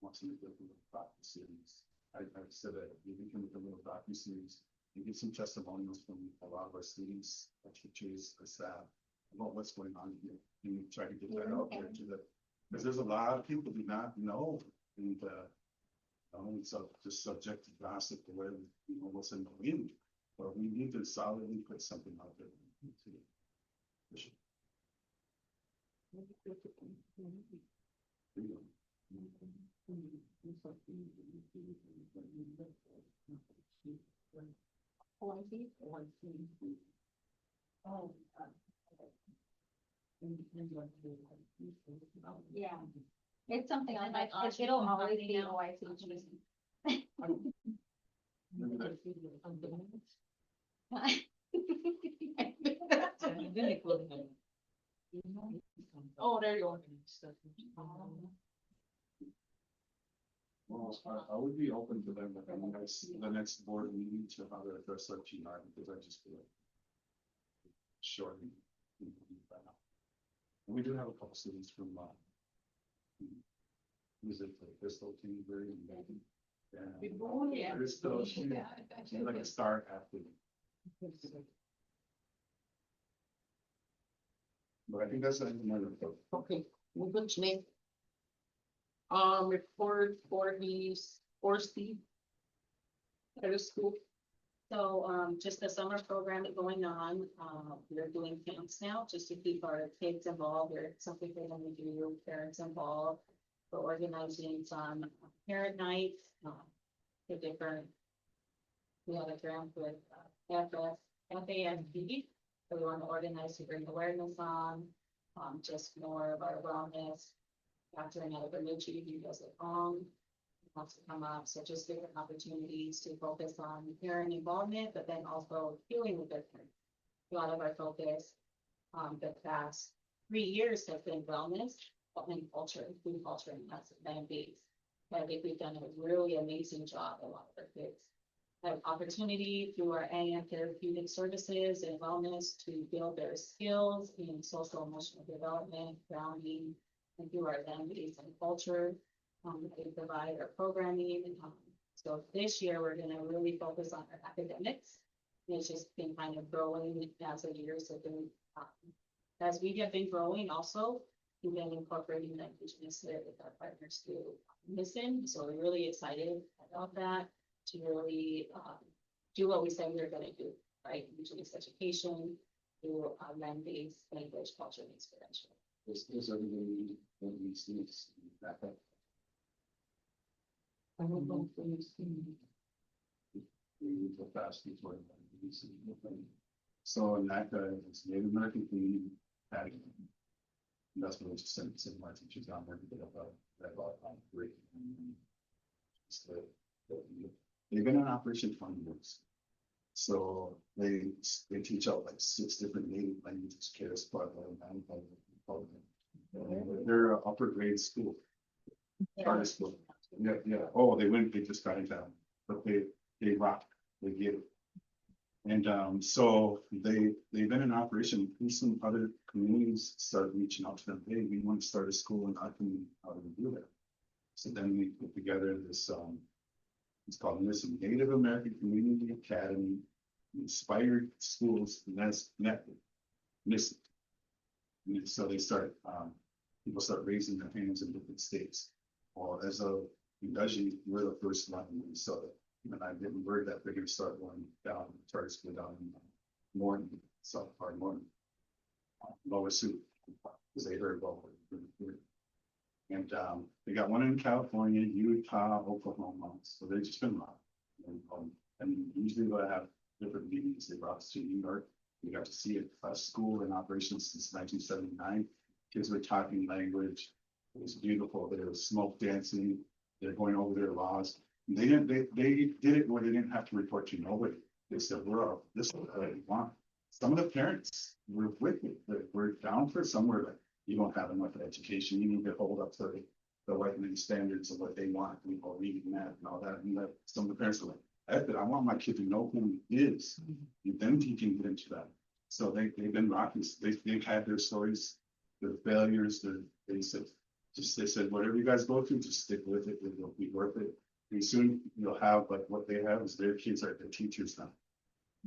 wants to make a little docu-series. I said that we can make a little docu-series and get some testimonials from a lot of our students, our teachers, our staff, about what's going on here, and try to get that out there to the, because there's a lot of people do not know, and, it's just subject to gossip, the way, what's in the wind, but we need to solidly put something out there. Yeah, it's something I like, it'll always be OICG. Oh, there you are. Well, I would be open to them, but the next board meeting to how to address our TR, because I just feel like. Short. And we do have a couple students from, visit the Bristol team, very involved. Yeah. Bristol, she's like a star athlete. But I think that's another. Okay, moving to name. Report for Steve. At the school. So, just the summer program going on, we're doing camps now, just to keep our kids involved, or something for them to do, parents involved. We're organizing some parent nights, the different. We have a grant with, FASD, so we want to organize to bring awareness on, just more of our wellness. Catherine out of Bemidji, who does it wrong, wants to come up, so just different opportunities to focus on parent involvement, but then also healing with their parents. A lot of our focus, the past 3 years has been wellness, and culture, food culture, and that's been base. I think we've done a really amazing job. A lot of our kids have opportunity through our AM therapeutic services and wellness to build their skills in social emotional development, grounding, and through our identities and culture. They provide our programming. So this year, we're gonna really focus on our academics. And it's just been kind of growing as the years have been, as we have been growing also, we've been incorporating that Indigenous lit with our partners to listen. So we're really excited about that, to really do what we said we were gonna do, right? Indigenous education through land-based language, culture, and experiential. Is everybody that we see that? I don't know if we've seen. So in that, it's Native American community. That's what I just sent my teachers down there to get up that great. They've been in operation 20 years. So they teach out like 6 different native languages, Karis, they're an upper grade school. Charter school. Yeah, yeah. Oh, they just got in town, but they rock, they get it. And so they've been in operation. And some other communities started reaching out to them. Hey, we want to start a school in our community. How do we do that? So then we put together this it's called Missing Native American Community Academy Inspired Schools, and that's missing. So they start people start raising their hands in different states. Well, as of Endazhi, we're the first one in Minnesota. And I didn't worry that they're going to start going down, try to go down in Morton, South Park, Morton, Lower Sioux, because they heard about it. And they got one in California, Utah, Oklahoma. So they've just been around. And usually they'll have different meetings. They brought us to New York. We got to see a school in operation since 1979. Kids were talking language. It was beautiful. There was smoke dancing. They're going over their laws. They did it where they didn't have to report to nobody. They said, this is what we want. Some of the parents were with me. We're down for somewhere that you don't have enough education. You need to hold up to the white man standards of what they want, reading that and all that. And that some of the parents are like, I want my kid to know who he is. And then he can get into that. So they've been rocking. They've had their stories, their failures. They said, whatever you guys go through, just stick with it. It'll be worth it. And soon you'll have like what they have is their kids are their teachers now.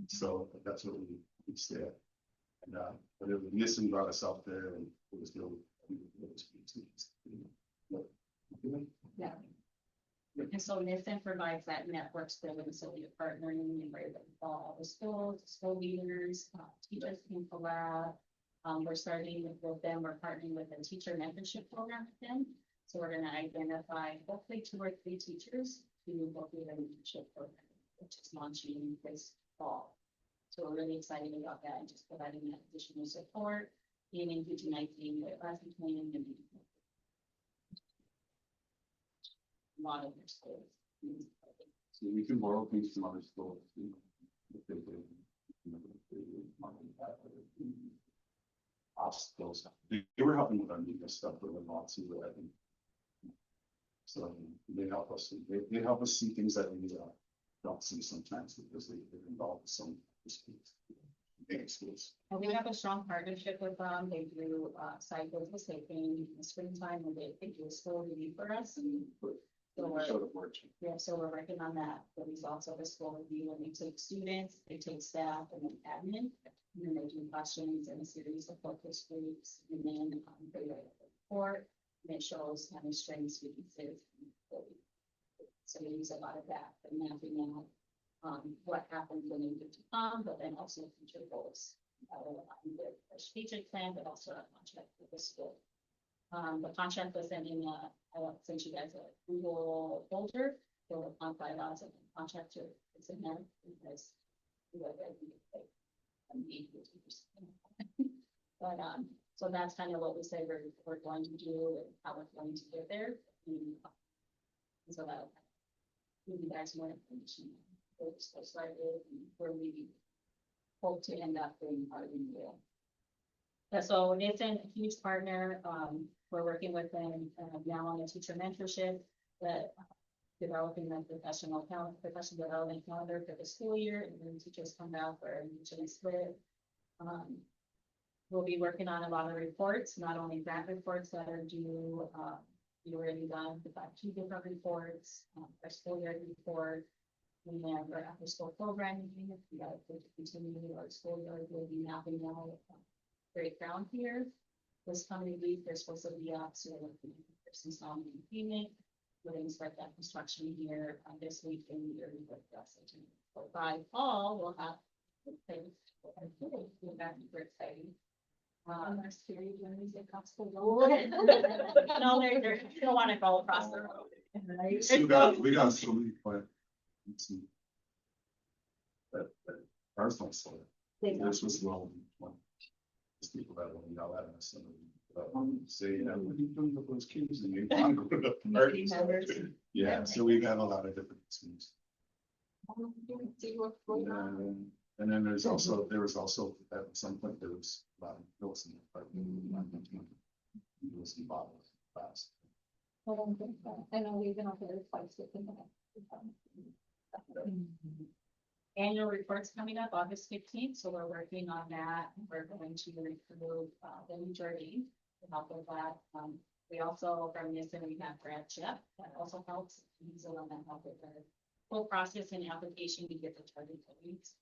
So that's what we stay at. And, but it was Nissan brought us out there and it was really. Yeah. And so NISN provides that network building, so we're partnering and we're all the schools, school leaders, teachers can collab. We're starting with them, we're partnering with a teacher mentorship program with them. So we're gonna identify hopefully 2 or 3 teachers to go through the mentorship program, which is launching this fall. So we're really excited about that and just providing that additional support in Endazhi-Nitaawiging, the lesson plan and a lot of their schools. So we can borrow things from other schools. Obstacles. They were helping with our media stuff for the lots of that. So they help us, they help us see things that we don't see sometimes because they're involved with some big schools. And we have a strong partnership with them. They do site visits, they came in the springtime and they do a school review for us. And so we're working on that, the results of the school review, and they take students, they take staff and then admin, and then they do questions and a series of focus groups, and then they write a report, and it shows kind of strengths, weaknesses. So we use a lot of that for mapping out what happens when they get to come, but then also future goals. With a strategic plan, but also a contract with the school. The contract was sent in, I will send you guys a Google folder, for the bylaws and the contract it's in there, because we are very but, so that's kind of what we say we're going to do and how we're going to get there. And so that'll give you guys more information. Where we're still started and where we hope to end up in our renewal. So Nathan, a huge partner. We're working with them now on the teacher mentorship, but developing a professional development calendar for the school year, and then teachers come out for a mutually split. We'll be working on a lot of reports, not only grant reports that are due. We already done about 2 different reports, our school year report. We have our after school programming. We got to continue our school year. We'll be mapping out breakdown here. This coming week, they're supposed to be up, so there's some payment. We're going to start that construction here this week and year with us. So by fall, we'll have things. That's super exciting. Our series when we get across the road. No, they don't want to go across the road. We got so many plans. That ours don't slow. This was well. People that will yell at us and say, what are you doing with those kids? And they want to go to the parties. Yeah, so we've had a lot of different things. And then there was also at some point there was a lot of notes in the apartment. It was involved fast. I know we've been over there twice with them. Annual reports coming up August 15th, so we're working on that. We're going to recruit the majority to help with that. We also, from NISN, we have Brad Jeff that also helps. He's the one that helped with the whole process and application to get the target codes.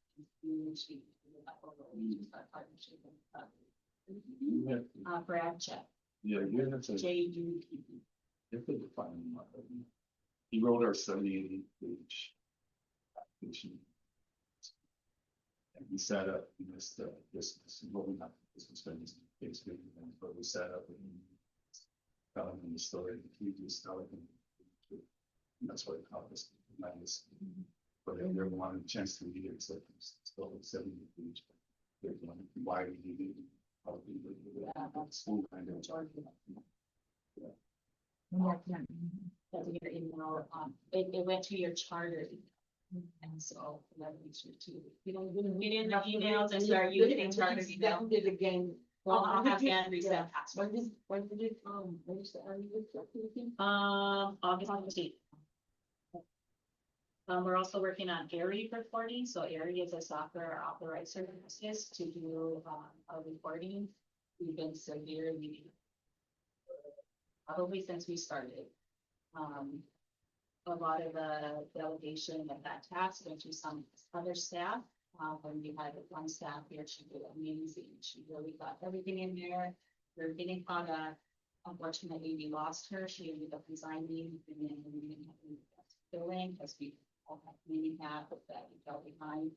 Brad Jeff. Yeah, you have to. J-U-P. You have to define him. He wrote our 78 page application. And we set up this what we have this was Thanksgiving, but we set up and telling him the story. He just telling him, and that's what it called us. But if you ever wanted a chance to read it, so it's still 70 page. There's one why we need it. How we do it. School kind of charge. That's your email. It went to your charter. And so that makes sure too. You don't get in the emails and start using charter email. Did again. I'll have Jan reset password. When did it, August 15th. We're also working on ARI reporting. So ARI is a software authorized services to do our reporting. We've been severely, probably since we started. A lot of the delegation of that task went to some other staff, When we had one staff here, she did amazing. She really got everything in there. We're getting caught up. Unfortunately, we lost her. She ended up resigning and then we didn't have any filling because we all had many half of that we fell behind.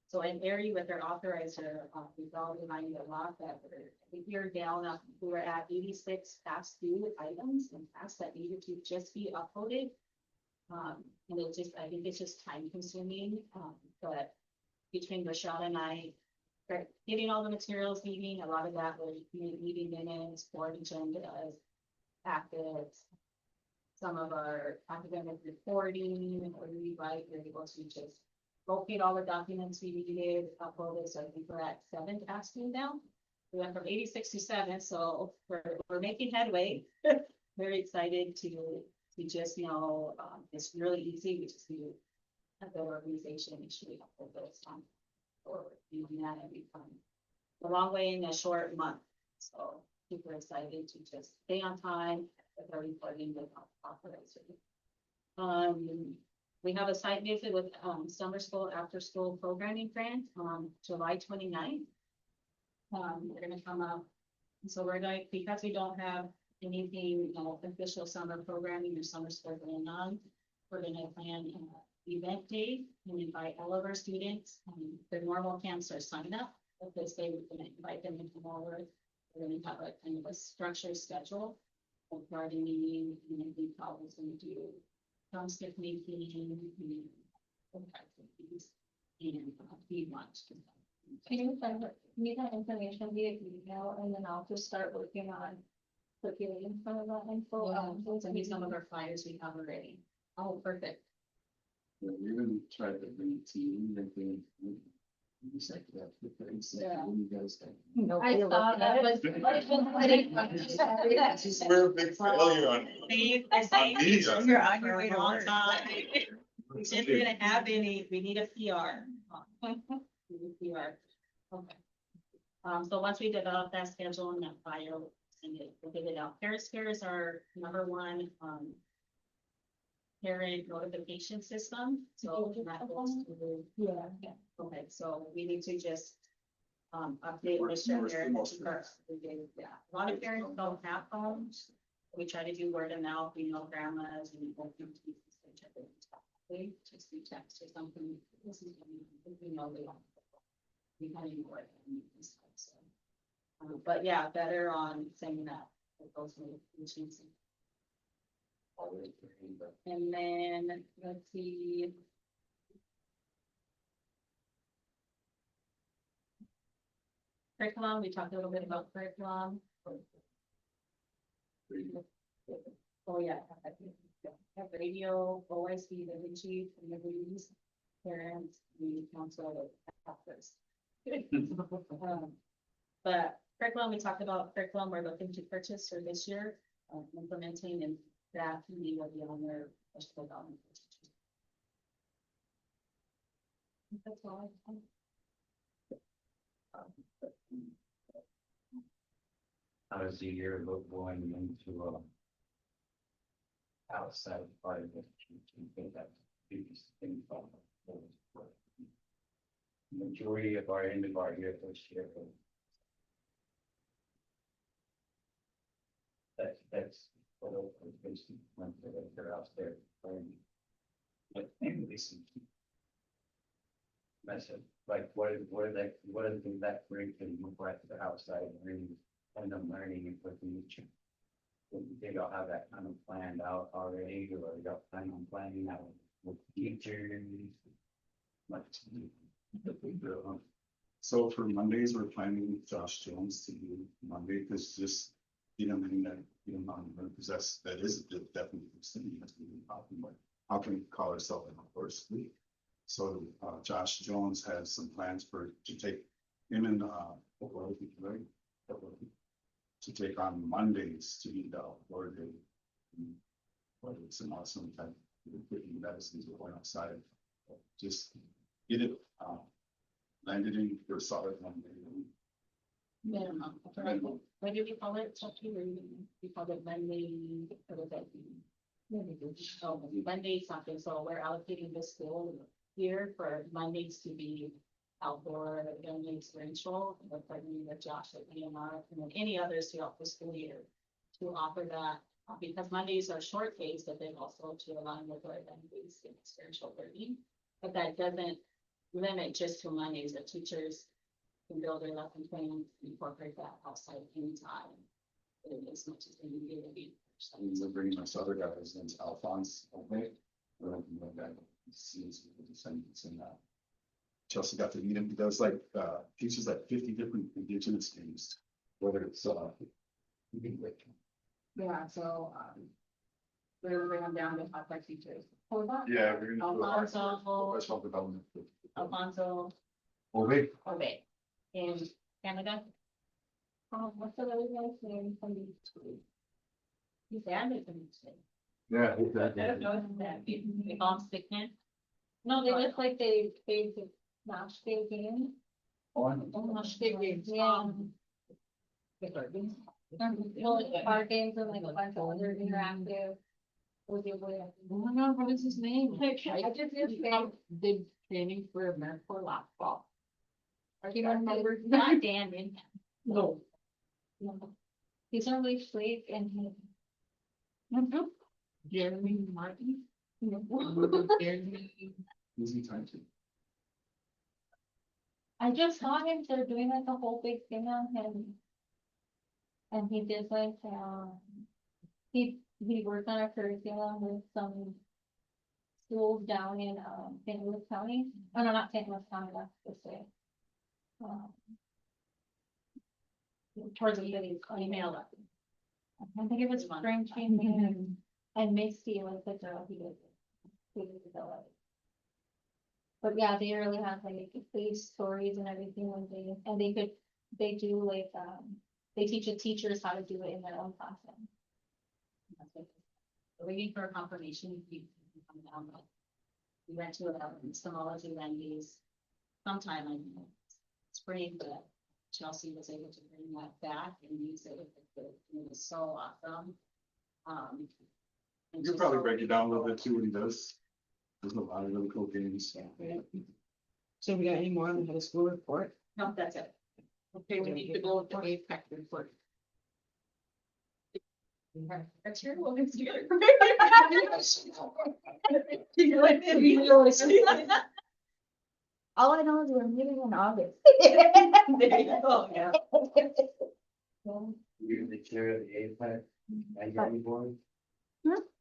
So in area with their authorizer, we fell behind a lot that we're down, we were at 86 past due items and tasks that needed to just be uploaded. And it just, I think it's just time consuming, but between Rashad and I, getting all the materials needing, a lot of that was meeting minutes, board agendas, packets, some of our academic reporting, or rewrite, we're able to just locate all the documents we needed, upload it, so I think we're at 7 tasks now. We went from 86 to 7, so we're making headway. Very excited to just, it's really easy, we just need a good organization, make sure we upload those on. Or doing that every time. A long way in a short month, so super excited to just stay on time with our reporting with authorizer. We have a site visit with summer school after school programming grant on July 29th. They're gonna come up, so we're going, because we don't have anything official summer programming or summer school going on, we're gonna plan event day and invite all of our students. The normal camps are signed up, but this day we're gonna invite them to come over. We're gonna have a kind of a structured schedule of garden meeting, and then we probably gonna do drumstick making, and feed lunch. Can you send me that information via email and then I'll just start working on circulating some of that info. Send me some of our flyers we have already. Oh, perfect. Yeah, we're gonna try to bring a team, and then you said that, Yeah. what do you guys think? I saw that, but. We're a big failure on. You're on your way long time. We just didn't have any, we need a PR. We need PR. Okay. So once we develop that schedule and that flyer, we'll get it out. Paris Fair is our #1, parent notification system, so that goes to. Yeah. Okay, so we need to just update. Yeah, a lot of parents don't have phones. We try to do word of mouth, we know grandmas and people just do text or something. This is, we know they don't. We kind of know it. So, but yeah, better on saying that. With those notifications. And then, let's see. Curriculum, we talked a little bit about curriculum. Oh, yeah. Have radio, OIC, the chief, and the leads, parents, the council, office. But curriculum, we talked about curriculum we're looking to purchase for this year, implementing, and that we will be on their vegetable development. That's all I have. How does the year look going into outside part of it? You think that's the biggest thing about it? Majority of our end of our year this year. That's what basically when they're out there playing. But anyway, message like what are the things that bring to look like the outside and end up learning and for the future. They don't have that kind of planned out already, or they don't plan on planning out with teachers. So for Mondays, we're planning with Josh Jones to do Monday, because just, because that is definitely something that's really popular. How can we call ourselves an outdoor week? So Josh Jones has some plans to take him and to take on Mondays to be the outdoor day. But it's an awesome type of putting medicines going outside. Just get it landed in for solid Monday. Yeah, what do we call it? We call it Monday. What is that? Oh, Monday something. So we're allocating this school year for Mondays to be outdoor, learning experiential, with partnering with Josh at EMR, and then any others throughout the school year to offer that, because Mondays are short days, but then also to align with our event-based and experiential learning. But that doesn't limit just to Mondays, the teachers can build their lesson plans, incorporate that outside anytime. As much as they need to be. We're bringing us other guys in Alphonse, okay? We're looking at that, sees the descendants in that. Chelsea got to meet him, he does like, teaches like 50 different indigenous things, whether it's, Yeah, so, we're gonna bring them down to hot tech teachers. yeah, we're gonna do a Alfonso, professional development. Alfonso, Oh, wait, Obey, in Canada. What's the other guy's name from the school? He's added to me. yeah. I don't know if that, they call him stick man. No, they look like they match their game. Match their games. Yeah. Well, like card games and like a bunch of other interactive. With your way. Oh my God, what is his name? I just Did training for Americorps last fall. Do you remember? Not Dan, in No. He's really sweet and he. Jeremy Martin. Jeremy. Easy time to. I just saw him, they're doing like a whole big thing on him. And he did like, he worked on a curriculum with some schools down in, St. Louis County. Oh, no, not St. Louis County, that's the state. towards the end, email up. I think it was spring training and Misty was the girl who did it. Who did the bill. But yeah, they really have like these stories and everything when they do like, they teach the teachers how to do it in their own classroom. We're waiting for a confirmation. We can come down, but we went to Somology Wendy's sometime in spring, but Chelsea was able to bring that back and use it. It was so awesome. And You'll just probably so- break it down a little bit too when he does. There's a lot of really cool games. So we got any more on the high school report? No, that's it. Okay, we need to go to APEC report. A chairwoman's here. All I know is we're meeting in August. There you go, yeah. You're the chair of the APEC, advisory board?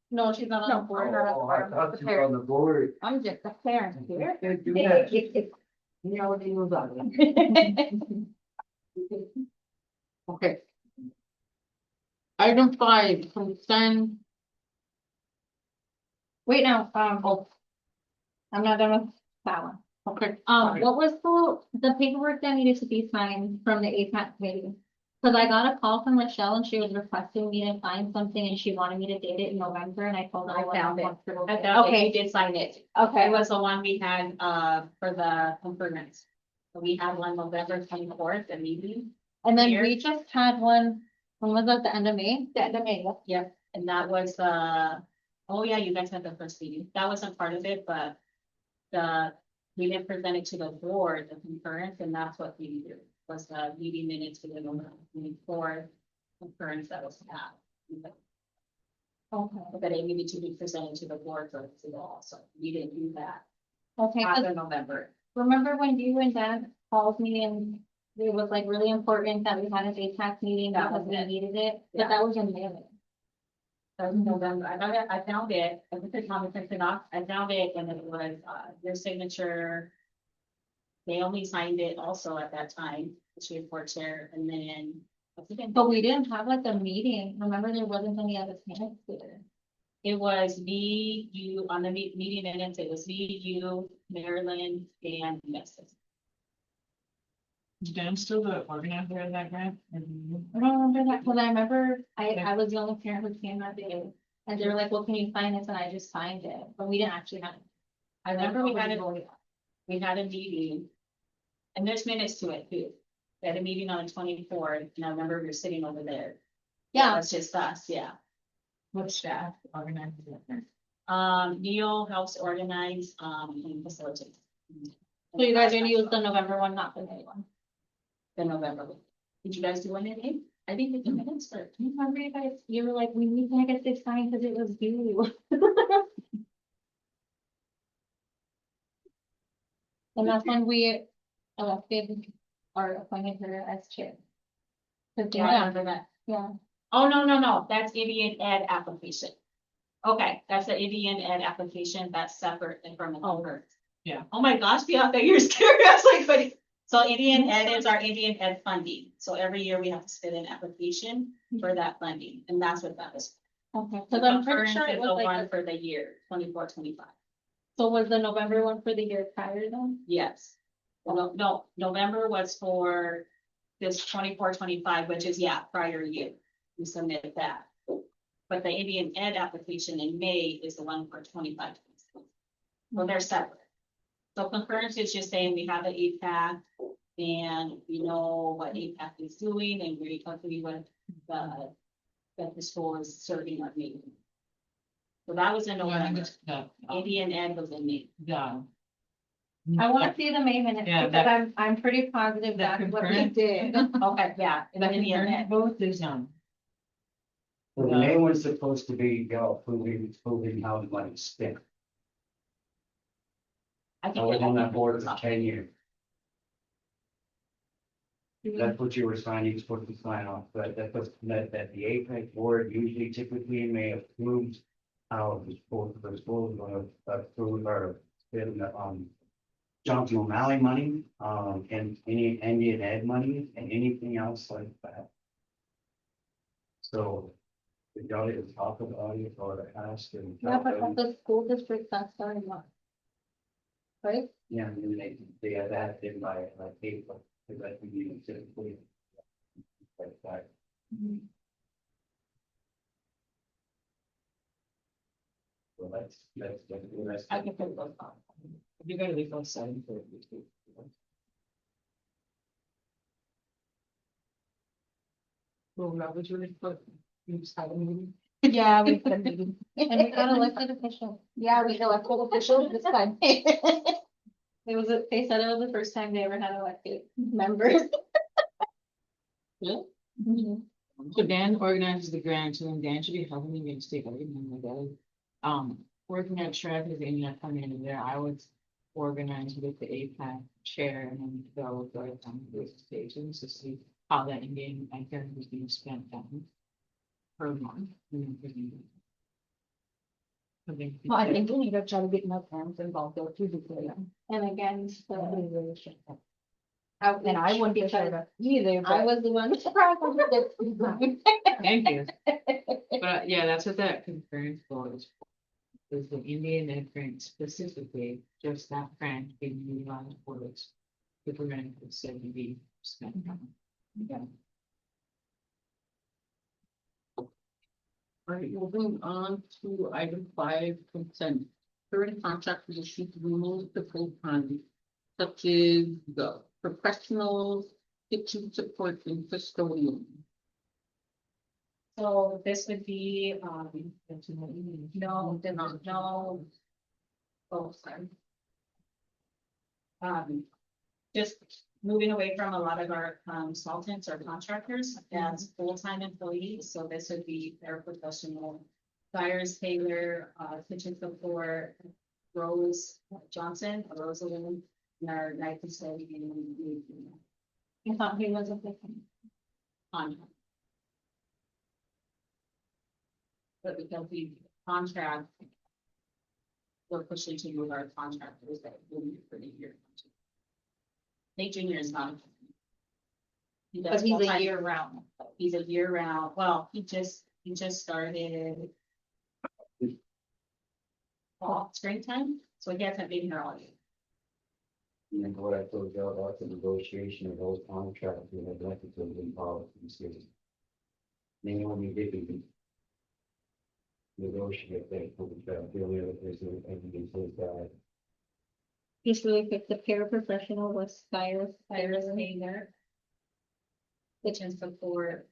No, she's not on the board. not on the Oh, I board, I'm thought the you were on the board. I'm just a parent here. You know what he was on. Okay. Item 5, consent. Wait, no, I'm not done with that one. Okay. What was the paperwork that needed to be signed from the APAC committee? Cause I got a call from Michelle and she was requesting me to find something and she wanted me to date it in November and I told her. I found it. comfortable I with found it. Okay, You did sign it. okay, It was the one we had, for the improvements. We had one November 24th, the meeting. and then here. we just had one, when was that, the end of May? The end of May. Yep, and that was, oh yeah, you guys had the first meeting. That wasn't part of it, but we didn't present it to the board, the concurrence, and that's what we did, was the meeting minutes for the November 24th concurrence that was had. Okay, But it needed to be presented to the board for it to all, so we didn't do that okay, 'cause after November. remember when you and Dad called me and it was like really important that we had an APAC meeting That because was we it. needed it, but Yeah. that was in May. That was November. I found it. I put the comment section off. I found it and it was, your signature. They only signed it also at that time, the school board chair, and then. I think But we didn't have like a meeting, remember there wasn't any other minutes there. it was me, you, on the meeting minutes, it was me, you, Marilyn, and Messis. Is Dan still the organizer of that grant? I don't remember that, cause I remember I was the only parent who came that day. And they were like, well, can you sign this? And I just signed it, but we didn't actually have. I remember we had a meeting. And there's minutes to it too. We had a meeting on the 24th, and I remember we were sitting over there. Yeah, That's just us, yeah. What staff organizes it? Neil helps organize, and facilitate. So you guys are gonna use the November one, not the May one. The November one. Did you guys do one in May? I think the minutes for. Remember you guys, you were like, we need to get this signed because it was due. And that's when we elected or appointed her as chair. Cause Yeah, I yeah, remember that. yeah, Oh, no, that's Indian Ed application. Okay, that's the Indian Ed application, that's separate and from the concurrence. Yeah. Oh my gosh, Bianca, you're scary, I was like, but, so Indian Ed is our Indian Ed funding, so every year we have to submit an application for that funding, and that's what that is. okay, The cause I'm pretty concurrence sure is it the was like, one for the year, 24-25. so was the November one for the year prior then? Yes. No, November was for this 24-25, which is, yeah, prior year. We submitted that. But the Indian Ed application in May is the one for 25. Well, they're separate. So concurrence is just saying we have an APAC and we know what APAC is doing and we're agree with that the school is serving our need. So that was in November. Indian Ed was in May. Yeah. I wanna see the May minutes Yeah, because I'm pretty positive that that's what we concurrence- did. Okay, yeah, in the Indian Ed. Vote is on. The May one's supposed to be, proving how the money's spent. I I think was on that board for it's 10 years. That's what you were signing, you're supposed to sign off, but that was, that the APEC board usually typically may approve how the school is going to approve our, Johnson O'Malley money, and any Indian Ed money and anything else like that. So, the y'all didn't talk about it or ask and. Yeah, but at the school district, that's starting month. Right? Yeah, and then they had that in by like April, because I think you typically. Like that. So that's. I can put those on. You gotta leave on sign for it. Well, that was really fun. You just had a meeting. Yeah, we had a meeting. And we got elected official. Yeah, we got elected official this time. They said it was the first time they ever had elected members. Yeah. Mhm. So Dan organizes the grants and then Dan should be helping me get state like that. Working at Shred is ended up coming in there. I was organized with the APAC chair and then developed those stations to see how that Indian Ed was being spent down per month. Well, I think we need to try to get more parents involved there too, because. And again, and I wouldn't be sure either, I was the one surprised. Thank you. But yeah, that's what that concurrence was. Is the Indian Ed grant specifically, just that grant being utilized for its. The grant is said to be spent on. Yeah. All right, moving on to item 5, consent. Current contract was issued to remove the full time, such as the professional kitchen support and custodian. So this would be, no, did not, no. Oh, sorry. Just moving away from a lot of our consultants or contractors as full-time employees, so this would be their professional. Fires Taylor, kitchen support, Rose Johnson, Rosalind, and our night custodian. I thought he was a victim. On. But because we contract. We're pushing to move our contractors that will be for the year. Nate Junior is not. He does But he's a full-time- year round. He's a year round, well, he just started. Fall, springtime, so he hasn't been here all year. And what I told you about the negotiation of those contracts, we had left it to them policies. They only did it. Negotiate that contract, the only other person, everything says that. Just really quick, the paraprofessional was Cyrus Taylor. Kitchen support,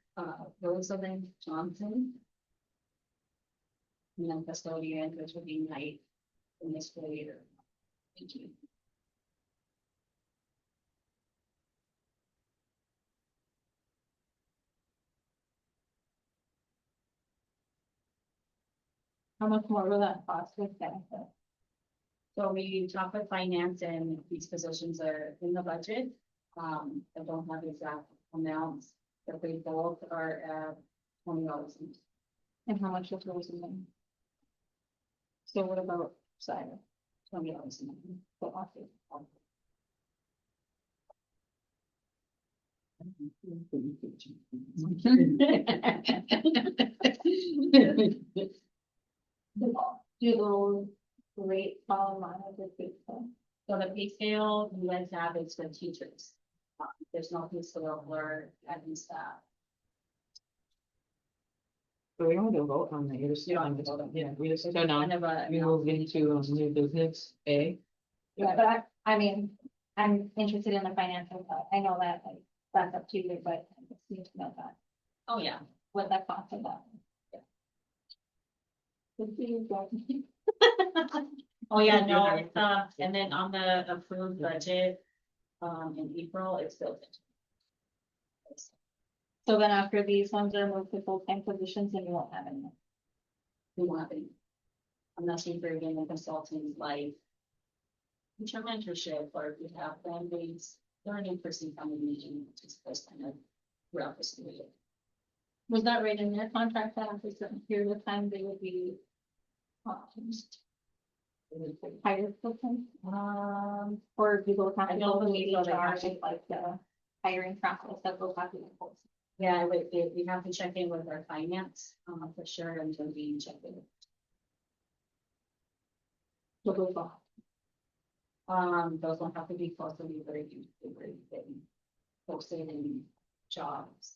Rosalind Johnson. And then custodian, which would be Knight in this school year. Thank you. How much more will that cost with benefit? So we talked with finance and these positions are in the budget. I don't have exact amounts, but they both are at $20. And how much is those in them? So what about Siler? $20 a month. For office? Do those rates fall in line with the big stuff? So the pay scale you guys have is for teachers. There's no pay scale for admin staff. So we don't have to vote on that, you're just, You don't have to vote on it. yeah, we just, so Kind now, of a. we move into new business, A. Yeah, but I mean, I'm interested in the financial side. I know that, like, that's up to you, but I just need to know that, Oh, yeah. what that cost of that. Good for you, Jordan. Oh, yeah, no, it's, and then on the approved budget, in April, it's built in. So then after these ones are moved to full-time positions, then you won't have any. We won't have any. Unless we bring in a consultant like teacher mentorship, or if we have them-based learning for some kind of meeting, which is first kind of throughout the school year. Was that right in their contract that after a certain period of time, they would be hired full-time? Or do those have to go to believe so, they HR, have to. like the hiring process that goes happen in post? Yeah, we have to check in with our finance, for sure, until we check in. So those all. Those don't have to be posted, very posted in jobs.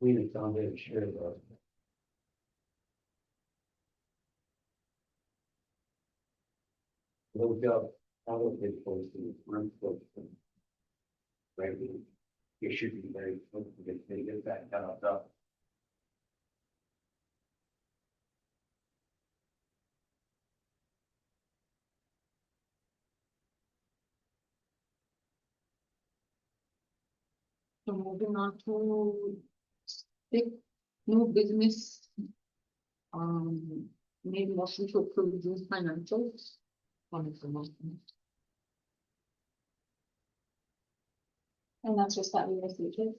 We need to sure about. Look up, how it is posted, run posted. Right, it should be very, they get that kind of stuff. So moving on to six, new business. Maybe motion to approve June financials. One of the most. And that's just that we received it.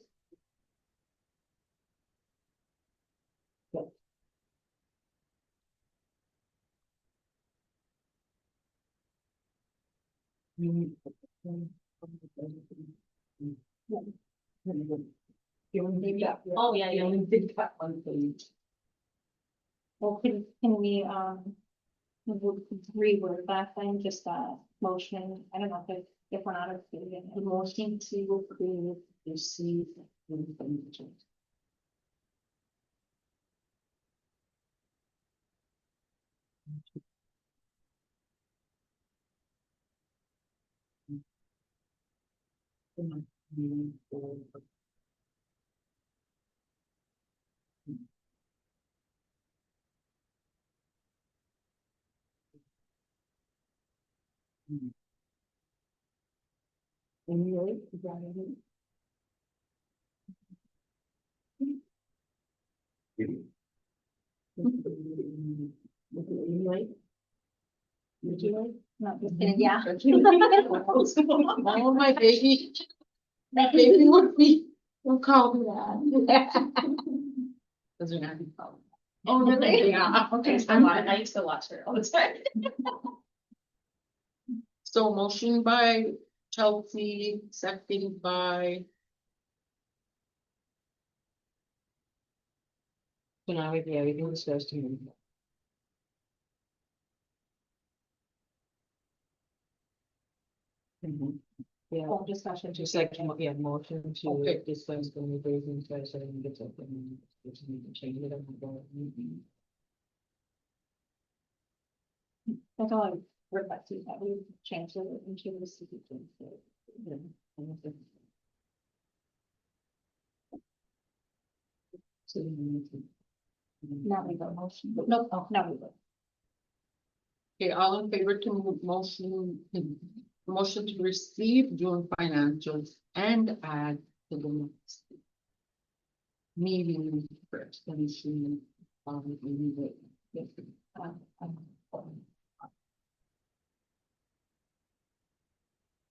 Oh, yeah, yeah. did that one page. Well, can we, reword that thing, just motion, I don't know if we're not approving The it. motion to approve receive information. Anyway, is that it? Anyway. Would you like? No, just kidding, yeah. Oh, my baby. My baby would be, will call me that. Those are not be called. Oh, really? Yeah. Okay, so I used to watch her all the time. So motion by Chelsea, second by. So now we can discuss to you. Yeah, Full discussion. just like, yeah, motion to discuss the new business session and get something, if you need to change it up. That's all I requested, that we change it into the CPT. So you need to. Now we go motion, no, oh, now we go. Okay, all in favor to motion to receive June financials and add to the next. meeting first, let me see. Maybe the- let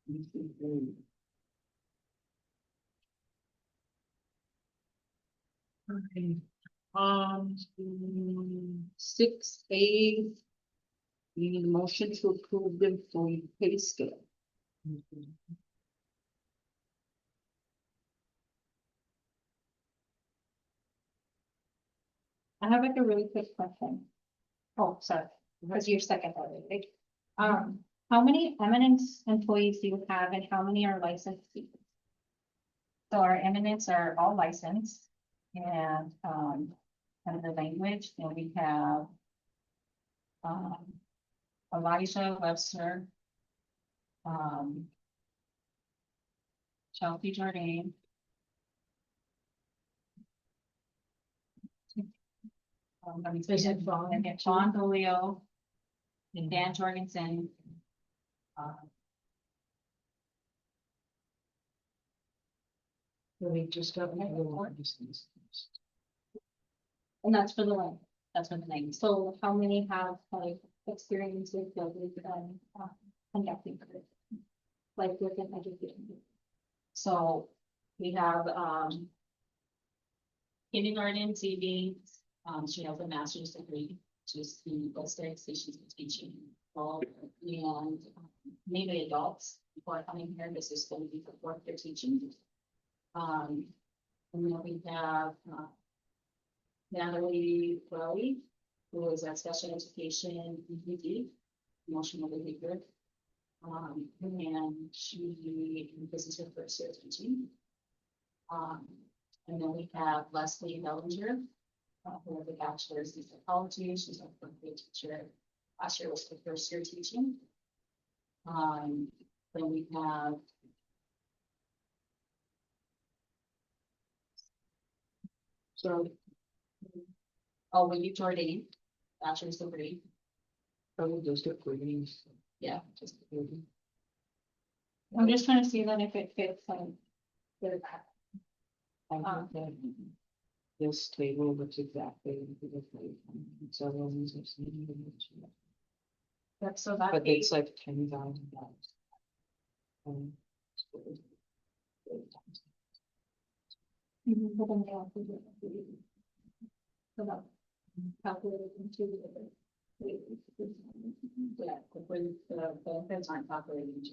me see, okay, 6A. We need a motion to approve the employee pay scale. I have like a really quick question. Oh, sorry, because you're second already, right? How many eminence employees do you have and how many are licensed speakers? So our eminents are all licensed and, kind of the language, and we have Elijah Webster, Chelsea Jordan, let me say Is it it, Vaughn? and then Sean Dolio, and Dan Jorgensen. We just got. And that's for the lane, that's for the lane. So how many have like experience with building and conducting curriculum? Like within education? So we have kindergarten TV, she has a master's degree, she's the post-grad, so she's been teaching all and mainly adults before coming here. This is going to be the fourth year teaching. And then we have Natalie Crowley, who is a special education EPD, emotional behavior. And this is her first year teaching. And then we have Leslie Bellinger, who has a bachelor's in psychology. She's a fourth-grade teacher. Last year was her first year teaching. Then we have Wendy Jordan, bachelor's degree. Probably just a greetings. Yeah, just. I'm just trying to see then if it fits with that. This table looks exactly. Several users. That's so that. But it's like $10,000. Mhm, but then they also do it. So that calculated into the. Yeah, when the benefits aren't calculated,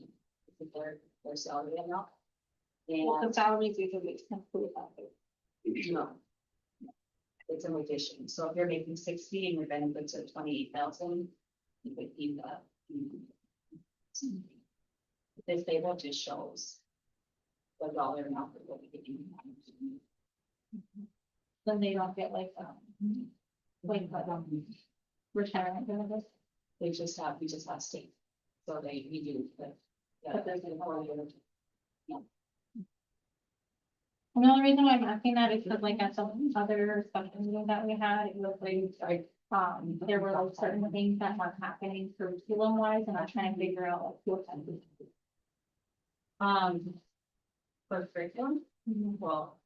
it's their salary amount. Well, the And salaries usually include that. no. It's an addition, so if you're making 60 and your benefits are 28,000, you would need that. This table just shows the dollar amount that we'll be getting. Then they don't get like retirement benefits. We just have state, so we do, but. Yeah, But there's there's a- a correlative. And the only reason why I'm asking that is because like at some other special meeting that we had, it was like, there were like certain things that were happening curriculum wise, and I'm trying to figure out like what. For curriculum, well,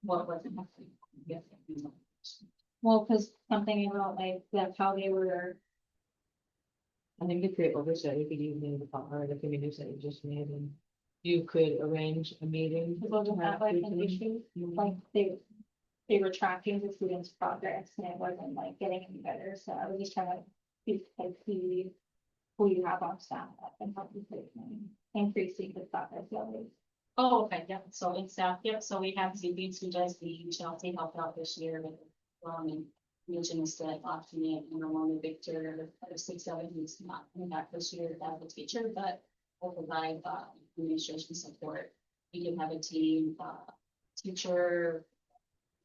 what was it? Yes. Well, because something about like, that's how they were, I think if they oversight, if you need the power, the committees that you just made, and you could arrange a meeting. wasn't that like an issue, like they were tracking the students' progress and it wasn't like getting any better, so I was just trying to see who you have on staff and help you with increasing the progress levels. Oh, okay, yeah, so in staff, yep, so we have Zuby who does the Chelsea helped out this year with, and mentioned that option and Ramona Victor, 6-7, who's not coming back this year as a teacher, but will provide, administration support. We do have a team, teacher,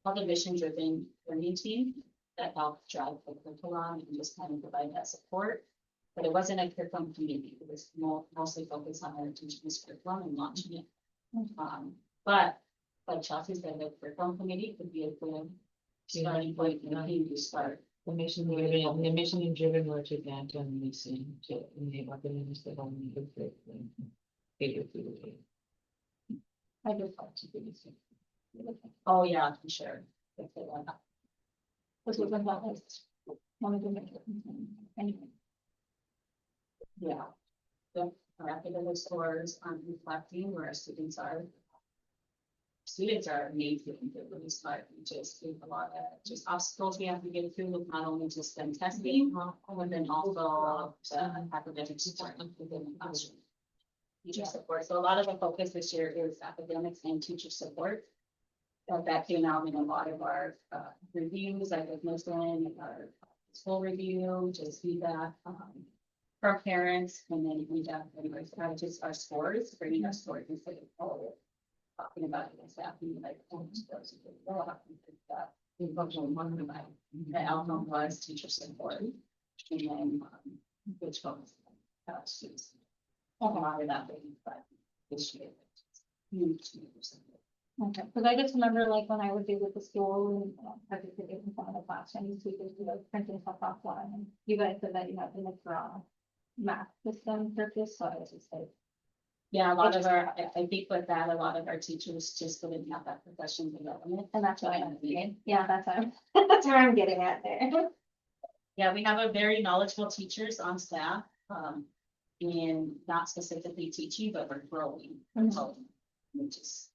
other mission-driven learning team that helps drive the curriculum and just kind of provide that support. But it wasn't a curriculum committee, it was mostly focused on our teaching this curriculum and launching it. But like Chelsea said, the curriculum committee could be a good starting point and a to start. The mission and driven were to grant and missing to enable the minister only the great thing. I just like to do this. Oh, yeah, for sure. If they want that. This was about this. Wanted to make it. Anyway. Yeah. Our academic scores on reflecting where our students are. Students are amazing, they're really smart, we just do a lot of just obstacles we have to get through, with not only just them testing, and then also academic support within the classroom. Teacher support, so a lot of the focus this year is academics and teacher support. That came out in a lot of our reviews, like with Muslim, our school review, just feedback from parents, and then we have anyways, just our scores, bringing our scores instead of all talking about it, staff, like, oh, those are good. Well, that the functional one of the outcome was teacher support, and then which ones students. A lot of that, but this year. Huge. Okay, because I just remember like when I would do with the school and I could sit in front of the class and you see this, printing stuff offline, and you guys said that you have to make raw math system purpose, so I was just like. Yeah, a lot of our, I think with that, a lot of our teachers just wouldn't have that professional development. And that's what I'm saying, yeah, that's what that's where I'm getting at there. Yeah, we have a very knowledgeable teachers on staff, and not specifically teaching, but we're growing. Which is.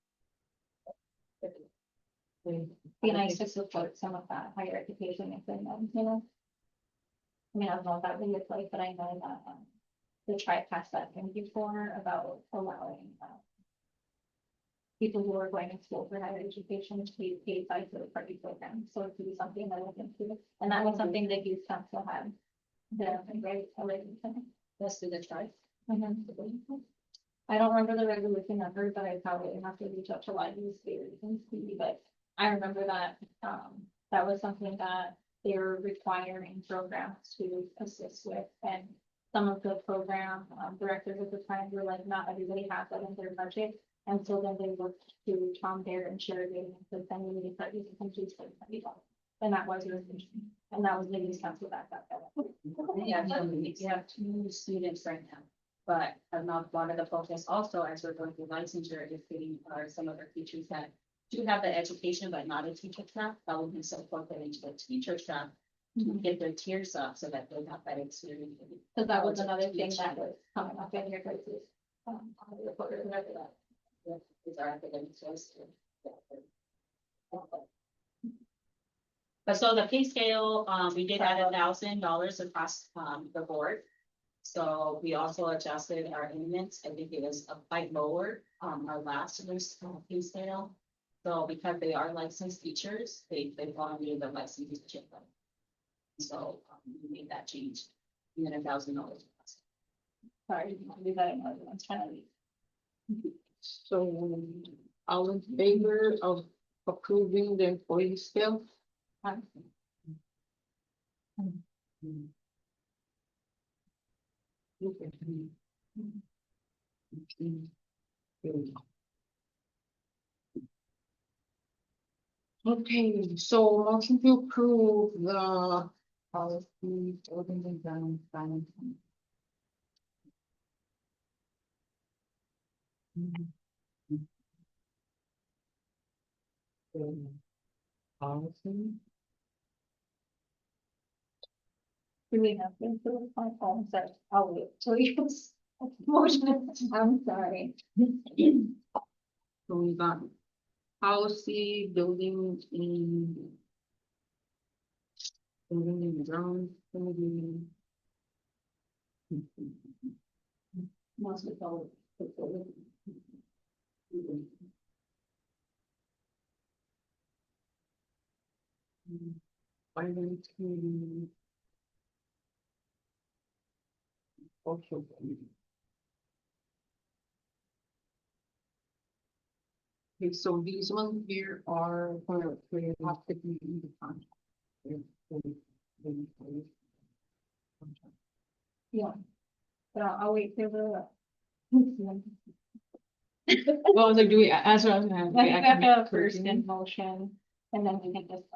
Be nice to support some of that higher education if they know, you know. I mean, I don't know if that would look like, but I know that the tribe passed that thing before about allowing people who are going to school for higher education to be paid by third party programs, so it could be something that was included, and that was something that youth council had. The right, Let's do the tribe. I don't remember the resolution number, but I probably have to reach out to a lot of these speakers and see, but I remember that, that was something that they were requiring programs to assist with, and some of the program, directors at the time were like, not everybody has that in their budget, and so then they worked to Tom Dare and Sherry, and said, then we need to start using some tools for $20. And that was your intention, and that was the youth council back up. Yeah, you have 2 students right now. But a lot of the focus also, as we're going through licensure, is getting some of our teachers that do have the education, but not a teacher track, that we can support them into the teacher track. To get their tiers up so that they have that experience. So that was another thing that was coming up in your guys'. Is our academic choice. But so the pay scale, we did add $1,000 across the board. So we also adjusted our payments. I think it was a quite lower our last year's pay scale. So because they are licensed teachers, they fall under the licensed teacher. So we made that change. And then $1,000. Sorry, leave that in, I'm trying to leave. So, all in favor of approving the employee scale? Okay, so motion to approve the policy building and ground finance. Policy. Do we have to do my phone, sorry, I'll wait till you. Motion, I'm sorry. So we got policy, building and ground, committee. Most of all. Finance committee. Social committee. Okay, so these ones here are where they have to be in the contract. Yeah. But I'll wait till the. Well, so do we, as I was gonna. Let me get the first in motion, and then we can just.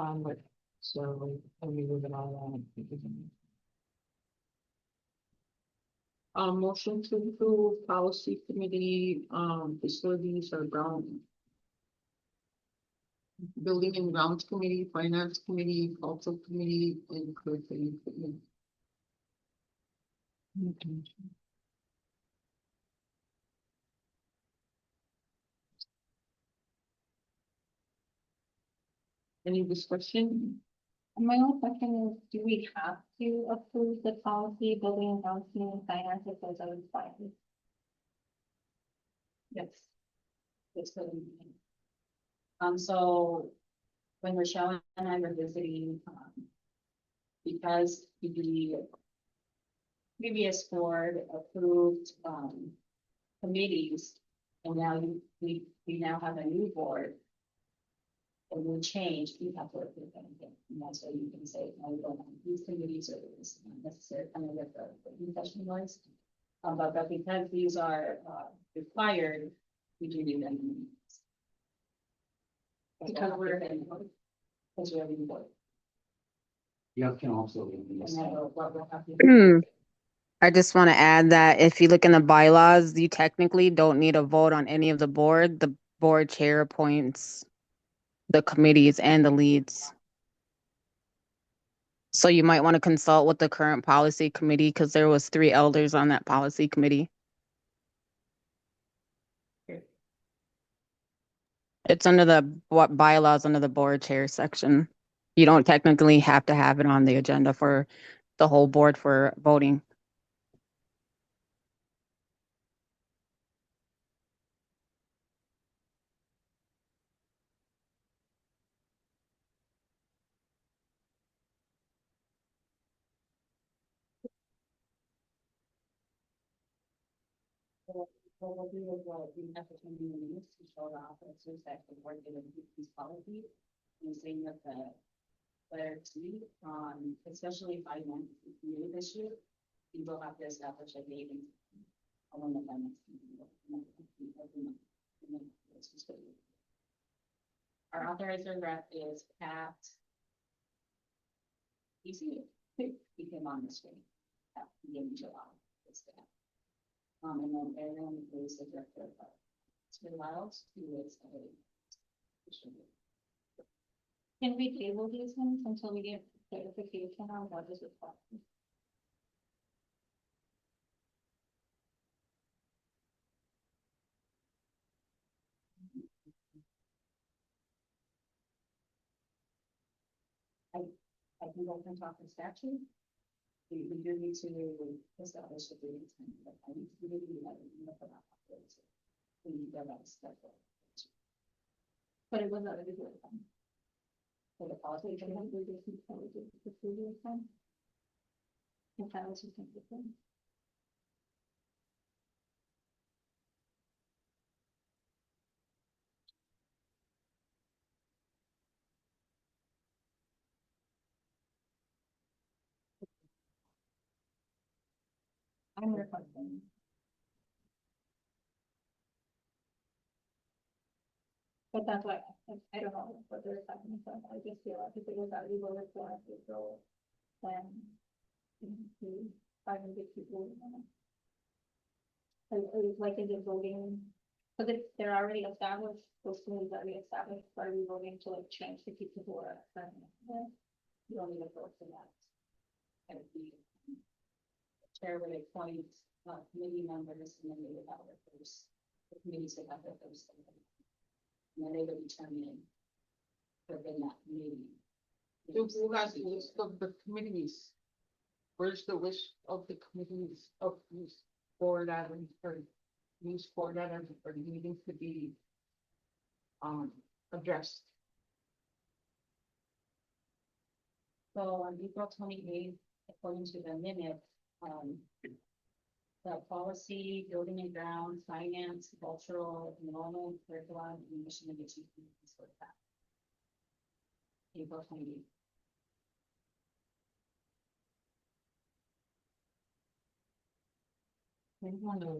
With So, I mean, we're gonna all, Motion to approve policy committee, facilities or ground. Building and grounds committee, finance committee, cultural committee, and curriculum committee. Any discussion? My only question is, do we have to approve the policy, building and grounds committee and finance if those are required? Yes. It's good. So when Rochelle and I were visiting, because the previous board approved, committees, and now we now have a new board. And we change, we have to approve anything, and that's why you can say, no, we don't have these committees, or it's not necessary, kind of what the discussion was. But because these are, required, we do need them. Because we're in, because we're in board. You can also. And then what we'll have to. I just want to add that if you look in the bylaws, you technically don't need a vote on any of the board. The board chair appoints the committees and the leads. So you might want to consult with the current policy committee because there was 3 elders on that policy committee. It's under the bylaws under the board chair section. You don't technically have to have it on the agenda for the whole board for voting. So what we'll do is, we have to turn in the minutes to show the officers that the board did these policies. And saying that the letter T, especially if I went new this year, you will have to establish a date and. I don't know if that makes sense. Our authorizer rep is Pat. Easy, he came on the screen. At the beginning of July. It's that. And then Aaron is the director of Spring Miles, who is a. Can we table these ones until we get clarification on what is required? I can go and talk to statute. We do need to establish the date and time, but I need to give you that. We need that schedule. But it was already good. For the policy, We can do this before we do the previous one. If that was just something. I'm requesting. But that's why, I don't know what they're talking about, I just feel like if it was already voted for, April, then. I can get people. Like in the voting, because if they're already established, those committees are already established, are we voting to like change the people who are? you don't need a vote for that. And the chair would appoint, committee members, and then they would have their first, the committees would have their first. And then they would determine. Within that committee. So who has the list of the committees? Where's the list of the committees of these board items or these board items or needing to be addressed? So on April 28th, according to the minutes, the policy, building and grounds, finance, cultural, enrollment, curriculum, and mission and achievement is for that. April 28th. I wonder,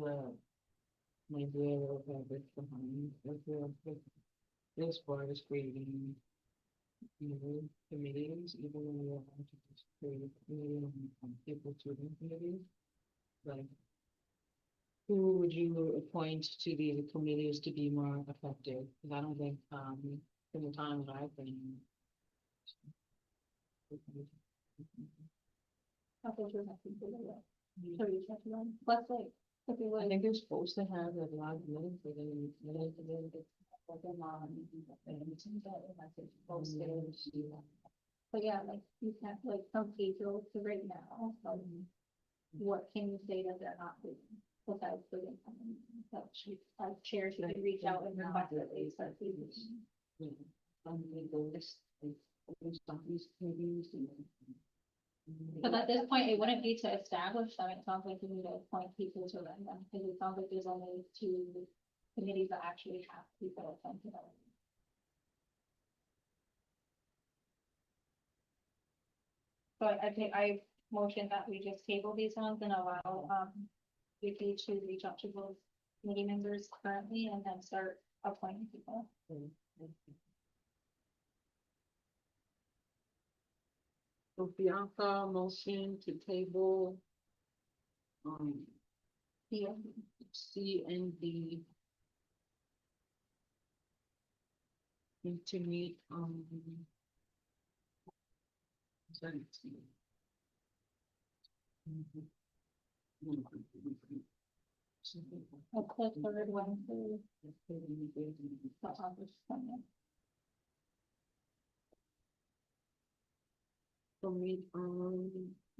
maybe a little bit behind, this part is creating committees, even when we are to just create a committee on people to the committee. Like, who would you appoint to the committees to be more effective? Because I don't think, from the time that I've been. I think you're happy to do that. So you check it out. Let's like, if you I would, think they're supposed to have a lot of minutes, but then minutes and then it's like a lot. And it's in that, and I think posted. but yeah, like you can't, like from April to right now, what can you say that they're not doing? Besides putting, that she, as chair, she could reach out and request that they start doing. They go this, some of these committees and. But at this point, it wouldn't be to establish them, it sounds like you need to appoint people to run them, because it sounds like there's only 2 committees that actually have people appointed. So I think I motion that we just table these ones and allow, Vicky to reach out to those committee members currently and then start appointing people. So Bianca, motion to table. Yeah. C and D. Need to meet, sorry. That's the third one for the August 20th. So meet on,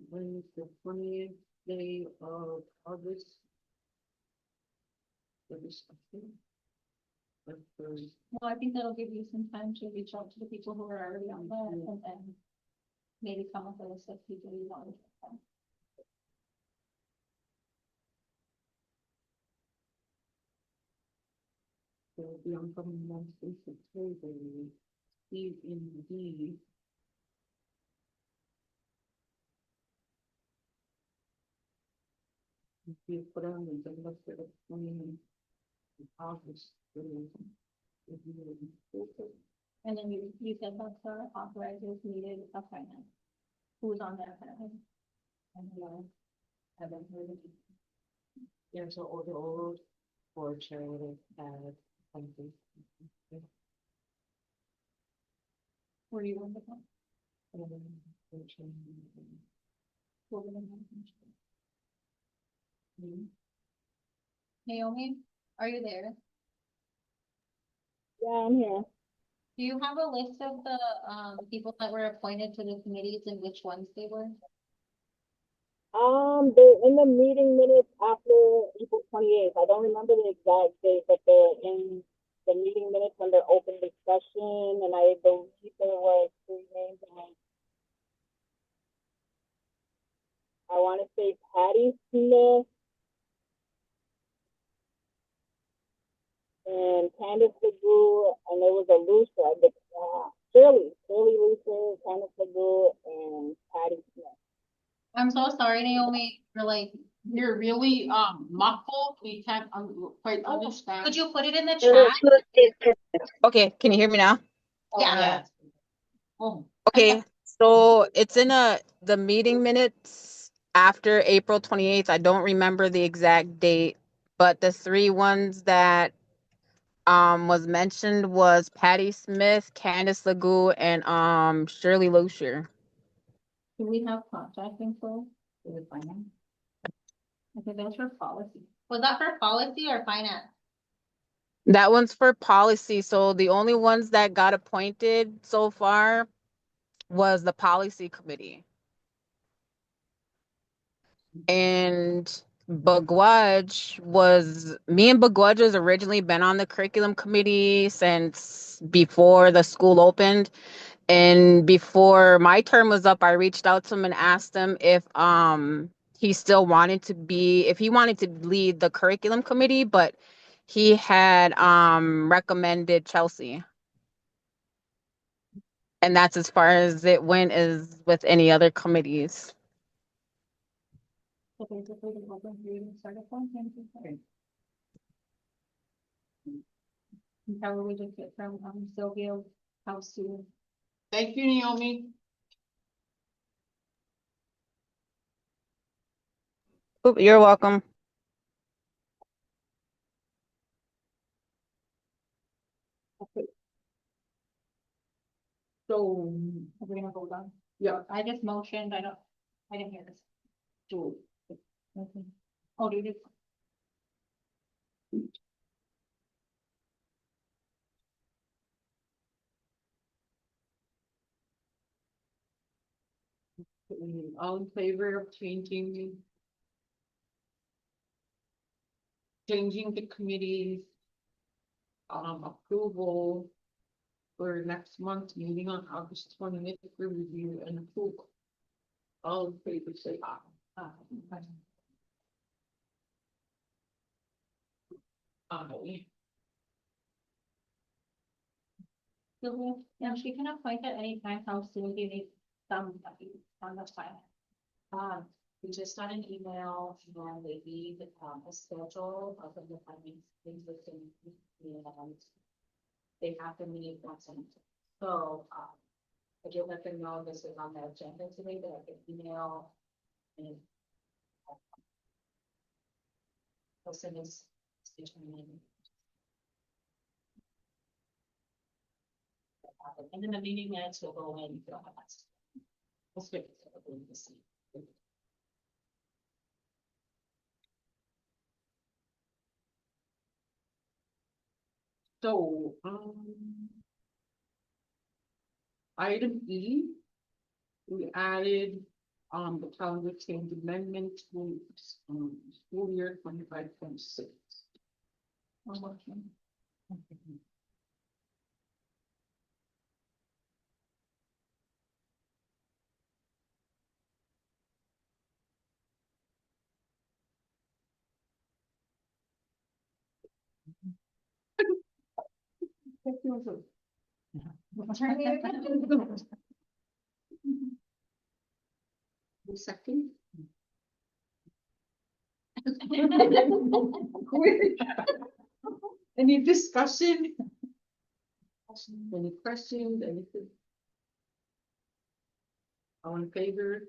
when is the 20th day of August? For discussion. But first, Well, I think that'll give you some time to reach out to the people who are already on there and then maybe come up with a list of people you want to get from. so Bianca wants to table, C and D. If you put on the agenda for the 20th of August. And then you said that's the authorizers needed a finance. Who's on there currently? And haven't heard of it. Yeah, so all the old board chair would have had something. Were you on the phone? Who were the ones? Naomi, are you there? Yeah, I'm here. Do you have a list of the people that were appointed to the committees and which ones they were? They're in the meeting minutes after April 28th. I don't remember the exact date, but they're in the meeting minutes under open discussion, and I believe there was 3 names. I want to say Patty Smith and Candace LeGoux, and there was a Lucia, Shirley Lucia, Candace LeGoux, and Patty Smith. I'm so sorry, Naomi, You're really muffled. We can't quite understand. could you put it in the chat? Okay, can you hear me now? Yeah. Oh, Okay, so it's in the meeting minutes after April 28th. I don't remember the exact date, but the 3 ones that was mentioned was Patty Smith, Candace LeGoux, and Shirley Loescher. Do we have contact info? For the finance? Okay, that's for policy. Was that for policy or finance? That one's for policy. So the only ones that got appointed so far was the policy committee. And me and Bagwaj has originally been on the curriculum committee since before the school opened. And before my term was up, I reached out to him and asked him if he still wanted to if he wanted to lead the curriculum committee, but he had recommended Chelsea. And that's as far as it went as with any other committees. So basically, the open reading started from him. How will we just get from Sylvia's house to Thank you, Naomi. Oop, you're welcome. So, We're gonna vote on. yeah, I just motioned, I didn't hear this. so Okay. Oh, do you? all in favor of changing the committee's approval for next month's meeting on August 20th for review and approval. All in favor, say aye. Aye. Sylvia, yeah, she can appoint at any time, how soon do you need somebody on the file? We just got an email and they need, a schedule of the appointments, things within, and they have to meet once a month. So, I did let them know this is on the agenda today, that I could email and I'll send this. And then the meeting minutes will go in. We'll speak to everyone this evening. So, item E, we added, the calendar change amendment to, school year 25-26. One motion. The second. Any discussion? Any questions, anything? All in favor?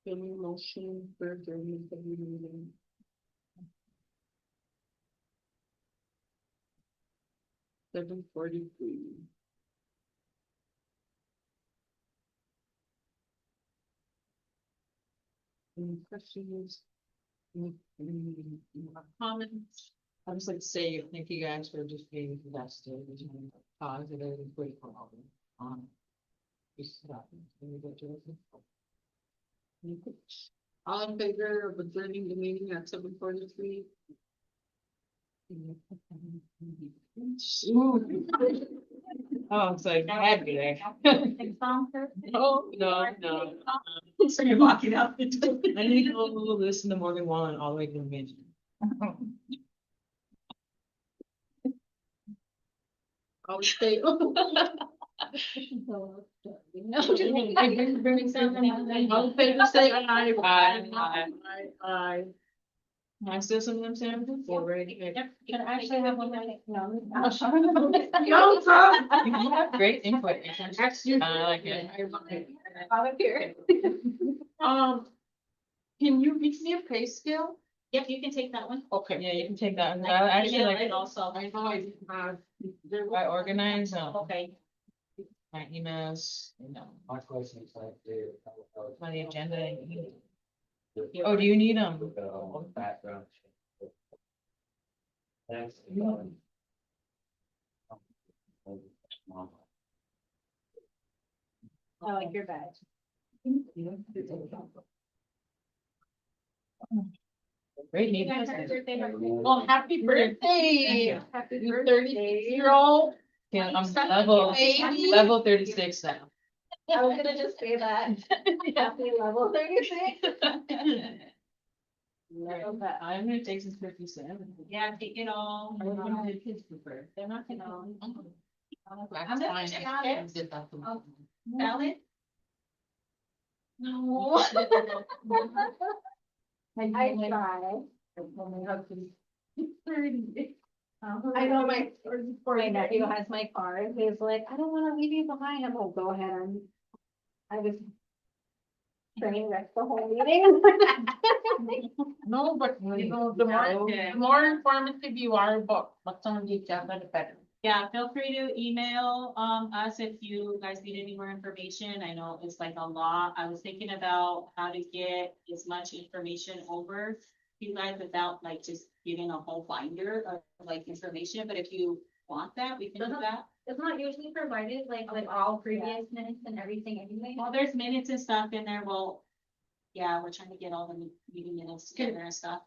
Any motion for adjournment of the meeting? $7:43. Any questions? Any comments? I just like to say, thank you guys for just being invested, positive and grateful. Just that. All in favor of adjourning the meeting at 7:43? Oh, it's like, I had to be there. Oh, No. So you're walking out the door. I need to go listen to Morgan Wallen all the way to the mission. All in favor? All in favor, say aye. Aye. Can I steal some of them sandwiches? Yeah, ready. Can I actually have one minute? No. You have great input. I like it. Volunteer. Can you reach me a pay scale? Yep, you can take that one. Okay. Yeah, you can take that. I actually like, And also. I know I have. I organize, Okay. my emails, My question is like, my agenda. Oh, do you need them? background. Thanks. I like your badge. Great You name. guys have a birthday party. Oh, happy birthday. Happy You birthday. 36-year-old. Yeah, I'm Baby. level 36 now. I was gonna just say that. Happy level 36. I'm gonna take some 57. Yeah, take it all. I was gonna do kids prefer. They're not gonna. That's fine. check on it. Did that to me. Salad? No. I try. I know my nephew has my card. He's like, I don't wanna leave you behind. I'm like, go ahead. I was train wrecked the whole meeting. No, but you know, the more informative you are about what's on the agenda, the better. Yeah, feel free to email us if you guys need any more information. I know it's like a lot. I was thinking about how to get as much information over to you guys without like just giving a whole binder of like information, but if you want that, we can do that. It's not usually provided, like all previous minutes and everything anyway. Well, there's minutes and stuff in there. Well, yeah, we're trying to get all the meeting minutes together and stuff.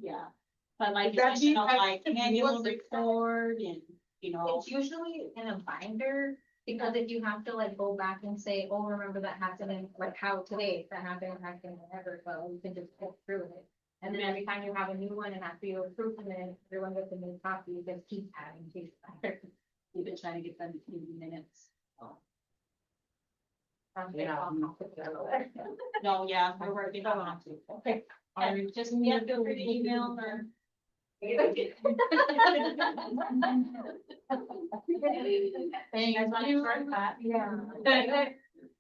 Yeah. But like, Would that be additional, like like annual continuous? report and, you know. It's usually in a binder, because if you have to like go back and say, oh, remember that happened in, like how today, that happened, whatever, so you can just go through it. And then every time you have a new one and after you approve them, and everyone gets a new copy, you just keep adding to it. We've been trying to get them meeting minutes. Yeah. No, yeah, we're working on it. Okay. I just need to feel free to email or. Thank Guys want to you. start that? Yeah.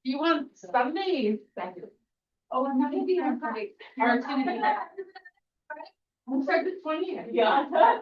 You want Sundays? Oh, I'm not gonna be on Friday. Or it's gonna be that. I'm sorry, the 20th. Yeah.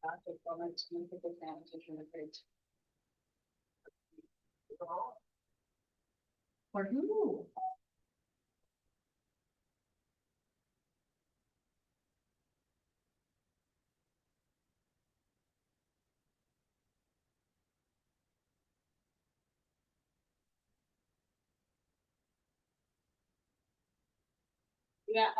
After comments, we take advantage of it. For who? Yeah.